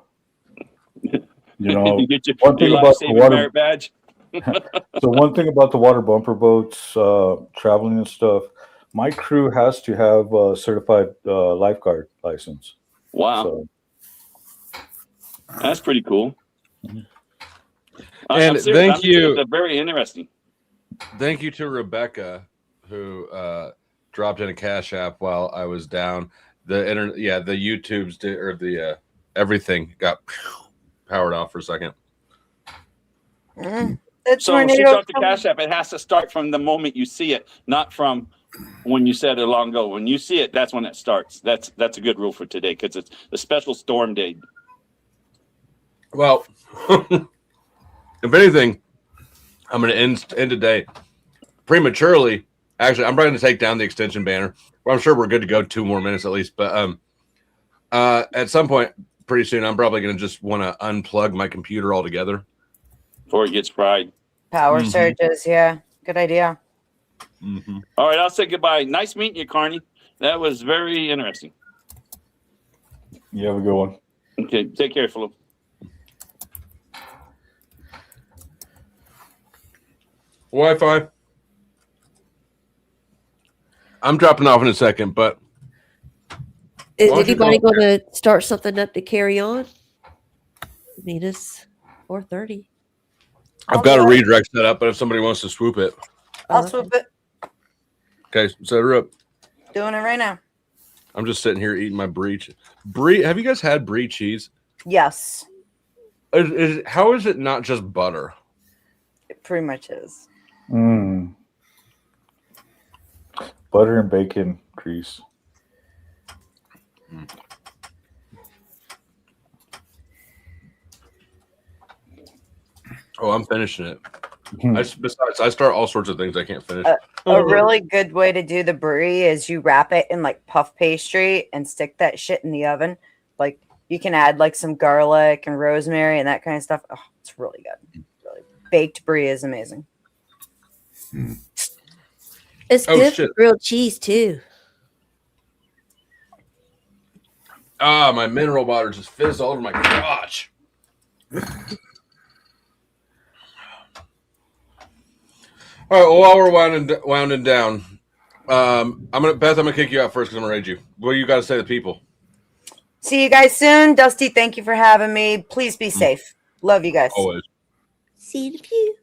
You know, You get your one thing about the life-saving water merit badge. So one thing about the water bumper boats, traveling and stuff, my crew has to have a certified lifeguard license. Wow. So, That's pretty cool. And I'm serious. thank you. It's very interesting. Thank you to Rebecca who dropped in a Cash App while I was down. The internet, the YouTubes did, or the everything got powered off for a second. So when she dropped the Cash App, it has to start from the moment you see it, not from when you said it long ago. When you see it, that's when it starts. That's a good rule for today because it's a special storm day. Well, if anything, I'm going to end today prematurely. Actually, I'm probably going to take down the extension banner. Well, I'm sure we're good to go 2 more minutes at least. But at some point pretty soon, I'm probably going to just want to unplug my computer altogether. Before it gets fried. Power surges, yeah. Good idea. Mm-hmm. All right, I'll say goodbye. Nice meeting you, Carney. That was very interesting. You have a good one. Okay, take care, Philip. Wi-Fi. I'm dropping off in a second, but Is why don't you anybody call- going to start something up to carry on? I mean, it's 4:30. I've got a redirect set up, but if somebody wants to swoop it, I'll swoop it. okay, set her up. Doing it right now. I'm just sitting here eating my brie. Brie, have you guys had brie cheese? Yes, How is it not just butter? it pretty much is. Butter and bacon grease. Oh, I'm finishing it. Besides, I start all sorts of things I can't finish. A really good way to do the brie is you wrap it in like puff pastry and stick that shit in the oven. Like you can add like some garlic and rosemary and that kind of stuff. Oh, it's really good. Really. Baked brie is amazing. It's Oh, good shit. for grilled cheese too. Ah, my mineral water just fizzed all over my crotch. All right, well, while we're winding down, I'm gonna kick you out first because I'm gonna raid you. What do you got to say to the people? See you guys soon. Dusty, thank you for having me. Please be safe. Love you guys. Always. See you in a few.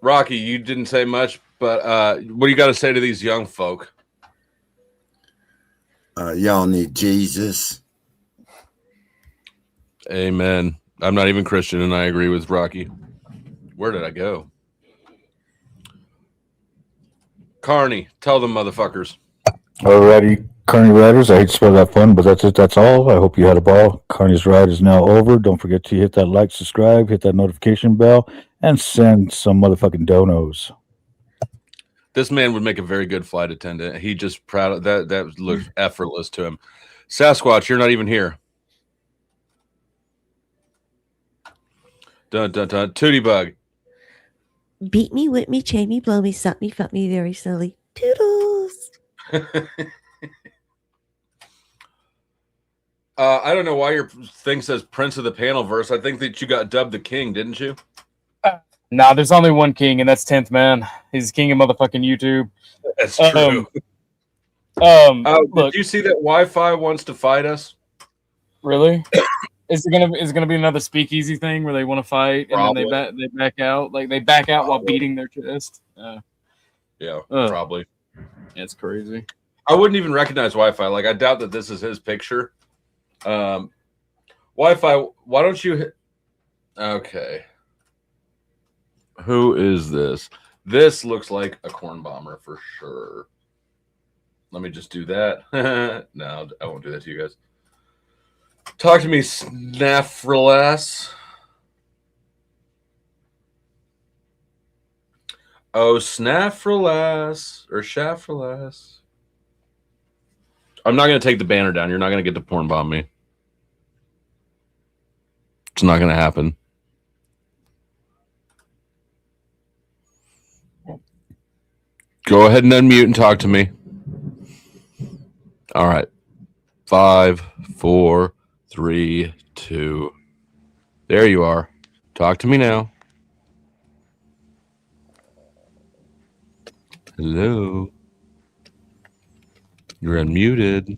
Rocky, you didn't say much, but what do you got to say to these young folk? Y'all need Jesus. Amen. I'm not even Christian, and I agree with Rocky. Where did I go? Carney, tell them motherfuckers. Alrighty, Carney Riders. I hate to spell that fun, but that's it. That's all. I hope you had a ball. Carney's ride is now over. Don't forget to hit that like, subscribe, hit that notification bell, and send some motherfucking donos. This man would make a very good flight attendant. He just proud of that. That looked effortless to him. Sasquatch, you're not even here. Dun dun dun. Tootie Bug. Beat me, whip me, chain me, blow me, suck me, fuck me very slowly. Toodles. I don't know why your thing says Prince of the Panel verse. I think that you got dubbed the king, didn't you? Nah, there's only one king, and that's 10th Man. He's king of motherfucking YouTube. That's true. Look, did you see that Wi-Fi wants to fight us? really? Is it gonna be another speakeasy thing where they want to fight and then they back out? Like they back out while beating their chest? Yeah, probably. It's crazy. I wouldn't even recognize Wi-Fi. Like I doubt that this is his picture. Wi-Fi, why don't you? Okay. Who is this? This looks like a corn bomber for sure. Let me just do that. No, I won't do that to you guys. Talk to me, Snaffrelass. Oh, Snaffrelass or Shaffrelass. I'm not going to take the banner down. You're not going to get to porn bomb me. It's not going to happen. Go ahead and unmute and talk to me. All right. 5, 4, 3, 2. There you are. Talk to me now. Hello. You're unmuted.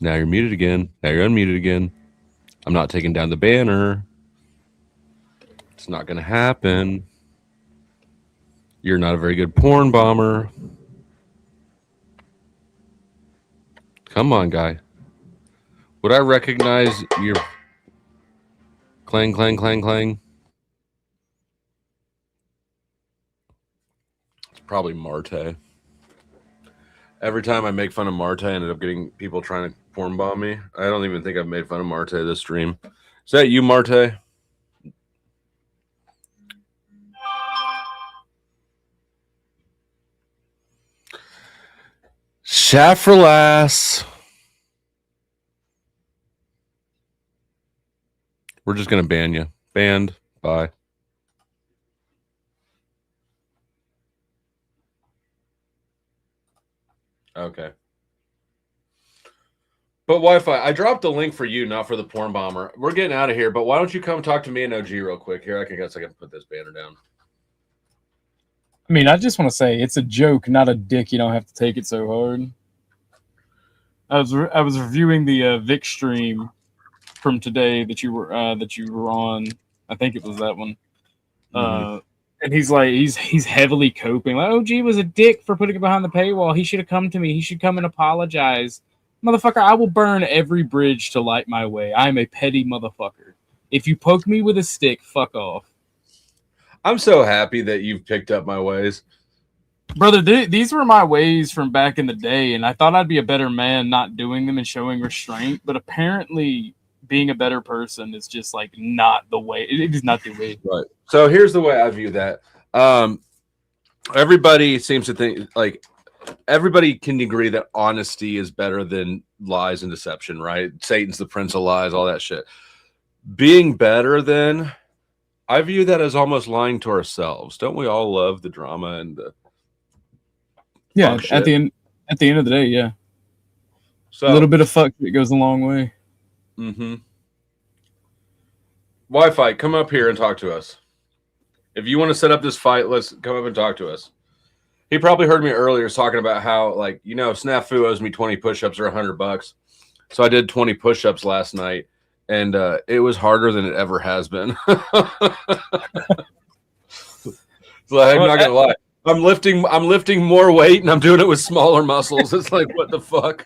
Now you're muted again. Now you're unmuted again. I'm not taking down the banner. It's not going to happen. You're not a very good porn bomber. Come on, guy. Would I recognize your clang, clang, clang, clang? It's probably Marte. Every time I make fun of Marte, I ended up getting people trying to porn bomb me. I don't even think I've made fun of Marte this stream. Is that you, Marte? Shaffrelass. We're just going to ban you. Banned. Bye. Okay. But Wi-Fi, I dropped the link for you, not for the porn bomber. We're getting out of here, but why don't you come talk to me and OG real quick? Here, I guess I can put this banner down. I mean, I just want to say it's a joke, not a dick. You don't have to take it so hard. I was reviewing the Vic stream from today that you were on. I think it was that one. And he's like, he's heavily coping. Like, OG was a dick for putting it behind the paywall. He should have come to me. He should come and apologize. Motherfucker, I will burn every bridge to light my way. I am a petty motherfucker. If you poke me with a stick, fuck off. I'm so happy that you've picked up my ways. Brother, these were my ways from back in the day, and I thought I'd be a better man not doing them and showing restraint, but apparently being a better person is just like not the way. It is not the way. Right. So here's the way I view that. Everybody seems to think like everybody can agree that honesty is better than lies and deception, right? Satan's the prince of lies, all that shit. Being better than, I view that as almost lying to ourselves. Don't we all love the drama and the at the end of the day, yeah. So a little bit of fuck that goes a long way. Mm-hmm. Wi-Fi, come up here and talk to us. If you want to set up this fight, let's come up and talk to us. He probably heard me earlier talking about how, like, you know, Snafu owes me 20 push-ups or $100. So I did 20 push-ups last night, and it was harder than it ever has been. So I'm not gonna lie. I'm lifting more weight, and I'm doing it with smaller muscles. It's like, what the fuck?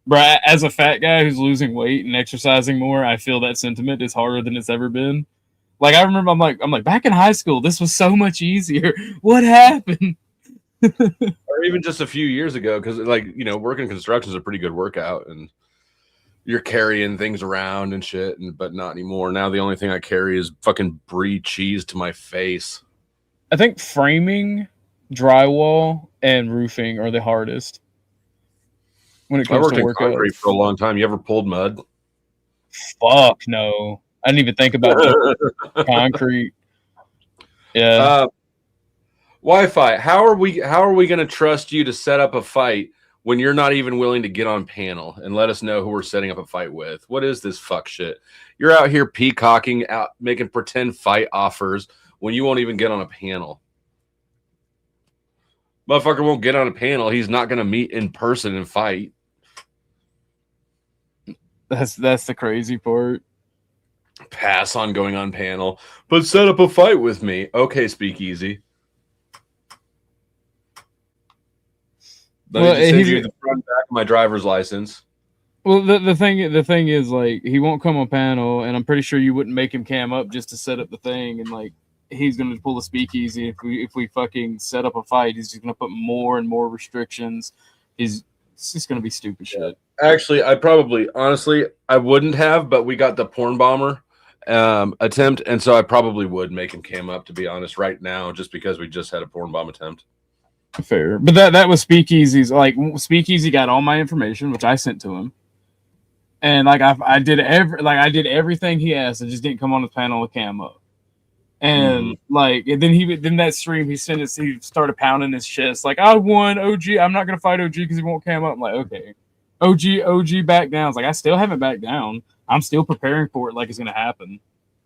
Bro, as a fat guy who's losing weight and exercising more, I feel that sentiment is harder than it's ever been. Like, I remember, I'm like, back in high school, this was so much easier. What happened? Or even just a few years ago, because, like, you know, working construction is a pretty good workout, and you're carrying things around and shit, but not anymore. Now the only thing I carry is fucking brie cheese to my face. I think framing, drywall, and roofing are the hardest when it comes to work. I worked in concrete for a long time. You ever pulled mud? Fuck no. I didn't even think about concrete. Yeah. Wi-Fi, how are we going to trust you to set up a fight when you're not even willing to get on panel and let us know who we're setting up a fight with? What is this fuck shit? You're out here peacocking, out making pretend fight offers when you won't even get on a panel. Motherfucker won't get on a panel. He's not going to meet in person and fight. That's the crazy part. Pass on going on panel, but set up a fight with me. Okay, Speakeasy. Let me just send you the front and back of my driver's license. Well, the thing is, like, he won't come on panel, and I'm pretty sure you wouldn't make him cam up just to set up the thing, and like he's gonna pull the Speakeasy if we fucking set up a fight. He's just gonna put more and more restrictions. It's just gonna be stupid shit. Actually, honestly, I wouldn't have, but we got the porn bomber attempt, and so I probably would make him cam up, to be honest, right now, just because we just had a porn bomb attempt. Fair, but that was Speakeasy's. Like, Speakeasy got all my information, which I sent to him, and like I did everything he asked. I just didn't come on the panel with cam up. And like, and then that stream he started pounding his chest like, I won, OG. I'm not gonna fight OG because he won't cam up. I'm like, okay, OG back down. It's like, I still haven't backed down. I'm still preparing for it like it's gonna happen.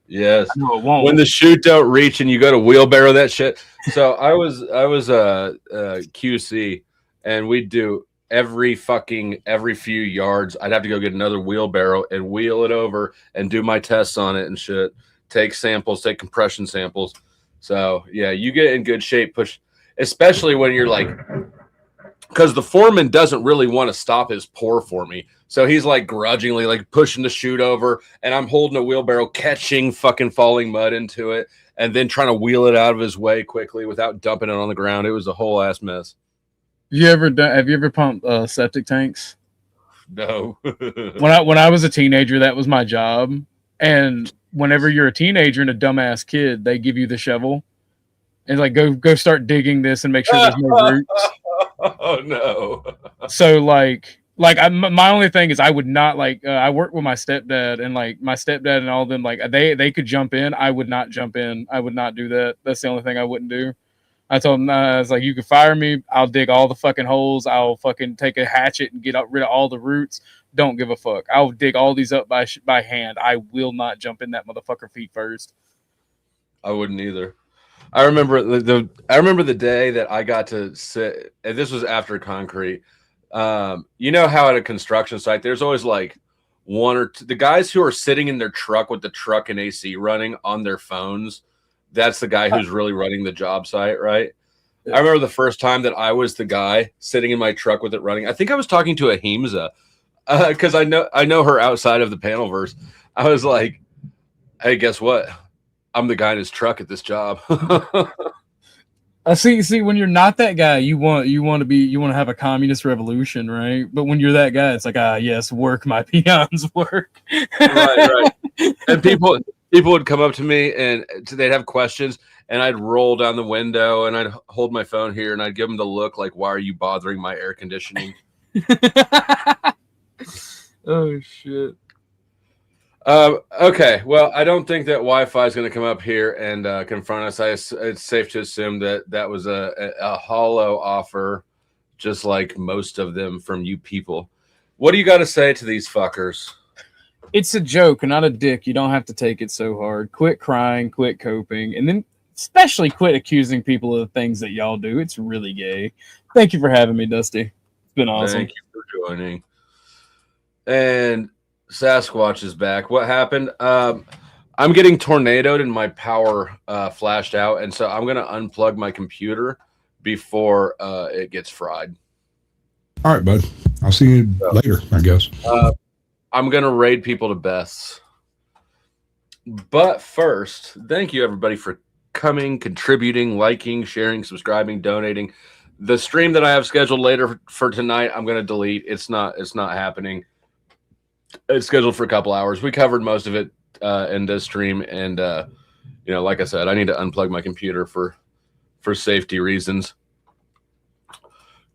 Yes. No, it won't. When the chute don't reach and you go to wheelbarrow that shit. So I was QC, and we'd do every few yards. I'd have to go get another wheelbarrow and wheel it over and do my tests on it and shit. Take samples, take compression samples. So yeah, you get in good shape, especially when you're like, because the foreman doesn't really want to stop his pour for me. So he's like grudgingly like pushing the chute over, and I'm holding a wheelbarrow, catching fucking falling mud into it, and then trying to wheel it out of his way quickly without dumping it on the ground. It was a whole ass mess. Have you ever pumped septic tanks? No. When I was a teenager, that was my job. And whenever you're a teenager and a dumbass kid, they give you the shovel and like, go start digging this and make sure there's no roots. Oh no. So like my only thing is I would not I work with my stepdad, and like my stepdad and all of them, like they could jump in. I would not jump in. I would not do that. That's the only thing I wouldn't do. I told him, I was like, you can fire me. I'll dig all the fucking holes. I'll fucking take a hatchet and get rid of all the roots. Don't give a fuck. I'll dig all these up by hand. I will not jump in that motherfucker feet first. I wouldn't either. I remember the day that I got to sit, and this was after concrete. You know how at a construction site, there's always like one or two, the guys who are sitting in their truck with the truck and AC running on their phones. That's the guy who's really running the job site, right? Yeah. I remember the first time that I was the guy sitting in my truck with it running. I think I was talking to Ahimsa because I know her outside of the Panelverse. I was like, "Hey, guess what? I'm the guy in his truck at this job." See, when you're not that guy, you want to have a communist revolution, right? But when you're that guy, it's like, yes, work, my peons, work. Right. And people would come up to me and they'd have questions, and I'd roll down the window and I'd hold my phone here and I'd give them the look like, "Why are you bothering my air conditioning?" Oh shit. Okay, well, I don't think that Wi-Fi is going to come up here and confront us. It's safe to assume that was a hollow offer, just like most of them from you people. What do you got to say to these fuckers? It's a joke, not a dick. You don't have to take it so hard. Quit crying, quit coping, and then especially quit accusing people of the things that y'all do. It's really gay. Thank you for having me, Dusty. It's been awesome. Thank you for joining. And Sasquatch is back. What happened? I'm getting tornadoed and my power flashed out, and so I'm going to unplug my computer before it gets fried. All right, bud. I'll see you later, I guess. I'm going to raid people to Beth's. But first, thank you, everybody, for coming, contributing, liking, sharing, subscribing, donating. The stream that I have scheduled later for tonight, I'm going to delete. It's not happening. It's scheduled for a couple hours. We covered most of it in this stream, and like I said, I need to unplug my computer for safety reasons.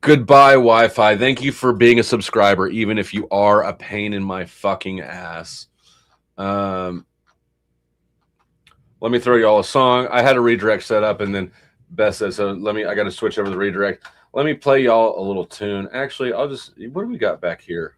Goodbye, Wi-Fi. Thank you for being a subscriber, even if you are a pain in my fucking ass. Let me throw you all a song. I had a redirect set up, and then Beth said, so I got to switch over the redirect. Let me play y'all a little tune. Actually, what do we got back here?